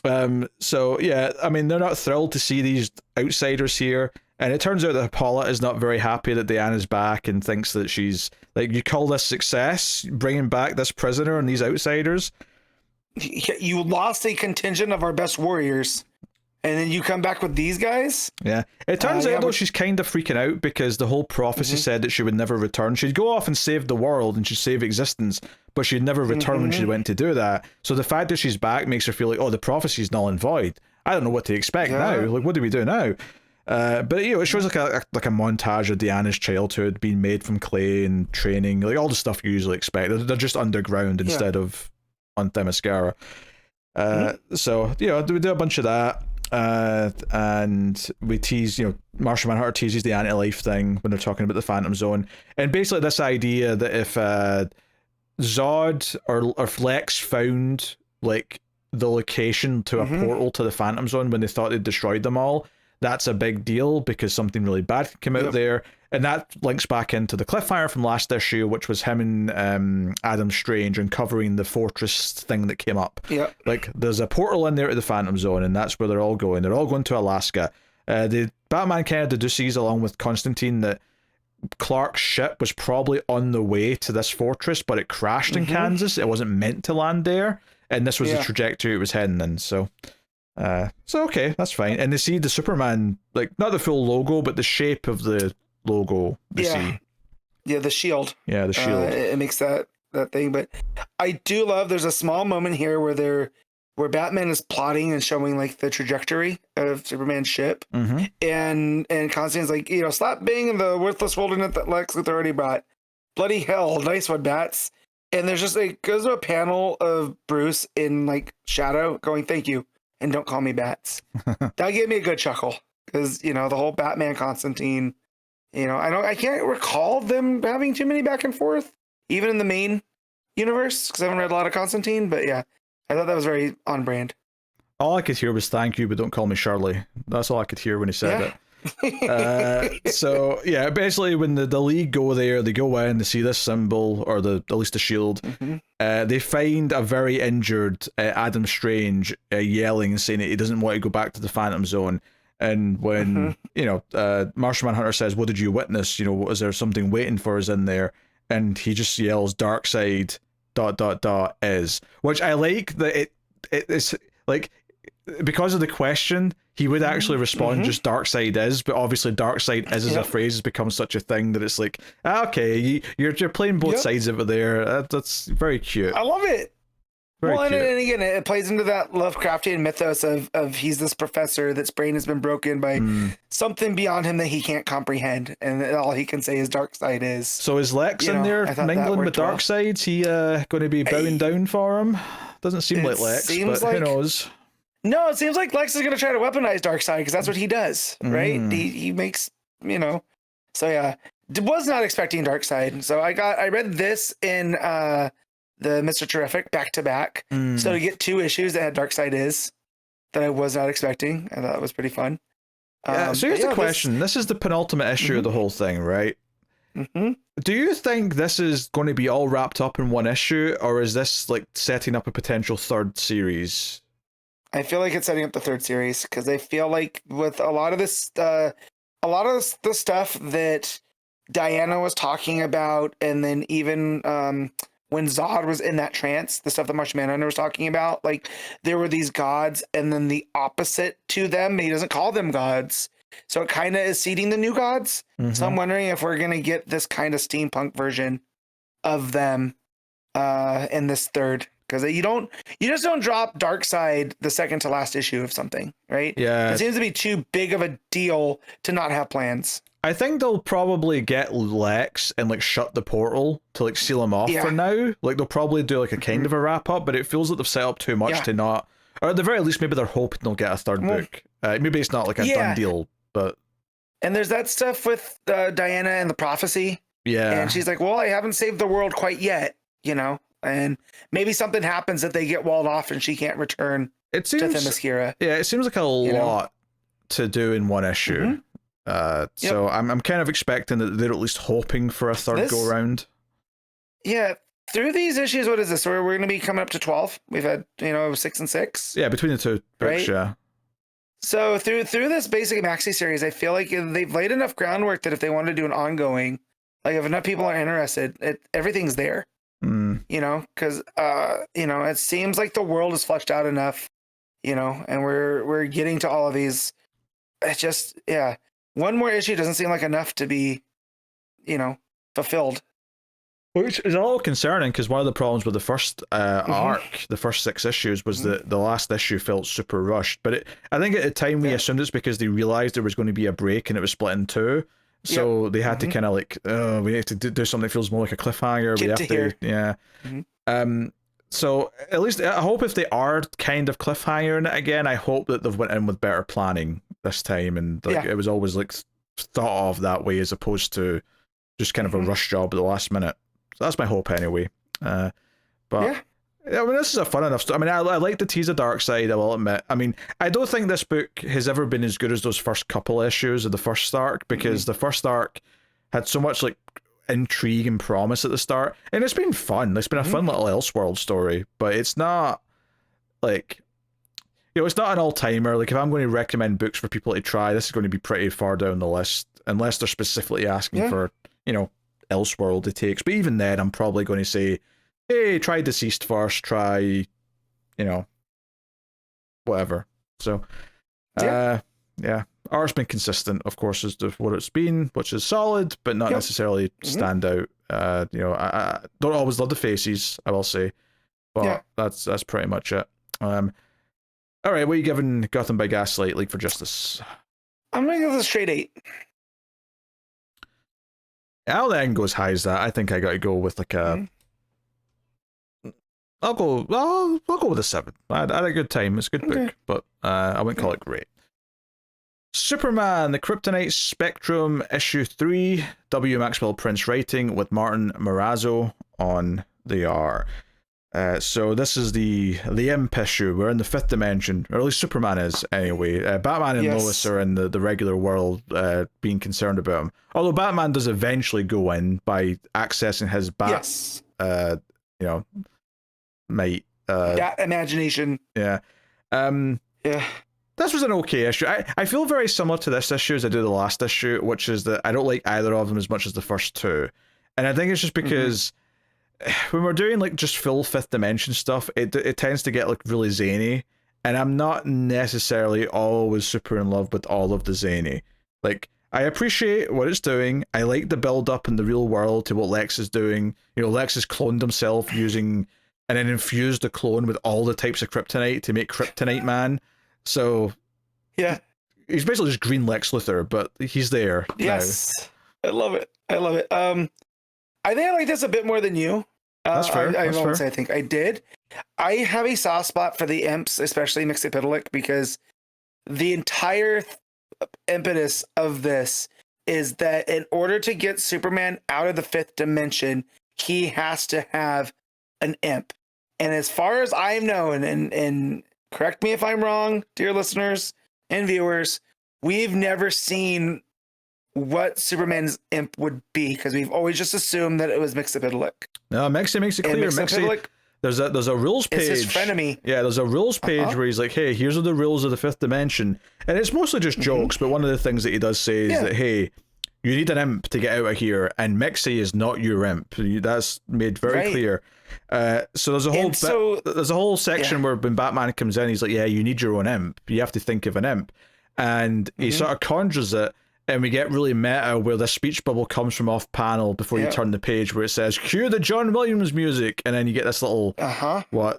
is. So yeah, I mean, they're not thrilled to see these outsiders here, and it turns out that Paula is not very happy that Diana's back and thinks that she's like, you call this success, bringing back this prisoner and these outsiders? You lost a contingent of our best warriors, and then you come back with these guys? Yeah. It turns out, though, she's kind of freaking out because the whole prophecy said that she would never return. She'd go off and save the world and she'd save existence, but she'd never return when she went to do that. So the fact that she's back makes her feel like, oh, the prophecy's null and void. I don't know what to expect now. Like, what do we do now? But, you know, it shows like a montage of Diana's childhood being made from clay and training, like all the stuff you usually expect. They're just underground instead of on Themyscira. So, you know, we do a bunch of that. And we tease, you know, Martian Manhunter teases the anti-life thing when they're talking about the Phantom Zone, and basically this idea that if Zod or if Lex found like the location to a portal to the Phantom Zone when they thought they'd destroyed them all, that's a big deal because something really bad could come out there. And that links back into the cliffhanger from last issue, which was him and Adam Strange uncovering the fortress thing that came up. Like, there's a portal in there to the Phantom Zone, and that's where they're all going. They're all going to Alaska. The Batman kind of deduces, along with Constantine, that Clark's ship was probably on the way to this fortress, but it crashed in Kansas. It wasn't meant to land there, and this was the trajectory it was heading in. So okay, that's fine. And they see the Superman, like, not the full logo, but the shape of the logo they see. Yeah, the shield. Yeah, the shield. It makes that thing. But I do love, there's a small moment here where Batman is plotting and showing like the trajectory of Superman's ship. And Constantine's like, you know, slap bang in the worthless wilderness that Lex Luthor already brought. Bloody hell, nice one, Bats. And there's just like, goes to a panel of Bruce in like shadow going, thank you, and don't call me Bats. That gave me a good chuckle because, you know, the whole Batman Constantine, you know, I can't recall them having too many back and forth, even in the main universe, because I haven't read a lot of Constantine, but yeah, I thought that was very on brand. All I could hear was thank you, but don't call me Shirley. That's all I could hear when he said it. So yeah, basically when the League go there, they go in, they see this symbol, or at least the shield. They find a very injured Adam Strange yelling and saying that he doesn't want to go back to the Phantom Zone. And when you know, Martian Manhunter says, "What did you witness? You know, was there something waiting for us in there?" And he just yells, "Darkseid ... is," which I like that it's like, because of the question, he would actually respond just Darkseid is, but obviously Darkseid is as a phrase has become such a thing that it's like, okay, you're playing both sides over there. That's very cute. I love it. Very well, cute. And again, it plays into that Lovecraftian mythos of he's this professor that's brain has been broken by something beyond him that he can't comprehend, and all he can say is Darkseid is. So is Lex in there mingling with Darkseid? Is he going to be bowing down for him? Doesn't seem like Lex, but who knows? No, it seems like Lex is going to try to weaponize Darkseid because that's what he does, right? He makes, you know. So yeah, was not expecting Darkseid. So I read this in the Mr. Terrific back to back. So to get 2 issues that had Darkseid is that I was not expecting, I thought it was pretty fun. So here's the question. This is the penultimate issue of the whole thing, right? Do you think this is going to be all wrapped up in one issue, or is this like setting up a potential 3rd series? I feel like it's setting up the 3rd series because I feel like with a lot of this, the stuff that Diana was talking about, and then even when Zod was in that trance, the stuff that Martian Manhunter was talking about, like there were these gods, and then the opposite to them, he doesn't call them gods. So it kind of is seeding the new gods. So I'm wondering if we're going to get this kind of steampunk version of them in this 3rd. Because you just don't drop Darkseid the second to last issue of something, right? Yeah. It seems to be too big of a deal to not have plans. I think they'll probably get Lex and like shut the portal to like seal him off for now. Like they'll probably do like a kind of a wrap up, but it feels like they've set up too much to not, or at the very least, maybe they're hoping they'll get a 3rd book. Maybe it's not like a done deal, but. And there's that stuff with Diana and the prophecy. Yeah. And she's like, well, I haven't saved the world quite yet, you know? and maybe something happens that they get walled off and she can't return It to seems, Themyscira. yeah, it seems like a lot to do in one issue. So I'm kind of expecting that they're at least hoping for a third go round. Yeah, through these issues, what is this? We're going to be coming up to 12. We've had 6 and 6. Yeah, between the two books, Right? yeah. So through this basic maxi series, I feel like they've laid enough groundwork that if they want to do an ongoing, like if enough people are interested, everything's there. Because it seems like the world is fleshed out enough, and we're getting to all of these. It's just one more issue doesn't seem like enough to be, fulfilled. Which is a little concerning because one of the problems with the first arc, the first 6 issues, was that the last issue felt super rushed. But I think at the time we assumed it's because they realized there was going to be a break and it was split in 2. So they had to kind of like, we have to do something that feels more like a cliffhanger. So at least I hope if they are kind of cliffhangering it again, I hope that they've went in with better planning this time, and it was always like thought of that way as opposed to just kind of a rush job at the last minute. So that's my hope anyway. I mean, this is a fun enough story. I mean, I like the tease of Darkseid, I will admit. I mean, I don't think this book has ever been as good as those first couple issues of the first arc, because the first arc had so much like intrigue and promise at the start, and it's been fun. It's been a fun little Elseworld story, but it's not like, it's not an all-timer. Like, if I'm going to recommend books for people to try, this is going to be pretty far down the list, unless they're specifically asking for, Elseworld it takes. But even then, I'm probably going to say, hey, try Deceased first, try, whatever. So, art's been consistent, of course, as to what it's been, which is solid, but not necessarily stand out. I don't always love the faces, I will say, but that's pretty much it. All right, what are you giving Gotham by Gaslight, League for Justice? I'm going to give this a straight 8. I'll let him go as high as that. I think I got to go with like a... I'll go with a 7. I had a good time. It's a good book, but I wouldn't call it great. Superman, the Kryptonite Spectrum, issue 3, W. Maxwell Prince writing with Martin Morazzo on the art. So this is the Imp issue. We're in the 5th dimension, or at least Superman is anyway. Batman and Lois are in the regular world, being concerned about him. Although Batman does eventually go in by accessing his might. Imagination. This was an okay issue. I feel very similar to this issue as I do the last issue, which is that I don't like either of them as much as the first 2. And I think it's just because when we're doing like just full 5th dimension stuff, it tends to get like really zany, and I'm not necessarily always super in love with all of the zany. Like, I appreciate what it's doing. I like the build up in the real world to what Lex is doing. Lex has cloned himself and then infused the clone with all the types of kryptonite to make Kryptonite Man. So he's basically just green Lex Luthor, but he's there. Yes, now. I love it. I think I like this a bit more than you. That's fair. I won't say I think I did. I have a soft spot for the imps, especially Mxyzptlk, because the entire impetus of this is that in order to get Superman out of the 5th dimension, he has to have an imp. And as far as I know, and correct me if I'm wrong, dear listeners and viewers, we've never seen what Superman's imp would be, because we've always just assumed that it was Mxyzptlk. No, Mexi makes it clear. Mxyzptlk, there's a rules page. It's his frenemy. Yeah, there's a rules page where he's like, hey, here's the rules of the 5th dimension. And it's mostly just jokes, but one of the things that he does say is that, hey, you need an imp to get out of here, and Mexi is not your imp. That's made very clear. So there's a whole section where when Batman comes in, he's like, yeah, you need your own imp. You have to think of an imp. And he sort of conjures it, and we get really meta where the speech bubble comes from off panel before you turn the page, where it says, cue the John Williams music, and then you get this little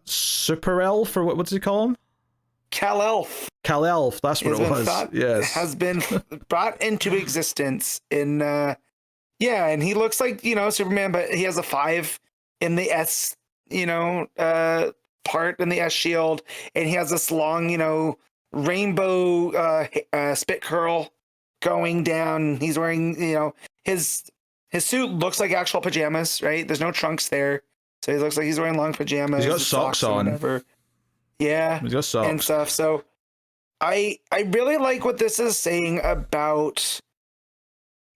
super elf, or what does he call him? Kal-Elf. Kal-Elf, that's what it was. Yes. Has been brought into existence in and he looks like, Superman, but he has a 5 in the S, part in the S shield, and he has this long, rainbow spit curl going down. He's wearing, his suit looks like actual pajamas, right? There's no trunks there. So he looks like he's wearing long pajamas. He's got socks on. Whatever. Yeah. He's got socks. And stuff. So I really like what this is saying about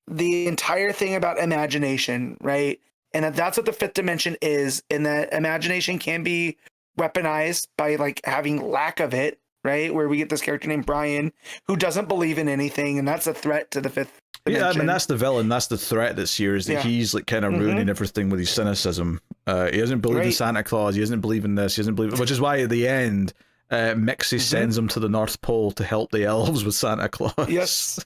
the entire thing about imagination, right? And that's what the fifth dimension is, and that imagination can be weaponized by like having lack of it, right? Where we get this character named Brian who doesn't believe in anything, and that's a threat to the fifth dimension. Yeah, I mean that's the villain, that's the threat that's here, is that he's like kind of ruining everything with his cynicism. He doesn't believe in Santa Claus, he doesn't believe in this, he doesn't believe, which is why at the end Mixie sends him to the North Pole to help the elves with Santa Claus. Yes.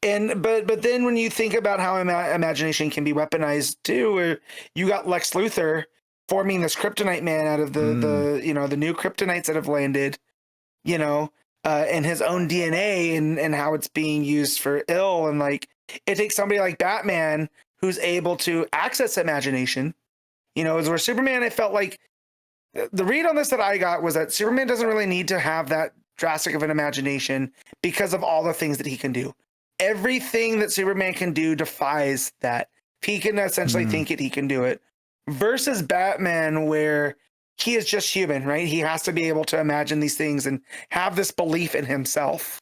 And but then when you think about how imagination can be weaponized too, where you got Lex Luthor forming this kryptonite man out of the you know, the new kryptonites that have landed, you know, and his own DNA and how it's being used for ill, and like it takes somebody like Batman who's able to access imagination, you know, is where Superman, I felt like the read on this that I got was that Superman doesn't really need to have that drastic of an imagination because of all the things that he can do. Everything that Superman can do defies that. If he can essentially think it, he can do it. Versus Batman, where he is just human, right? He has to be able to imagine these things and have this belief in himself,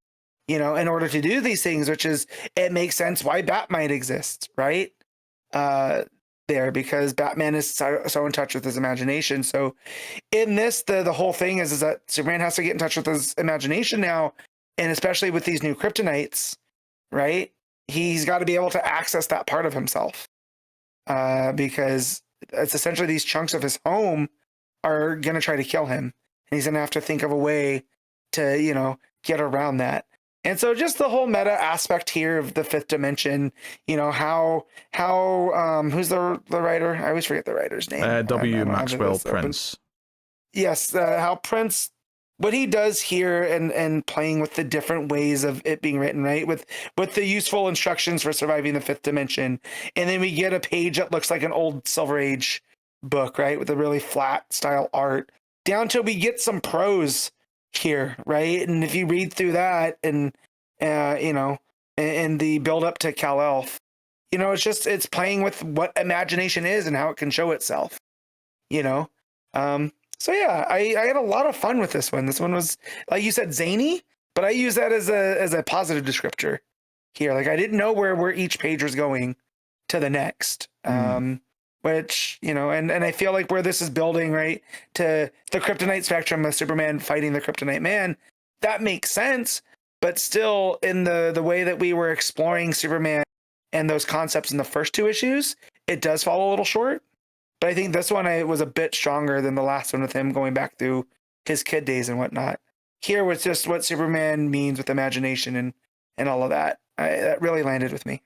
you know, in order to do these things, which is, it makes sense why Bat might exist, right? There, because Batman is so in touch with his imagination. So in this, the whole thing is that Superman has to get in touch with his imagination now, and especially with these new kryptonites, right? He's got to be able to access that part of himself, because it's essentially these chunks of his home are going to try to kill him. And he's going to have to think of a way to, you know, get around that. And so just the whole meta aspect here of the fifth dimension, you know, how who's the writer? I always forget the writer's name. W. Maxwell Prince. Yes. How Prince, what he does here and playing with the different ways of it being written, right? With the useful instructions for surviving the fifth dimension. And then we get a page that looks like an old Silver Age book, right? With a really flat style art, down till we get some prose here, right? And if you read through that and, you know, and the build up to Kal-Elf, you know, it's playing with what imagination is and how it can show itself, you know? So yeah, I had a lot of fun with this one. This one was, like you said, zany, but I use that as a positive descriptor here. Like I didn't know where each page was going to the next. Which, you know, and I feel like where this is building, right, to the kryptonite spectrum of Superman fighting the kryptonite man, that makes sense. But still, in the way that we were exploring Superman and those concepts in the first two issues, it does fall a little short. But I think this one was a bit stronger than the last one with him going back through his kid days and whatnot. Here was just what Superman means with imagination and all of that. That really landed with me.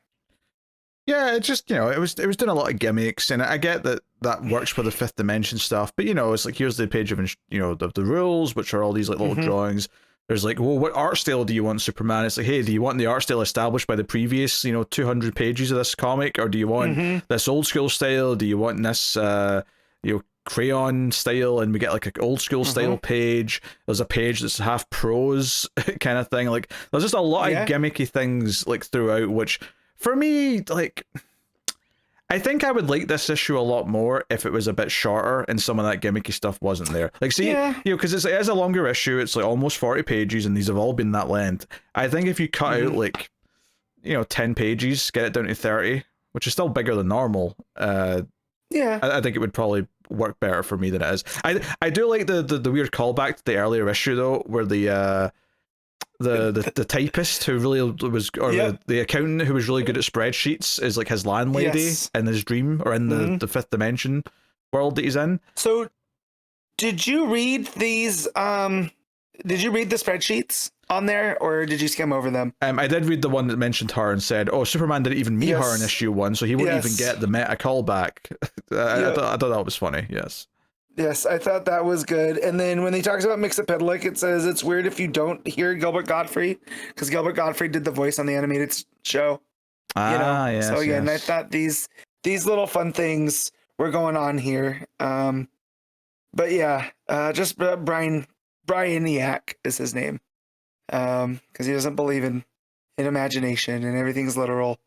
Yeah, it just, you know, it was doing a lot of gimmicks, and I get that works for the fifth dimension stuff, but you know, it's like, here's the page of, you know, the rules, which are all these like little drawings. There's like, well, what art style do you want, Superman? It's like, hey, do you want the art style established by the previous, you know, 200 pages of this comic, or do you want this old school style? Do you want this, you know, crayon style? And we get like an old school style page. There's a page that's half prose kind of thing. Like, there's just a lot of gimmicky things like throughout, which, for me, like, I think I would like this issue a lot more if it was a bit shorter and some of that gimmicky stuff wasn't there. Like, see, you know, because it is a longer issue, it's like almost 40 pages, and these have all been that length. I think if you cut out, like, you know, 10 pages, get it down to 30, which is still bigger than normal, I think it would probably work better for me than it is. I do like the weird callback to the earlier issue, though, where the typist who really was, or the accountant who was really good at spreadsheets, is like his landlady in his dream, or in the fifth dimension world that he's in. So did you read these did you read the spreadsheets on there, or did you skim over them? I did read the one that mentioned her and said, oh, Superman didn't even meet her in issue 1, so he wouldn't even get the meta callback. I thought that was funny. Yes, I thought that was good. And then when he talks about Mxyzptlk, it says it's weird if you don't hear Gilbert Gottfried, because Gilbert Gottfried did the voice on the animated show. Yes. So again, I thought these little fun things were going on here. But yeah, just Brian Yak is his name, because he doesn't believe in imagination and everything's literal.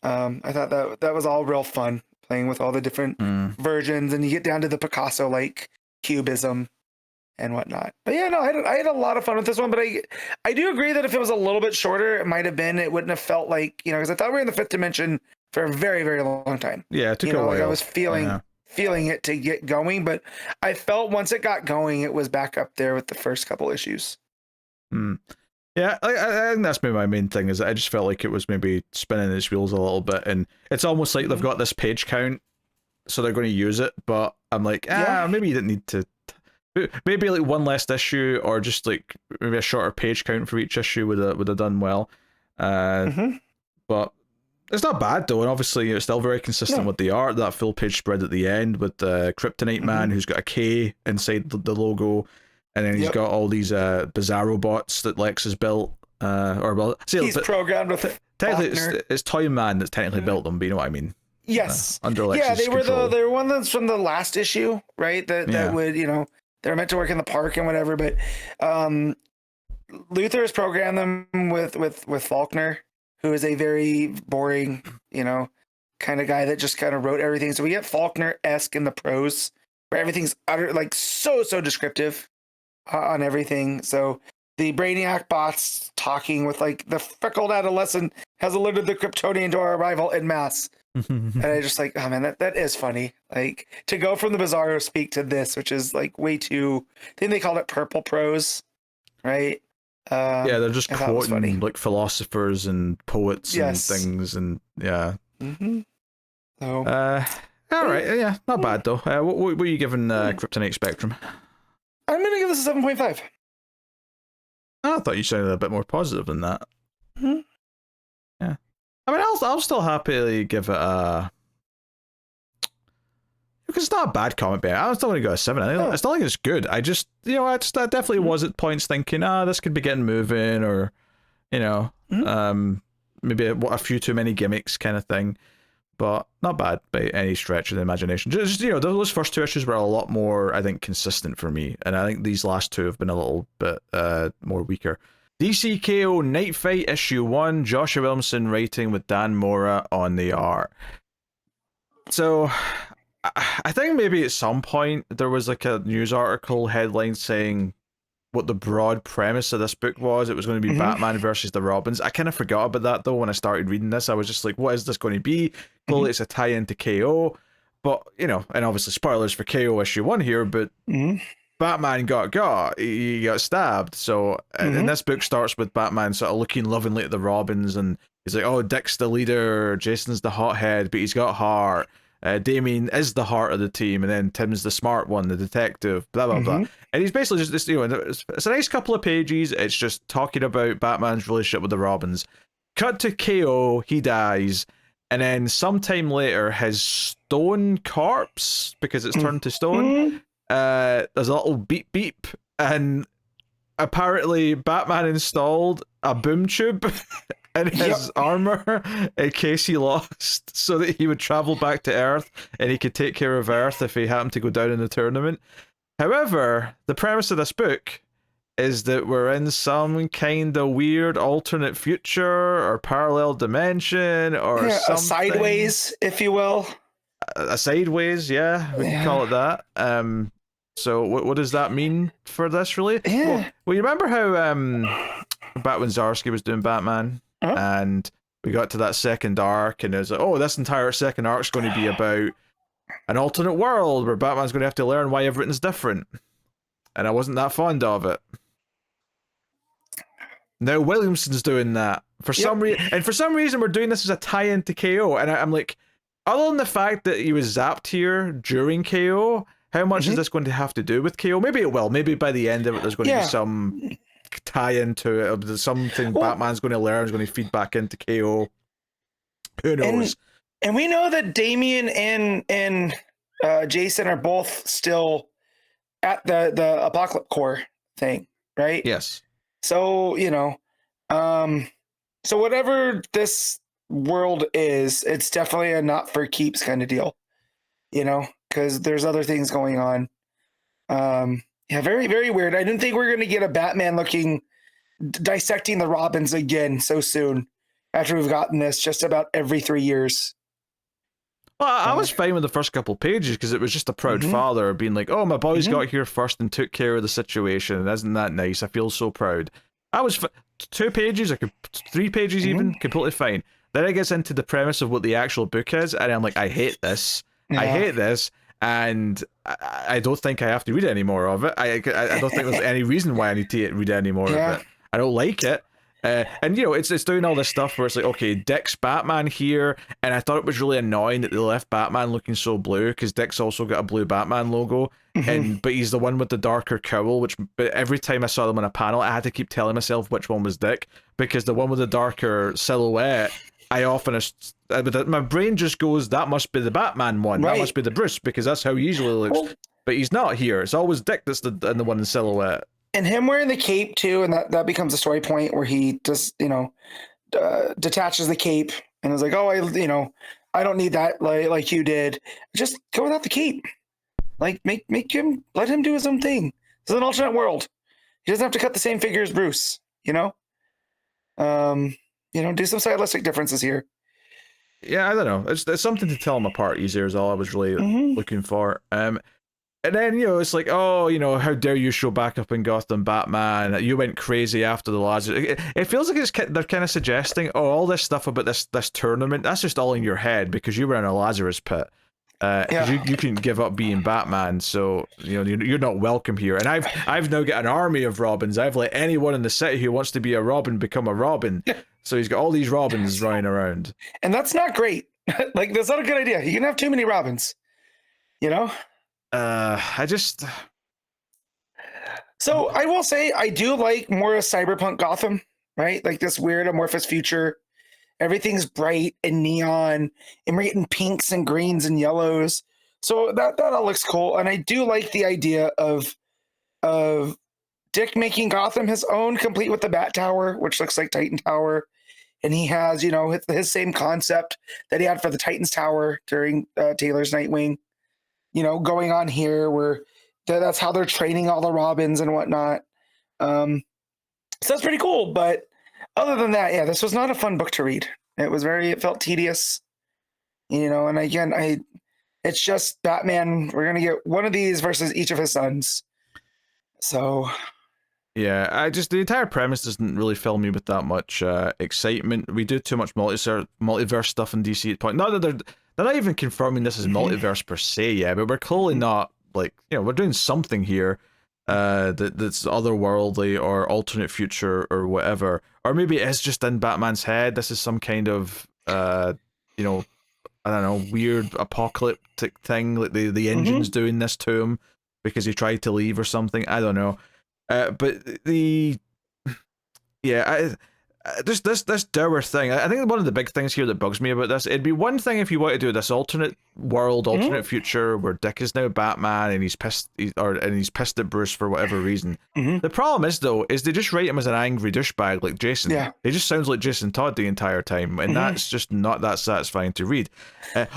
I thought that was all real fun. playing with all the different versions, and you get down to the Picasso like cubism and whatnot. But yeah, no, I had a lot of fun with this one. But I do agree that if it was a little bit shorter, it might have been. It wouldn't have felt like, you know, because I thought we were in the fifth dimension for a very, very long time. Yeah, it took a while. Like I was feeling it to get going, but I felt once it got going, it was back up there with the first couple issues. Yeah, I think that's maybe my main thing, is that I just felt like it was maybe spinning its wheels a little bit, and it's almost like they've got this page count, so they're going to use it, but I'm like, maybe you didn't need to. Maybe like one less issue, or just like maybe a shorter page count for each issue would have done well. But it's not bad though, and obviously it's still very consistent with the art. That full page spread at the end with the Kryptonite Man who's got a K inside the logo, and then he's got all these Bizarro bots that Lex has built. He's programmed with. Technically, it's Toy Man that's technically built them, but you know what I mean. Yes. Under Lex's control. They were one that's from the last issue, right? That would, you know, they're meant to work in the park and whatever, but Luther has programmed them with Faulkner, who is a very boring, you know, kind of guy that just kind of wrote everything. So we get Faulkner-esque in the prose, where everything's so descriptive on everything. So the Brainiac bots talking with like the freckled adolescent has alerted the Kryptonian to our arrival en masse. And I just like, oh man, that is funny. Like to go from the Bizarro speak to this, which is like way too, I think they called it purple prose, right? They're just quoting like philosophers and poets and things, and So, all right, not bad though. What were you giving Kryptonite Spectrum? I'm gonna give this a 7.5. I thought you sounded a bit more positive than that. Yeah. I mean, I'll still happily give it a... Because it's not a bad comic, but I still want to go a 7. I still think it's good. I just, you know, I definitely was at points thinking, this could be getting moving, or, you know, maybe a few too many gimmicks kind of thing. But not bad by any stretch of the imagination. Just, you know, those first two issues were a lot more, I think, consistent for me. And I think these last two have been a little bit more weaker. DCKO Knightfight issue 1, Joshua Williamson writing with Dan Mora on the art. So I think maybe at some point there was like a news article headline saying what the broad premise of this book was. It was going to be Batman versus the Robins. I kind of forgot about that though when I started reading this. I was just like, what is this going to be? Clearly it's a tie-in to KO. But, you know, and obviously spoilers for KO issue 1 here, but Batman he got stabbed. So and this book starts with Batman sort of looking lovingly at the Robins, and he's like, oh, Dick's the leader, Jason's the hothead, but he's got heart. Damien is the heart of the team, and then Tim's the smart one, the detective, blah blah blah. And he's basically just this, you know, it's a nice couple of pages. It's just talking about Batman's relationship with the Robins. Cut to KO, he dies, and then sometime later his stone corpse, because it's turned to stone, there's a little beep beep, and apparently Batman installed a boom tube in his armor in case he lost, so that he would travel back to Earth and he could take care of Earth if he happened to go down in the tournament. However, the premise of this book is that we're in some kind of weird alternate future or parallel dimension or something. A sideways, if you will. A sideways, we can call it that. So what does that mean for this, really? Well, you remember how back when Zdarsky was doing Batman, and we got to that second arc, and it was like, oh, this entire second arc is going to be about an alternate world where Batman's going to have to learn why everything's different. And I wasn't that fond of it. Now Williamson's doing that for some reason, and for some reason we're doing this as a tie-in to KO, and I'm like, other than the fact that he was zapped here during KO, how much is this going to have to do with KO? Maybe it will. Maybe by the end of it, there's going to be some tie-in to it. There's something Batman's going to learn is going to feed back into KO. Who knows? And we know that Damien and Jason are both still at the Apocalypse Corps thing, right? Yes. So, you know, so whatever this world is, it's definitely a not for keeps kind of deal, you know, because there's other things going on. Very, very weird. I didn't think we were going to get a Batman looking, dissecting the Robins again so soon after we've gotten this just about every 3 years. Well, I was fine with the first couple pages because it was just a proud father being like, "Oh, my boys got here first and took care of the situation, and isn't that nice? I feel so proud." I was 2 pages, 3 pages even, completely fine. Then it gets into the premise of what the actual book is, and I'm like, I hate this. I hate this, and I don't think I have to read any more of it. I don't think there's any reason why I need to read any more of it. I don't like it. And you know, it's doing all this stuff where it's like, okay, Dick's Batman here, and I thought it was really annoying that they left Batman looking so blue because Dick's also got a blue Batman logo, but he's the one with the darker cowl. But every time I saw them on a panel, I had to keep telling myself which one was Dick because the one with the darker silhouette, I often my brain just goes, that must be the Batman one, that must be the Bruce because that's how he usually looks. But he's not here. It's always Dick that's the one in silhouette. And him wearing the cape too, and that becomes a story point where he just, detaches the cape and is like, oh, I don't need that like you did. Just go without the cape. Like make him, let him do his own thing. This is an alternate world. He doesn't have to cut the same figure as Bruce. Do some stylistic differences here. Yeah, I don't know. It's something to tell them apart easier is all I was really looking for. And then, it's like, oh, how dare you show back up in Gotham, Batman? You went crazy after the Lazarus. It feels like they're kind of suggesting, oh, all this stuff about this tournament, that's just all in your head because you were in a Lazarus pit. You couldn't give up being Batman, so you're not welcome here. And I've now got an army of Robins. I've let anyone in the city who wants to be a Robin become a Robin. So he's got all these Robins running around, and that's not great. Like that's not a good idea. You can have too many Robins, So I will say I do like more of cyberpunk Gotham, right? Like this weird amorphous future. Everything's bright and neon, and we're getting pinks and greens and yellows. So that all looks cool. And I do like the idea of Dick making Gotham his own, complete with the Bat Tower, which looks like Titan Tower. And he has, his same concept that he had for the Titans Tower during Taylor's Nightwing, going on here where that's how they're training all the Robins and whatnot. So that's pretty cool. But other than that, yeah, this was not a fun book to read. It felt tedious, and again, it's just Batman. We're going to get one of these versus each of his sons. So. Yeah, the entire premise doesn't really fill me with that much excitement. We do too much multiverse stuff in DC at point. Not that they're not even confirming this is multiverse per se yet, but we're clearly not we're doing something here that's otherworldly or alternate future or whatever. Or maybe it's just in Batman's head. This is some kind of I don't know, weird apocalyptic thing, like the engine's doing this to him because he tried to leave or something. I don't know. But this dour thing, I think one of the big things here that bugs me about this, it'd be one thing if you want to do this alternate world, alternate future where Dick is now Batman and he's pissed at Bruce for whatever reason. The problem is though, is they just write him as an angry douchebag like Jason. Yeah. He just sounds like Jason Todd the entire time, and that's just not that satisfying to read.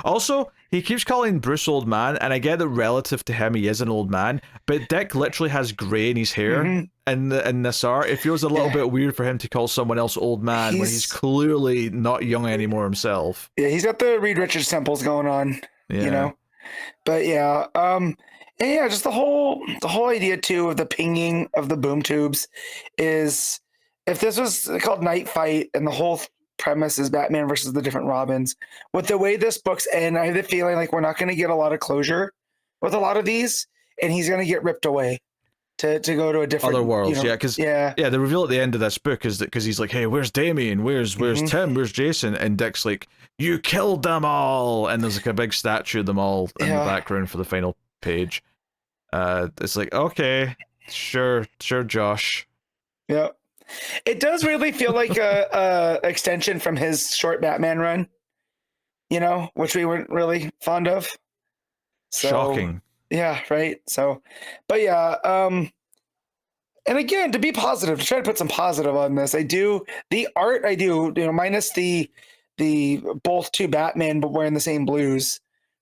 Also, he keeps calling Bruce old man, and I get that relative to him he is an old man, but Dick literally has grey in his hair in this art. It feels a little bit weird for him to call someone else old man when he's clearly not young anymore himself. Yeah, he's got the Reed Richards temples going on, But yeah, and yeah, just the whole idea too of the pinging of the boom tubes is, if this was called Knightfight and the whole premise is Batman versus the different Robins, with the way this book's end, I have the feeling like we're not going to get a lot of closure with a lot of these, and he's going to get ripped away to go to a different other worlds. The reveal at the end of this book is that because he's like, hey, where's Damien, where's Tim, where's Jason, and Dick's like, you killed them all, and there's like a big statue of them all in the background for the final page. It's like, okay, sure Josh. Yeah. It does really feel like a extension from his short Batman run, which we weren't really fond of. So, shocking. Yeah, right. So, but yeah, and again, to be positive, to try to put some positive on this, the art, minus the both two Batman but wearing the same blues,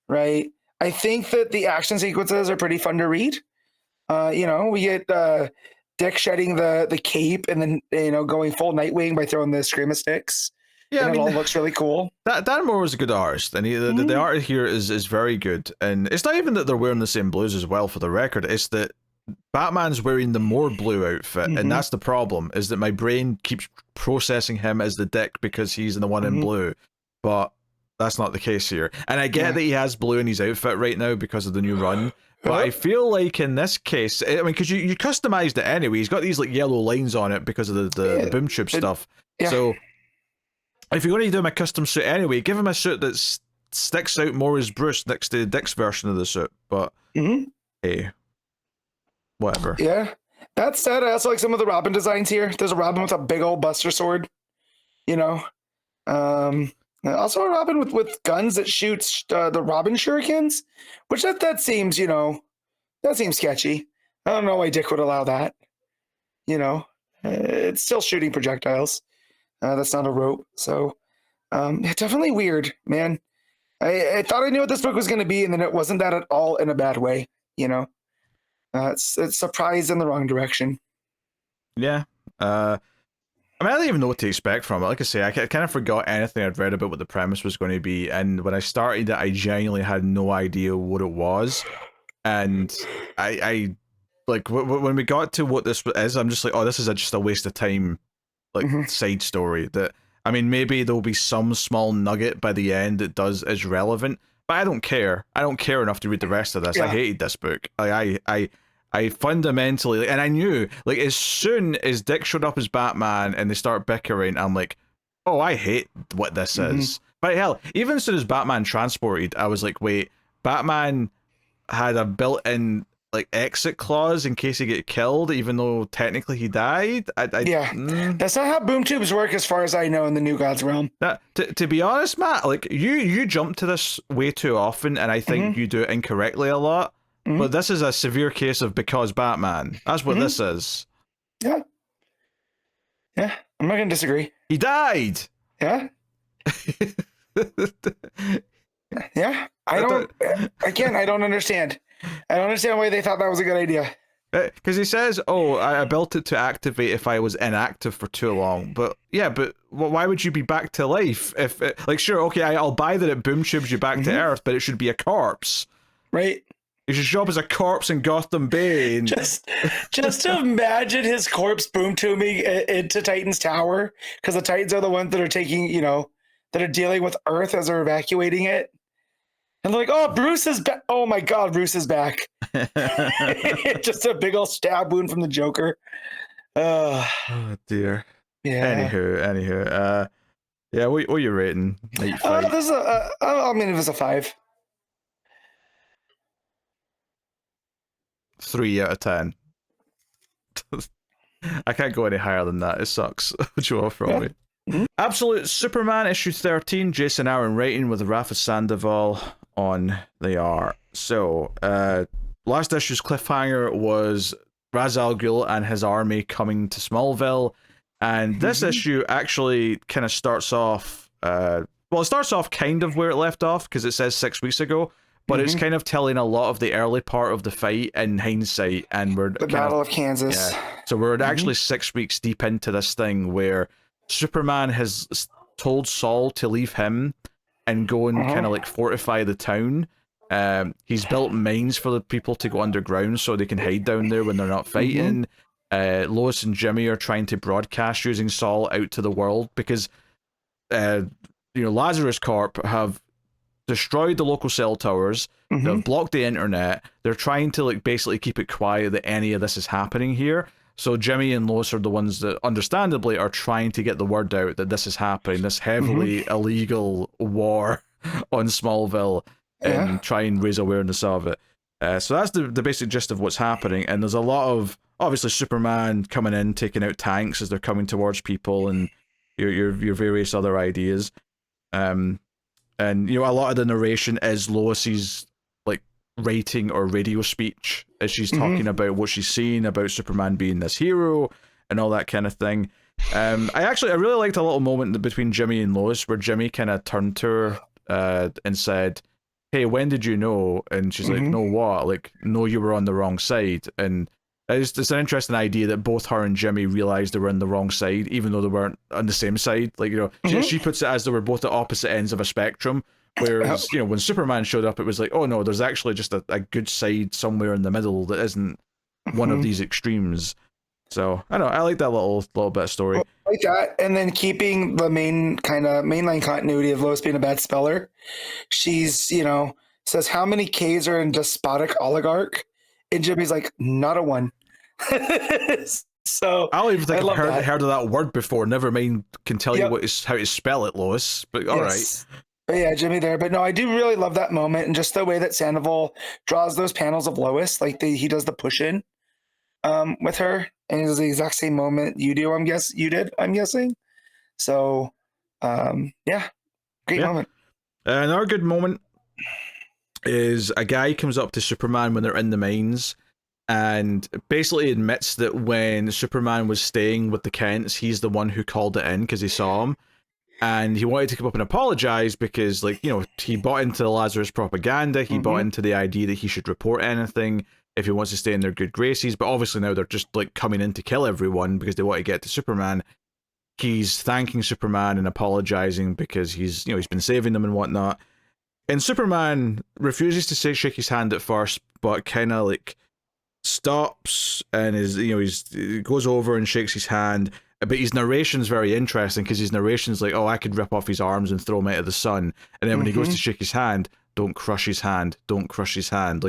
right? I think that the action sequences are pretty fun to read. We get Dick shedding the cape and then going full Nightwing by throwing the Scream-a-Sticks Yeah, and it all looks really cool. Dan Moore was a good artist, and the art here is very good. And it's not even that they're wearing the same blues as well, for the record. It's that Batman's wearing the more blue outfit, and that's the problem, is that my brain keeps processing him as the Dick because he's the one in blue. But that's not the case here. And I get that he has blue in his outfit right now because of the new run. But I feel like in this case, I mean, because you customized it anyway. He's got these like yellow lines on it because of the boom tube stuff. Yeah. So if you're going to do him a custom suit anyway, give him a suit that sticks out more as Bruce next to Dick's version of the suit. But hey, whatever. Yeah. That said, I also like some of the Robin designs here. There's a Robin with a big old Buster sword. You know. Also a Robin with guns that shoots the Robin shurikens, which that seems, that seems sketchy. I don't know why Dick would allow that. It's still shooting projectiles. That's not a rope. So definitely weird, man. I thought I knew what this book was going to be, and then it wasn't that at all in a bad way. It's surprised in the wrong direction. Yeah. I mean, I don't even know what to expect from it. Like I say, I kind of forgot anything I'd read about what the premise was going to be, and when I started it, I genuinely had no idea what it was. And I like when we got to what this is, I'm just like, oh, this is just a waste of time, like side story. That, I mean, maybe there'll be some small nugget by the end that is relevant, but I don't care. I don't care enough to read the rest of this. Yeah. I hated this book. Like I fundamentally, and I knew, like, as soon as Dick showed up as Batman and they start bickering, I'm like, oh, I hate what this is. But hell, even as soon as Batman transported, I was like, wait, Batman had a built-in, like, exit clause in case he get killed, even though technically he died? That's not how boom tubes work as far as I know in the New Gods realm. To be honest, Matt, like, you jump to this way too often, and I think you do it incorrectly a lot. But this is a severe case of because Batman. That's what this is. Yeah. Yeah, I'm not going to disagree. He died! Yeah. Yeah. I don't understand. I don't understand why they thought that was a good idea. Because he says, oh, I built it to activate if I was inactive for too long. But why would you be back to life? If sure, okay, I'll buy that it boom tubes you back to Earth, but it should be a corpse. Right. You should show up as a corpse in Gotham Bay. And... just to imagine his corpse boom tubing into Titan's tower, because the Titans are the ones that are taking, that are dealing with Earth as they're evacuating it. And they're like, oh, Bruce is back. Oh my God, Bruce is back. Just a big old stab wound from the Joker. Oh dear. Yeah. Anywho. Yeah, what are you rating? I mean, it was a 5. 3 out of 10. I can't go any higher than that. It sucks. What you want from me? Absolute Superman issue 13. Jason Aaron writing with Rafa Sandoval on the art. So, last issue's cliffhanger was Ra's al Ghul and his army coming to Smallville, and this issue actually kind of starts off. It starts off kind of where it left off because it says 6 weeks ago. But it's kind of telling a lot of the early part of the fight in hindsight, and we're the Battle of Kansas. Yeah. So we're actually 6 weeks deep into this thing where Superman has told Saul to leave him and go and kind of like fortify the town. He's built mines for the people to go underground so they can hide down there when they're not fighting. Lois and Jimmy are trying to broadcast using Saul out to the world because, Lazarus Corp have destroyed the local cell towers. They've blocked the internet. They're trying to basically keep it quiet that any of this is happening here. So Jimmy and Lois are the ones that understandably are trying to get the word out that this is happening, this heavily illegal war on Smallville, and try and raise awareness of it. So that's the basic gist of what's happening. And there's a lot of, obviously, Superman coming in, taking out tanks as they're coming towards people, and your various other ideas. And, a lot of the narration is Lois's, writing or radio speech as she's talking about what she's seen about Superman being this hero and all that kind of thing. I really liked a little moment between Jimmy and Lois where Jimmy kind of turned to her and said, hey, when did you know? And she's like, no, what? Like, no, you were on the wrong side. And It's an interesting idea that both her and Jimmy realized they were on the wrong side, even though they weren't on the same side. Like, she puts it as they were both at opposite ends of a spectrum. Whereas, when Superman showed up, it was like, oh no, there's actually just a good side somewhere in the middle that isn't one of these extremes. So I don't know. I like that little bit of story. I like that, and then keeping the mainline continuity of Lois being a bad speller. She's says how many K's are in despotic oligarch, and Jimmy's like, not a one. So I don't even think I've heard of that word before. Never mind, can tell you how to spell it, Lois. But all right. But yeah, Jimmy there. But no, I do really love that moment, and just the way that Sandoval draws those panels of Lois, like he does the push in with her, and it was the exact same moment you did. I'm guessing. So, great moment. Another good moment is a guy comes up to Superman when they're in the mines and basically admits that when Superman was staying with the Kents, he's the one who called it in because he saw him. And he wanted to come up and apologize because, he bought into the Lazarus propaganda. He bought into the idea that he should report anything if he wants to stay in their good graces. But obviously now they're just, coming in to kill everyone because they want to get to Superman. He's thanking Superman and apologizing because he's been saving them and whatnot. And Superman refuses to shake his hand at first, but kind of, stops and he goes over and shakes his hand. But his narration's very interesting because his narration's like, oh, I could rip off his arms and throw him out of the sun. And then when he goes to shake his hand, don't crush his hand. Don't crush his hand.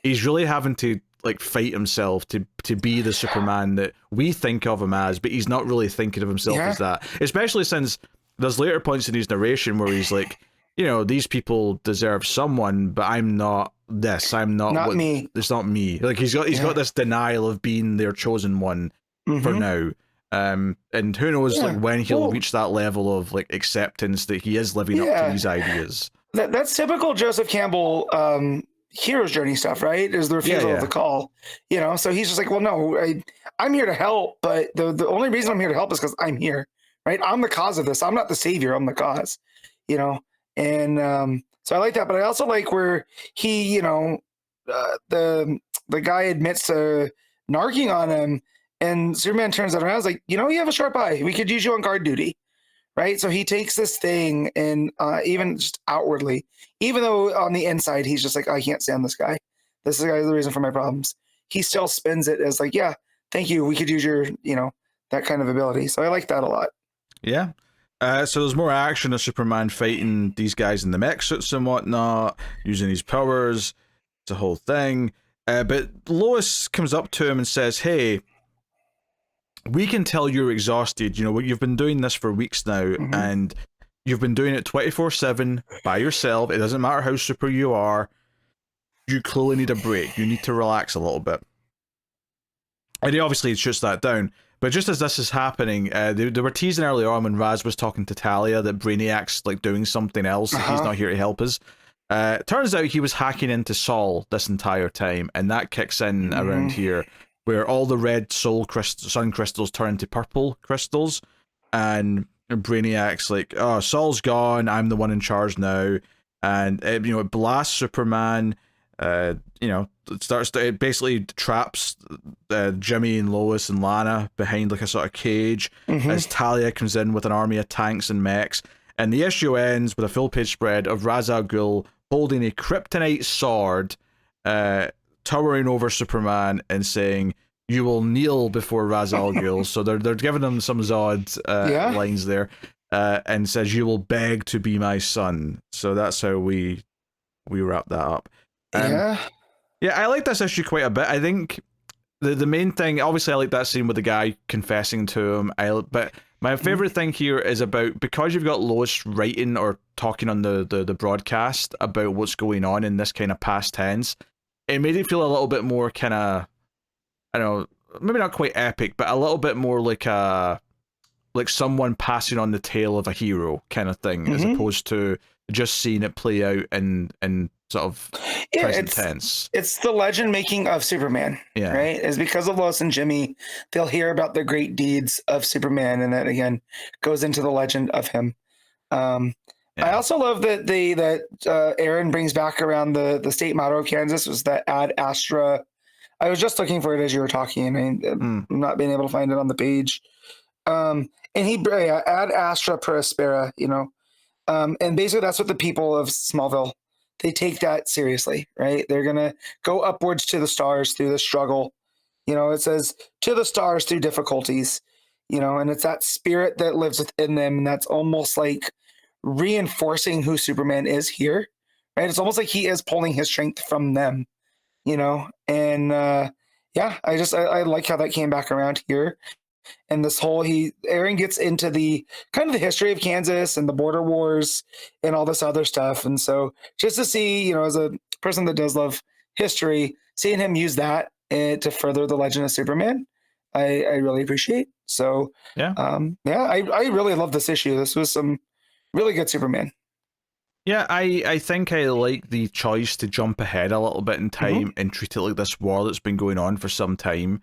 He's really having to fight himself to be the Superman that we think of him as, but he's not really thinking of himself as that. Especially since there's later points in his narration where he's like, these people deserve someone, but I'm not this. I'm not me. It's not me. He's got this denial of being their chosen one for now. And who knows when he'll reach that level of acceptance that he is living up to these ideas. That's typical Joseph Campbell hero's journey stuff, right? Is the refusal of the call. So he's just like, well, no, I'm here to help, but the only reason I'm here to help is because I'm here, right? I'm the cause of this. I'm not the savior. I'm the cause, and so I like that. But I also like where he, the guy admits to narking on him. And Superman turns that around. I was like, you have a sharp eye. We could use you on guard duty, right? So he takes this thing and even just outwardly, even though on the inside he's just like, I can't stand this guy. This is the reason for my problems. He still spins it as like, yeah, thank you. We could use your, that kind of ability. So I like that a lot. Yeah. So there's more action of Superman fighting these guys in the mech suits and whatnot, using his powers. It's a whole thing. But Lois comes up to him and says, hey, we can tell you're exhausted. You've been doing this for weeks now, and you've been doing it 24/7 by yourself. It doesn't matter how super you are. You clearly need a break. You need to relax a little bit. And he obviously shuts that down. But just as this is happening, they were teasing earlier on when Raz was talking to Talia that Brainiac's doing something else. He's not here to help us. Turns out he was hacking into Sol this entire time, and that kicks in around here, where all the red sun crystals turn into purple crystals, and Brainiac's like, oh, Sol's gone, I'm the one in charge now, and it blasts Superman, it basically traps Jimmy and Lois and Lana behind a sort of cage, as Talia comes in with an army of tanks and mechs, and the issue ends with a full page spread of Ra's al Ghul holding a kryptonite sword, towering over Superman and saying, you will kneel before Ra's al Ghul. So they're giving him some Zod lines there, and says, you will beg to be my son. So that's how we wrap that up. Yeah, I like this issue quite a bit. I think the main thing, obviously I like that scene with the guy confessing to him, but my favorite thing here is because you've got Lois writing or talking on the broadcast about what's going on in this kind of past tense, it made it feel a little bit more kind of, I don't know, maybe not quite epic, but a little bit more like someone passing on the tale of a hero kind of thing, as opposed to just seeing it play out in sort of present tense. It's the legend making of Superman, right? It's because of Lois and Jimmy, they'll hear about the great deeds of Superman, and that again goes into the legend of him. I also love that Aaron brings back around the state motto of Kansas was the Ad Astra I was just looking for it as you were talking, and I'm not being able to find it on the page. And he ad astra per aspera, and basically that's what the people of Smallville, they take that seriously, right? They're gonna go upwards to the stars through the struggle. It says to the stars through difficulties, and it's that spirit that lives within them, and that's almost like reinforcing who Superman is here, right? It's almost like he is pulling his strength from them, and yeah, I like how that came back around here. And this whole Aaron gets into the kind of the history of Kansas and the border wars and all this other stuff. And so just to see, as a person that does love history, seeing him use that to further the legend of Superman, I really appreciate. So yeah, I really love this issue. This was some really good Superman. Yeah, I think I like the choice to jump ahead a little bit in time and treat it like this war that's been going on for some time.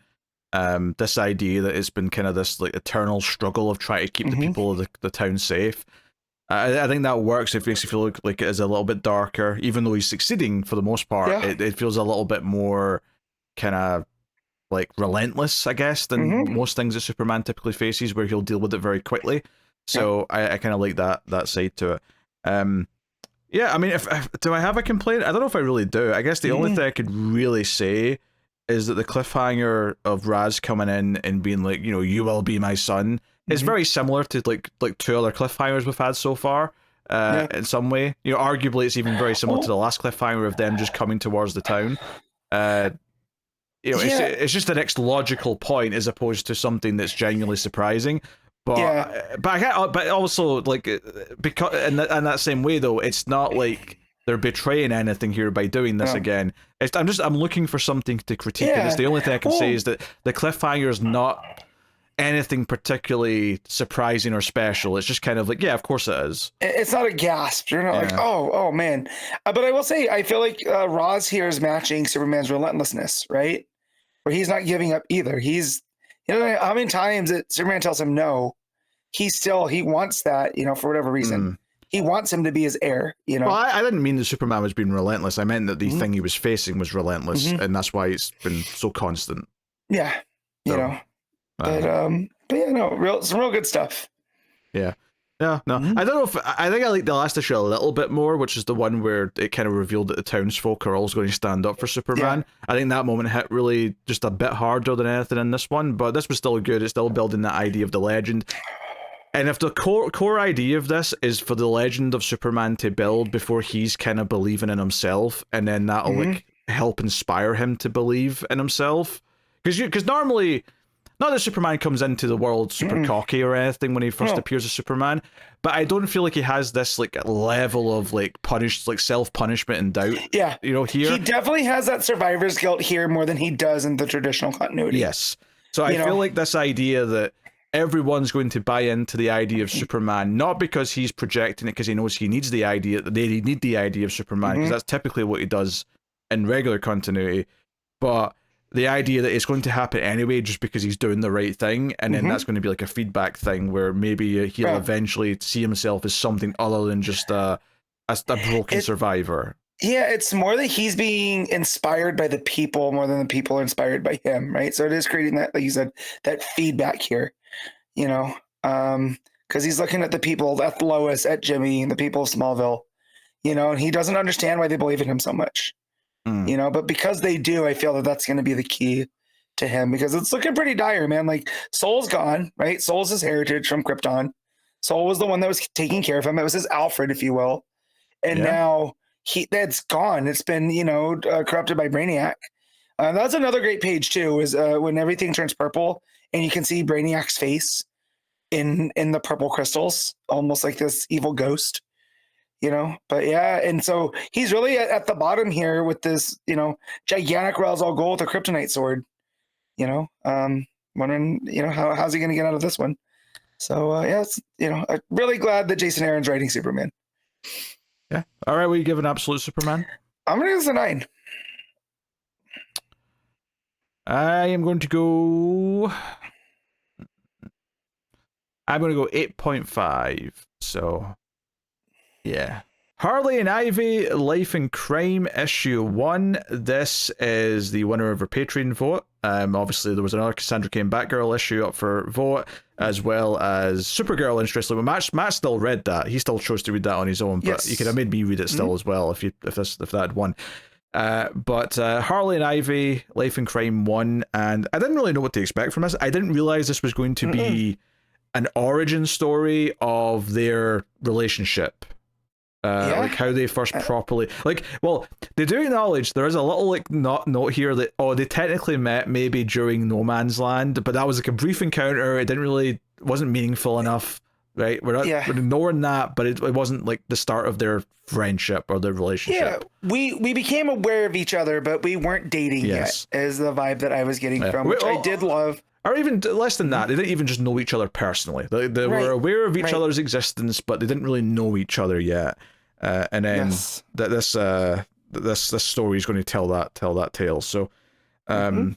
This idea that it's been kind of this like eternal struggle of trying to keep the people of the town safe. I think that works. It makes you feel like it is a little bit darker, even though he's succeeding for the most part. Yeah. It feels a little bit more kind of like relentless, I guess, than most things that Superman typically faces, where he'll deal with it very quickly. So I kind of like that side to it. Yeah, I mean, if do I have a complaint? I don't know if I really do. I guess the only thing I could really say is that the cliffhanger of Raz coming in and being like, you will be my son, is very similar to like two other cliffhangers we've had so far. In some way, arguably it's even very similar to the last cliffhanger of them just coming towards the town. It's just the next logical point as opposed to something that's genuinely surprising. But also like because in that same way though, it's not like they're betraying anything here by doing this again. I'm looking for something to critique, and it's the only thing I can say is that the cliffhanger is not anything particularly surprising or special. It's just kind of like, yeah, of course it is. It's not a gasp. You're not like, oh man. But I will say, I feel like Roz here is matching Superman's relentlessness, right? Where he's not giving up either. He's, how many times that Superman tells him no, he wants that, for whatever reason. He wants him to be his heir, Well, I didn't mean that Superman was being relentless. I meant that the thing he was facing was relentless, and that's why it's been so constant. Yeah, But yeah, no, some real good stuff. Yeah. Yeah, no. I don't know if I think I like the last issue a little bit more, which is the one where it kind of revealed that the townsfolk are always going to stand up for Superman. I think that moment hit really just a bit harder than anything in this one, but this was still good. It's still building that idea of the legend. And if the core idea of this is for the legend of Superman to build before he's kind of believing in himself, and then that'll like help inspire him to believe in himself, because normally, not that Superman comes into the world super cocky or anything when he first appears as Superman, but I don't feel like he has this like level of like self-punishment and doubt. Yeah, here he definitely has that survivor's guilt here more than he does in the traditional continuity. Yes, so I feel like this idea that everyone's going to buy into the idea of Superman, not because he's projecting it because he knows he needs the idea, that they need the idea of Superman, because that's typically what he does in regular continuity, but the idea that it's going to happen anyway just because he's doing the right thing, and then that's going to be like a feedback thing where maybe he'll eventually see himself as something other than just a broken survivor. Yeah, it's more that he's being inspired by the people more than the people are inspired by him, right? So it is creating that, like you said, that feedback here, because he's looking at the people, at Lois, at Jimmy, and the people of Smallville, and he doesn't understand why they believe in him so much, but because they do, I feel that that's going to be the key to him, because it's looking pretty dire, man. Like Soul's gone, right? Soul's his heritage from Krypton. Soul was the one that was taking care of him. It was his Alfred, if you will. And now that's gone. It's been, corrupted by Brainiac. That's another great page too, is when everything turns purple and you can see Brainiac's face in the purple crystals, almost like this evil ghost, but yeah. And so he's really at the bottom here with this, gigantic Ra's al Ghul with a kryptonite sword, wondering, how's he going to get out of this one? So it's, I'm really glad that Jason Aaron's writing Superman. Yeah. All right. Will you give an absolute Superman? I'm going to give this a 9. I am going to go. I'm going to go 8.5. So, yeah. Harley and Ivy, Life and Crime, issue 1. This is the winner of our Patreon vote. Obviously, there was another Cassandra Cain Batgirl issue up for vote, as well as Supergirl, interestingly. Matt still read that. He still chose to read that on his own, but Yes. he could have made me read it still as well if that had won. But Harley and Ivy, Life and Crime 1, and I didn't really know what to expect from this. I didn't realize this was going to be an origin story of their relationship. Like how they first properly they do acknowledge there is a little note here that they technically met maybe during No Man's Land, but that was like a brief encounter. It wasn't meaningful enough, right? We're ignoring that, but it wasn't like the start of their friendship or their relationship. Yeah, we became aware of each other, but we weren't dating yet, is the vibe that I was getting from, which I did love. Or even less than that, they didn't even just know each other personally. They were aware of each other's existence, but they didn't really know each other yet. And then this story is going to tell that tale. So, so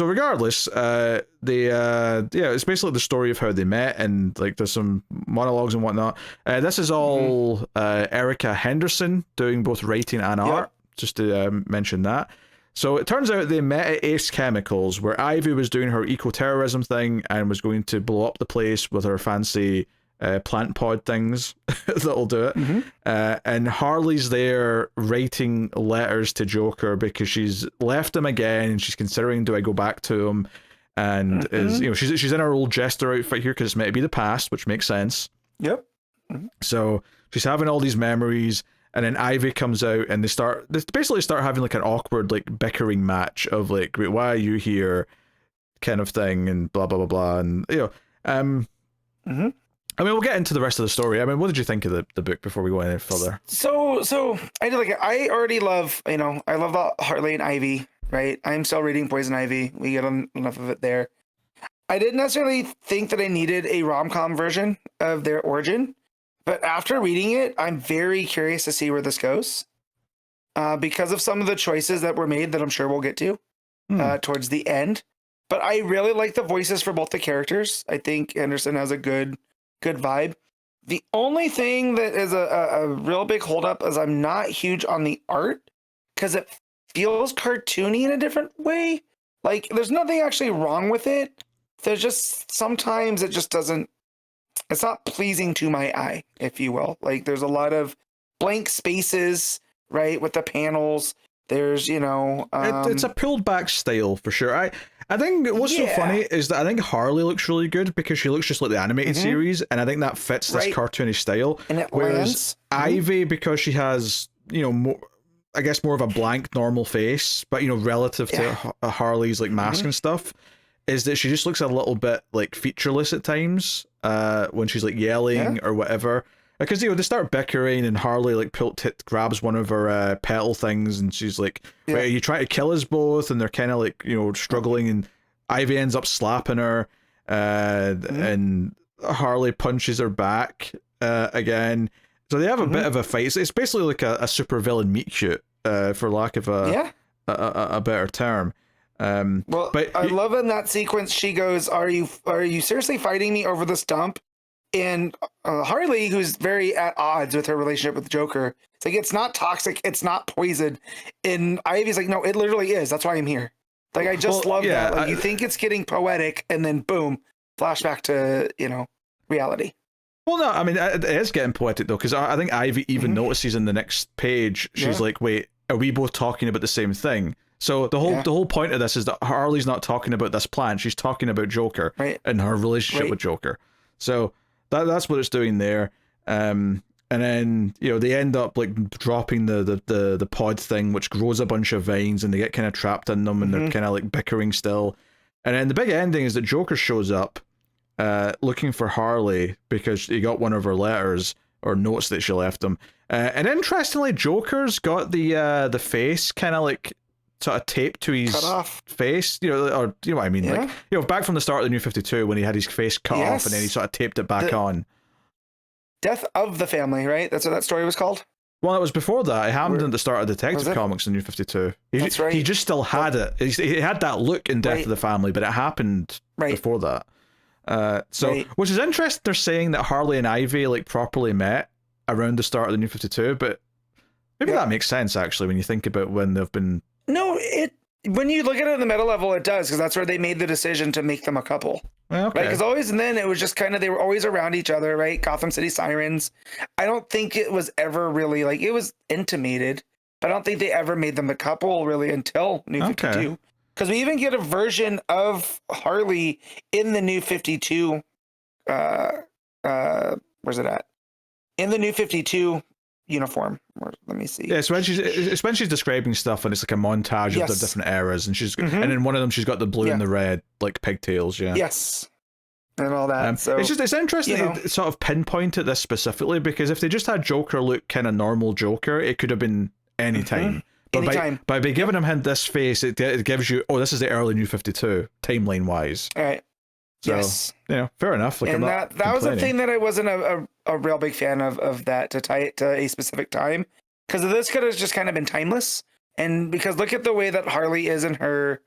regardless, it's basically the story of how they met, and like there's some monologues and whatnot. This is all Erica Henderson doing both writing and art. Just to mention that. So it turns out they met at Ace Chemicals, where Ivy was doing her eco-terrorism thing and was going to blow up the place with her fancy plant pod things that'll do it. And Harley's there writing letters to Joker because she's left him again and she's considering, do I go back to him? And she's in her old jester outfit here because it's meant to be the past, which makes sense. So she's having all these memories, and then Ivy comes out and they basically start having like an awkward like bickering match of like, wait, why are you here, kind of thing, and blah blah blah blah. And I mean, we'll get into the rest of the story. I mean, what did you think of the book before we go any further? So I did I already love, I love the Harley and Ivy, right? I'm still reading Poison Ivy. We get enough of it there. I didn't necessarily think that I needed a rom-com version of their origin, but after reading it, I'm very curious to see where this goes, because of some of the choices that were made that I'm sure we'll get to towards the end. But I really like the voices for both the characters. I think Anderson has a good vibe. The only thing that is a real big holdup is I'm not huge on the art because it feels cartoony in a different way. Like there's nothing actually wrong with it. There's just sometimes it just doesn't. It's not pleasing to my eye, if you will. Like there's a lot of blank spaces, right, with the panels. There's it's a pulled back style for sure. I think what's so funny is that I think Harley looks really good because she looks just like the animated series, and I think that fits this cartoony style. And it whereas lands. Ivy, because she has more, I guess, more of a blank normal face, but relative to Harley's like mask and stuff, is that she just looks a little bit like featureless at times when she's like yelling or whatever. Because they start bickering and Harley like grabs one of her petal things and she's like, "Wait, are you trying to kill us both?" And they're kind of like struggling, and Ivy ends up slapping her, and Harley punches her back again. So they have a bit of a fight. It's basically like a super villain meet cute, for lack of a better term. But I love in that sequence she goes, "Are you seriously fighting me over this dump?" And Harley, who's very at odds with her relationship with Joker, it's like, it's not toxic, it's not poison. And Ivy's like, no, it literally is. That's why I'm here. Like, I just love that. Like, you think it's getting poetic, and then boom, flashback to reality. Well, no, I mean, it is getting poetic though, because I think Ivy even notices in the next page, she's like, wait, are we both talking about the same thing? So the whole point of this is that Harley's not talking about this plan; she's talking about Joker and her relationship with Joker. So that's what it's doing there. And then they end up like dropping the pod thing, which grows a bunch of vines, and they get kind of trapped in them, and they're kind of like bickering still. And then the big ending is that Joker shows up looking for Harley because he got one of her letters or notes that she left him. And interestingly, Joker's got the face kind of like sort of taped to his face, or you know what I mean? Like, back from the start of the New 52 when he had his face cut off and then he sort of taped it back on. Death of the Family, right? That's what that story was called? Well, it was before that. It happened at the start of Detective Comics in New 52. That's right. He just still had it. He had that look in Death of the Family, but it happened before that. Right. Which is interesting. They're saying that Harley and Ivy like properly met around the start of the New 52, but maybe that makes sense actually when you think about when they've been. No, when you look at it on the meta level, it does, because that's where they made the decision to make them a couple. Okay. Right? Because always and then it was just kind of, they were always around each other, right? Gotham City Sirens. I don't think it was ever really like, it was intimated, but I don't think they ever made them a couple really until New 52. Because we even get a version of Harley in the New 52. Where's it at? In the New 52 uniform. Let me see. Yeah, so it's when she's describing stuff and it's like a montage of the different eras, and and in one of them she's got the blue and the red like pigtails. Yeah. Yes. And all that. So it's interesting to sort of pinpoint at this specifically, because if they just had Joker look kind of normal Joker, it could have been any time. But by giving him this face, it gives you, this is the early New 52 timeline wise. All right. So, fair enough. Like, and that was the thing that I wasn't a real big fan of that, to tie it to a specific time, because this could have just kind of been timeless. And because look at the way that Harley is in her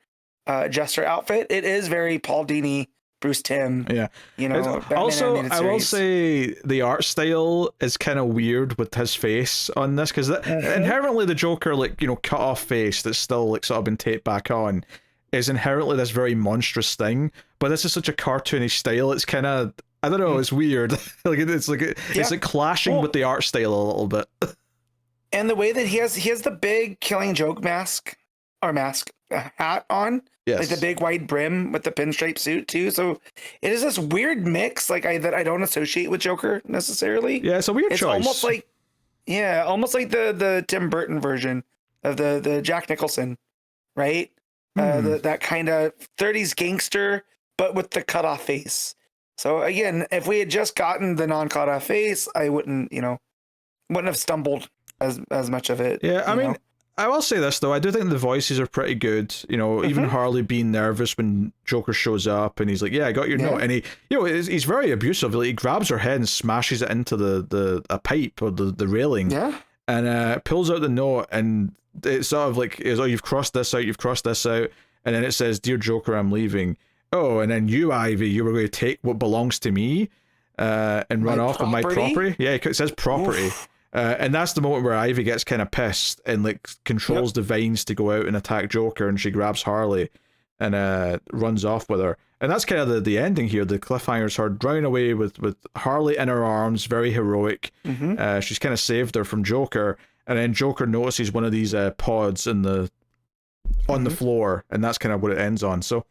Jester outfit, it is very Paul Dini, Bruce Timm. Yeah, also, I will say the art style is kind of weird with his face on this, because inherently the Joker, like, cut off face that's still like sort of been taped back on, is inherently this very monstrous thing. But this is such a cartoony style. It's kind of, I don't know, it's weird. it's like clashing with the art style a little bit. And the way that he has the big Killing Joke hat on. Yes. Like the big wide brim with the pinstripe suit too. So it is this weird mix, like that I don't associate with Joker necessarily. Yeah, it's a weird choice. Almost like the Tim Burton version of the Jack Nicholson, right? That kind of 30s gangster, but with the cut off face. So again, if we had just gotten the non cut off face, I wouldn't have stumbled as much of it. Yeah, I mean, I will say this though, I do think the voices are pretty good. Even Harley being nervous when Joker shows up and he's like, "Yeah, I got your note," and he, he's very abusive. Like, he grabs her head and smashes it into a pipe or the railing, and pulls out the note, and it's sort of like, "Oh, you've crossed this out, and then it says, 'Dear Joker, I'm leaving.' Oh, and then you, Ivy, you were going to take what belongs to me, and run off with my property." Yeah, it says property. Oof. And that's the moment where Ivy gets kind of pissed and like controls the vines to go out and attack Joker, and she grabs Harley and runs off with her. And that's kind of the ending here. The cliffhanger's her drowning away with Harley in her arms, very heroic. She's kind of saved her from Joker, and then Joker notices one of these pods on the floor, and that's kind of what it ends on. So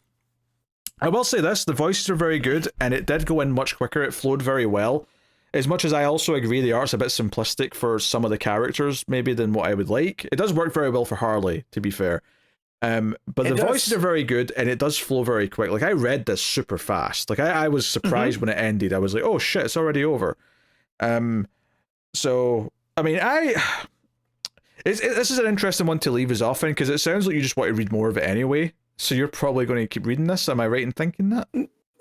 I will say this, the voices are very good, and it did go in much quicker. It flowed very well. As much as I also agree the art's a bit simplistic for some of the characters, maybe, than what I would like. It does work very well for Harley, to be fair. But the voices are very good, and it does flow very quick. Like, I read this super fast. Like, I was surprised when it ended. I was like, oh shit, it's already over. So, I mean, this is an interesting one to leave us off in, because it sounds like you just want to read more of it anyway. So you're probably going to keep reading this. Am I right in thinking that?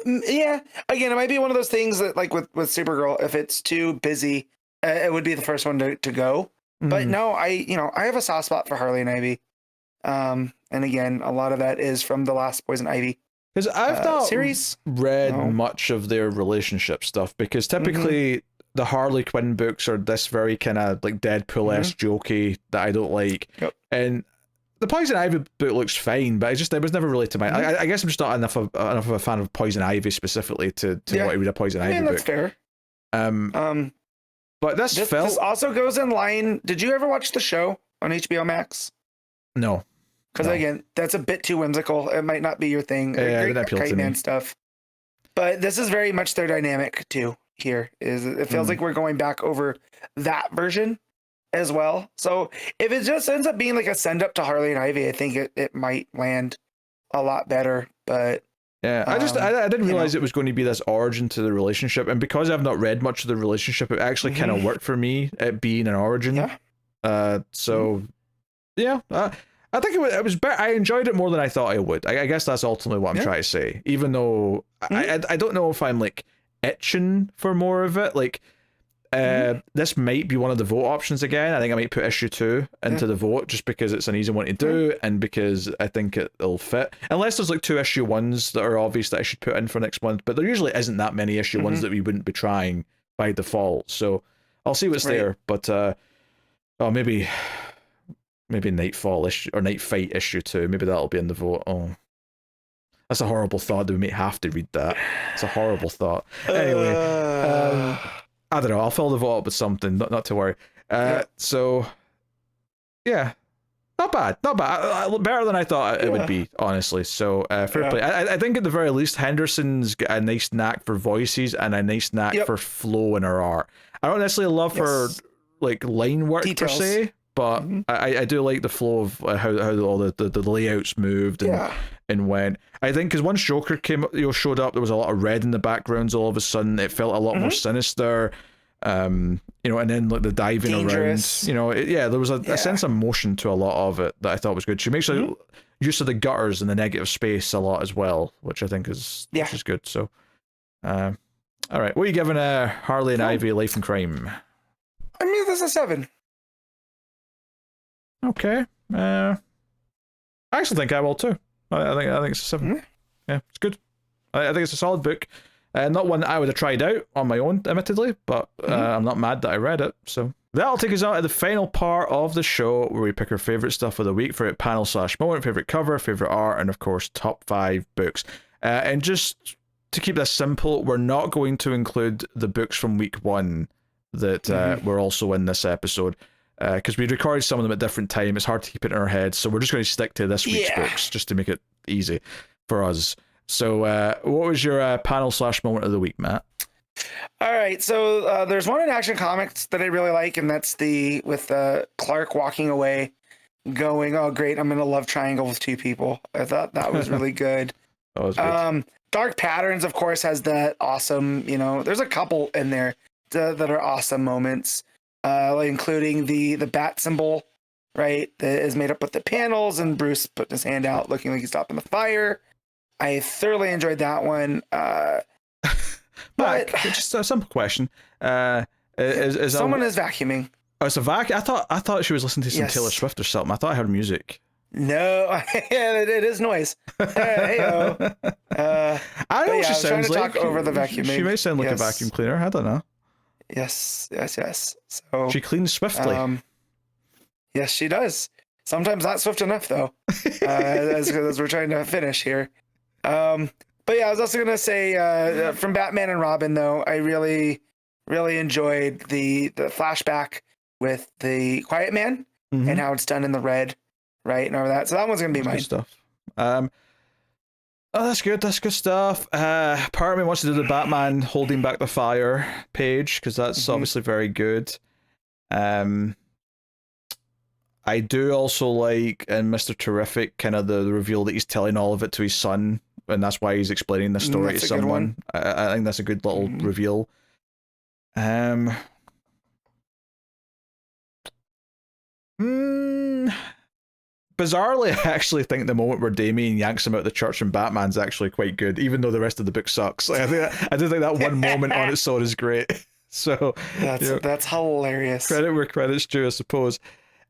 Yeah. Again, it might be one of those things that, like with Supergirl, if it's too busy, it would be the first one to go. But no, I have a soft spot for Harley and Ivy. And again, a lot of that is from the last Poison Ivy. Because I've not read much of their relationship stuff, because typically the Harley Quinn books are this very kind of like Deadpool-esque jokey that I don't like. Yep. And the Poison Ivy book looks fine, but it was never really to my. I guess I'm just not enough of a fan of Poison Ivy specifically to want to read a Poison Ivy book. That's fair. But this also goes in line. Did you ever watch the show on HBO Max? No. Because again, that's a bit too whimsical. It might not be your thing. Yeah, that appealed to me. Stuff. But this is very much their dynamic too. Here it feels like we're going back over that version as well. So if it just ends up being like a send up to Harley and Ivy, I think it might land a lot better. But yeah, I didn't realize it was going to be this origin to the relationship, and because I've not read much of the relationship, it actually kind of worked for me at being an origin. Yeah. I think it was better. I enjoyed it more than I thought I would. I guess that's ultimately what I'm trying to say. Even though I don't know if I'm like itching for more of it. Like, This might be one of the vote options again. I think I might put issue 2 into the vote just because it's an easy one to do and because I think it'll fit. Unless there's like 2 issue 1s that are obvious that I should put in for next month, but there usually isn't that many issue 1s that we wouldn't be trying by default. So I'll see what's there. But maybe Nightfall issue or Knightfight issue 2. Maybe that'll be in the vote. Oh. That's a horrible thought that we may have to read that. It's a horrible thought. Anyway, I don't know. I'll fill the vote up with something. Not to worry. So, yeah, not bad. Better than I thought it would be, honestly. So, fair play. I think at the very least, Henderson's got a nice knack for voices and a nice knack for flow in her art. I don't necessarily love her like line work per se, but I do like the flow of how all the layouts moved and went. I think because once Joker showed up, there was a lot of red in the backgrounds. All of a sudden, it felt a lot more sinister. And then like the diving Dangerous. around. There was a sense of motion to a lot of it that I thought was good. She makes use of the gutters and the negative space a lot as well, which I think is good. So, all right, what are you giving Harley and Ivy Life and Crime? I mean, this is a 7. Okay. I actually think I will too. I think it's a 7. Yeah, it's good. I think it's a solid book. Not one that I would have tried out on my own, admittedly, but I'm not mad that I read it. So that'll take us out to the final part of the show where we pick our favourite stuff of the week, favourite panel/moment, favourite cover, favourite art, and of course, top 5 books. And just to keep this simple, we're not going to include the books from week 1 that were also in this episode. Because we recorded some of them at different time. It's hard to keep it in our heads, so we're just going to stick to this week's books just to make it easy for us. So what was your panel/moment of the week, Matt? All right, so there's one in Action Comics that I really like, and that's with Clark walking away going, oh great, I'm in a love triangle with 2 people. I thought that was really good. That was good. Dark Patterns, of course, has that awesome, there's a couple in there that are awesome moments. Including the bat symbol, right? That is made up with the panels and Bruce putting his hand out looking like he's stopping the fire. I thoroughly enjoyed that one. But just a simple question. Is someone is vacuuming. Oh, it's a vacuum? I thought she was listening to some Taylor Swift or something. I thought I heard music. No, it is noise. Hey-o. I know what she sounds like. Talk over the vacuuming. She may sound like a vacuum cleaner. I don't know. Yes. So she cleans swiftly. Yes, she does. Sometimes not swift enough, though. as we're trying to finish here. But yeah, I was also gonna say from Batman and Robin, though, I really, really enjoyed the flashback with the Quiet Man and how it's done in the red, right, and all that. So that one's gonna be mine. Good stuff. Oh, that's good. That's good stuff. Part of me wants to do the Batman holding back the fire page because that's obviously very good. I do also like in Mr. Terrific kind of the reveal that he's telling all of it to his son, and that's why he's explaining the story to someone. I think that's a good little reveal. Bizarrely, I actually think the moment where Damien yanks him out of the church and Batman's actually quite good, even though the rest of the book sucks. Like, I do think that one moment on its own is great. So that's hilarious. Credit where credit's due, I suppose.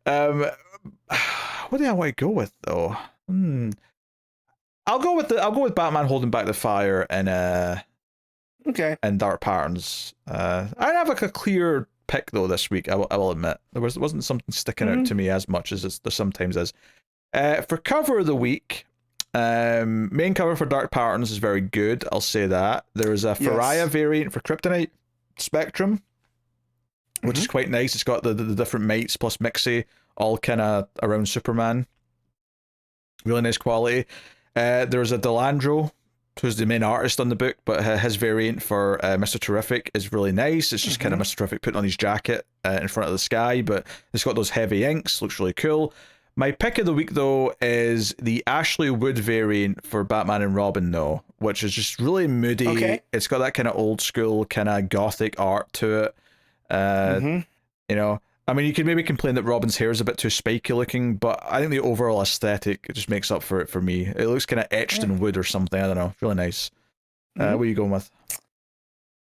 What do I want to go with though? I'll go with Batman holding back the fire and and Dark Patterns. I have like a clear pick though this week. I will admit there wasn't something sticking out to me as much as there sometimes is. For cover of the week, main cover for Dark Patterns is very good. I'll say that. There is a Faria variant for Kryptonite Spectrum, which is quite nice. It's got the different mates plus Mixie all kind of around Superman. Really nice quality. There's a Leandro, who's the main artist on the book, but his variant for Mr. Terrific is really nice. It's just kind of Mr. Terrific putting on his jacket in front of the sky, but it's got those heavy inks, looks really cool. My pick of the week, though, is the Ashley Wood variant for Batman and Robin, though, which is just really moody. Okay. It's got that kind of old school, kind of gothic art to it. You know, I mean, you could maybe complain that Robin's hair is a bit too spiky looking, but I think the overall aesthetic, it just makes up for it for me. It looks kind of etched in wood or something. I don't know. Really nice. What are you going with?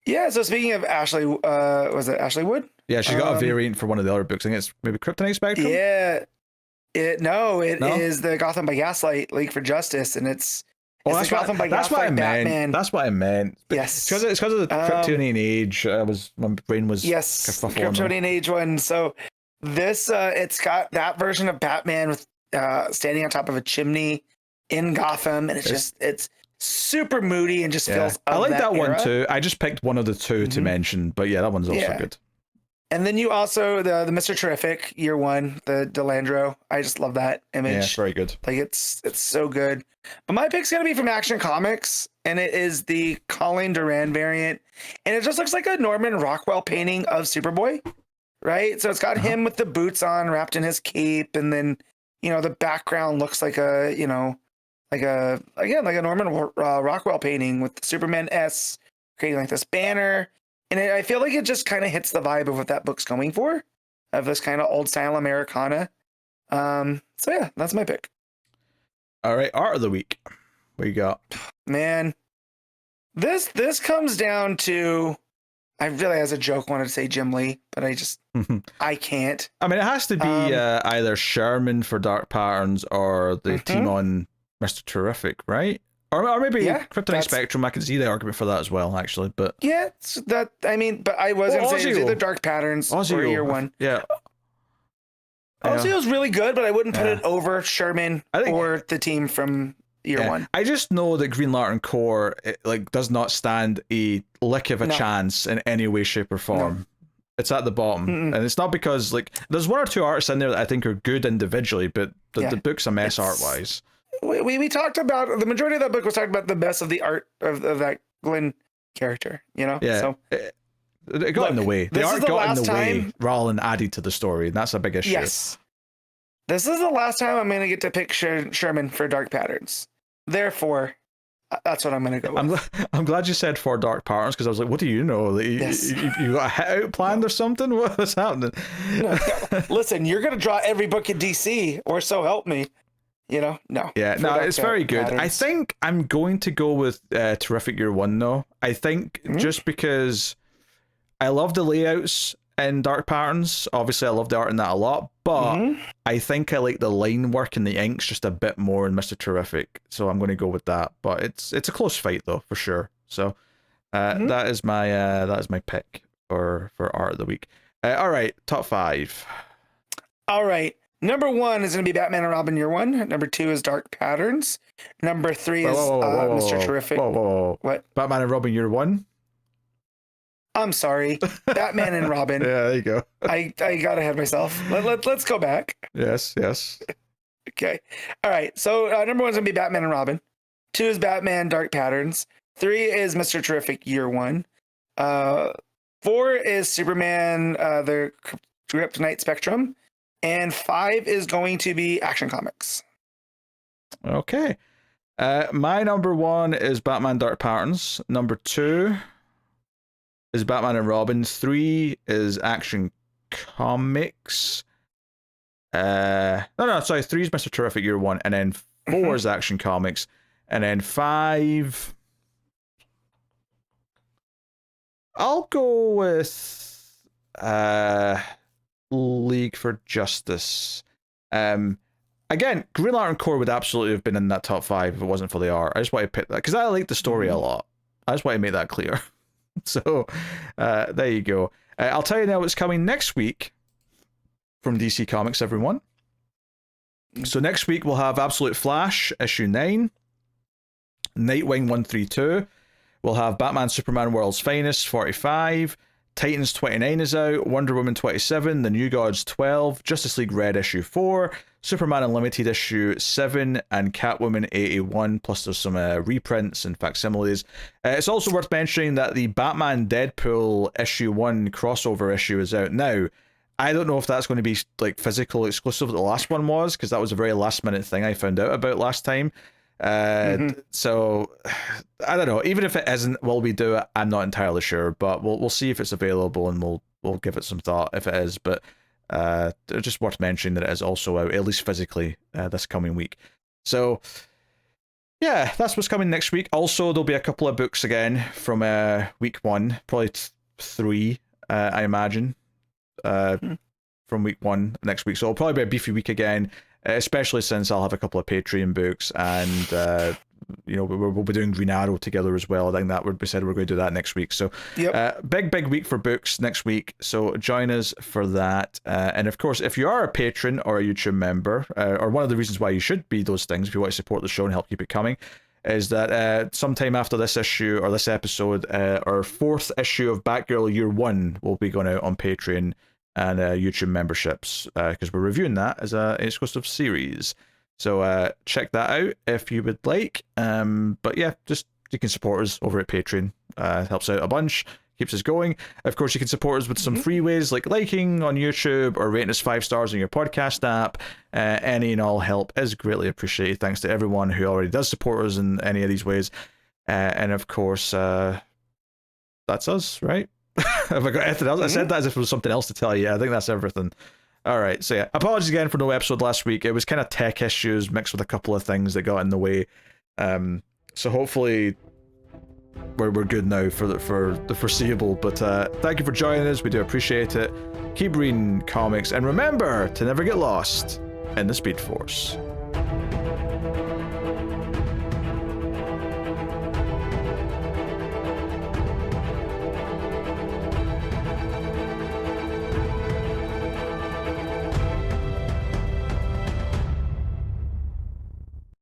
Yeah. So speaking of Ashley, was it Ashley Wood? Yeah, she's got a variant for one of the other books. I think it's maybe Kryptonite Spectrum. Yeah. It No? is the Gotham by Gaslight League for Justice, and it's that's the Gotham by that's what I Gaslight meant. Batman. That's what I meant. But Yes. it's because of the Kryptonian age. My brain was Kryptonian age one. So this it's got that version of Batman with standing on top of a chimney in Gotham, and it's super moody and just feels. I like that era. one too. I just picked one of the 2 to mention, but yeah, that one's also good. And then you also the Mr. Terrific year 1, the Leandro. I just love that image. Yeah, very good. Like it's so good. But my pick's gonna be from Action Comics, and it is the Colleen Doran variant, and it just looks like a Norman Rockwell painting of Superboy, right? So it's got him with the boots on, wrapped in his cape, and then the background looks like a like a Norman Rockwell painting with Superman S creating like this banner. And I feel like it just kind of hits the vibe of what that book's going for, of this kind of old style Americana. So yeah, that's my pick. All right, art of the week. What you got? Man, this comes down to, I really as a joke wanted to say Jim Lee, but I can't. I mean, it has to be either Sherman for Dark Patterns or the team on Mr. Terrific, right? Or maybe Kryptonite Spectrum. I can see the argument for that as well, actually. But yeah, but I was going to say it's either Dark Patterns Ossio, or year 1. Yeah. Ossio's really good, but I wouldn't put it over Sherman or the team from year 1. I just know that Green Lantern Corps does not stand a lick of a chance in any way, shape, or form. No. It's at the bottom, and it's not because there's 1 or 2 artists in there that I think are good individually, but the book's a mess art wise. We talked about the majority of that book was talking about the best of the art of that Glenn character, Yeah. So it got in the way. The art got in the way rather than added to the story, and that's a big issue. Yes. This is the last time I'm going to get to pick Sherman for Dark Patterns. Therefore, that's what I'm going to go with. I'm glad you said for Dark Patterns, because I was like, what do you know? You got a hit out planned or something? What's happening? No. Listen, you're going to draw every book in DC, or so help me. No. Yeah, no, it's very good. Patterns. I think I'm going to go with Terrific Year 1, though. I think just because I love the layouts in Dark Patterns. Obviously, I love the art in that a lot, but I think I like the line work and the inks just a bit more in Mr. Terrific. So I'm going to go with that. But it's a close fight, though, for sure. So that is my pick for art of the week. All right, top 5. All right. Number 1 is going to be Batman and Robin year 1. Number 2 is Dark Patterns. Number 3 is Mr. Terrific. What? Batman and Robin year 1? I'm sorry. Batman and Robin. Yeah, there you go. I got ahead of myself. Let's go back. Yes. Okay. All right. So number 1 is going to be Batman and Robin. 2 is Batman Dark Patterns. 3 is Mr. Terrific year 1. 4 is Superman the Kryptonite Spectrum. And 5 is going to be Action Comics. Okay. My number 1 is Batman Dark Patterns. Number 2 is Batman and Robin. 3 is Action Comics. Sorry. 3 is Mr. Terrific year 1. And then 4 is Action Comics. And then 5... I'll go with... League for Justice. Again, Green Lantern Corps would absolutely have been in that top 5 if it wasn't for the art. I just want to pick that because I like the story a lot. I just want to make that clear. So there you go. I'll tell you now what's coming next week from DC Comics, everyone. So next week we'll have Absolute Flash issue 9, Nightwing 132. We'll have Batman Superman World's Finest 45. Titans 29 is out, Wonder Woman 27, The New Gods 12, Justice League Red issue 4, Superman Unlimited issue 7, and Catwoman 81, plus there's some reprints and facsimiles. It's also worth mentioning that the Batman Deadpool issue 1 crossover issue is out now. I don't know if that's going to be physical exclusive the last one was, because that was a very last minute thing I found out about last time. So I don't know, even if it isn't, will we do it? I'm not entirely sure, but we'll see if it's available and we'll give it some thought if it is. But just worth mentioning that it is also out, at least physically, this coming week. So yeah, that's what's coming next week. Also, there'll be a couple of books again from week 1, probably 3, I imagine, from week 1 next week. So it'll probably be a beefy week again, especially since I'll have a couple of Patreon books, and we'll be doing Green Arrow together as well. I think we said we're going to do that next week. So big week for books next week. So join us for that. And of course, if you are a patron or a YouTube member, or one of the reasons why you should be those things, if you want to support the show and help keep it coming, is that sometime after this issue or this episode, our 4th issue of Batgirl Year 1 will be going out on Patreon and YouTube memberships, because we're reviewing that as an exclusive series. So check that out if you would like. But yeah, just you can support us over at Patreon. Helps out a bunch, keeps us going. Of course, you can support us with some free ways like liking on YouTube or rating us 5 stars on your podcast app. Any and all help is greatly appreciated. Thanks to everyone who already does support us in any of these ways. And of course, that's us, right? Have I got anything else? I said that as if it was something else to tell you. I think that's everything. All right, so yeah, apologies again for no episode last week. It was kind of tech issues mixed with a couple of things that got in the way. So hopefully we're good now for the foreseeable. But thank you for joining us. We do appreciate it. Keep reading comics, and remember to never get lost in the Speed Force.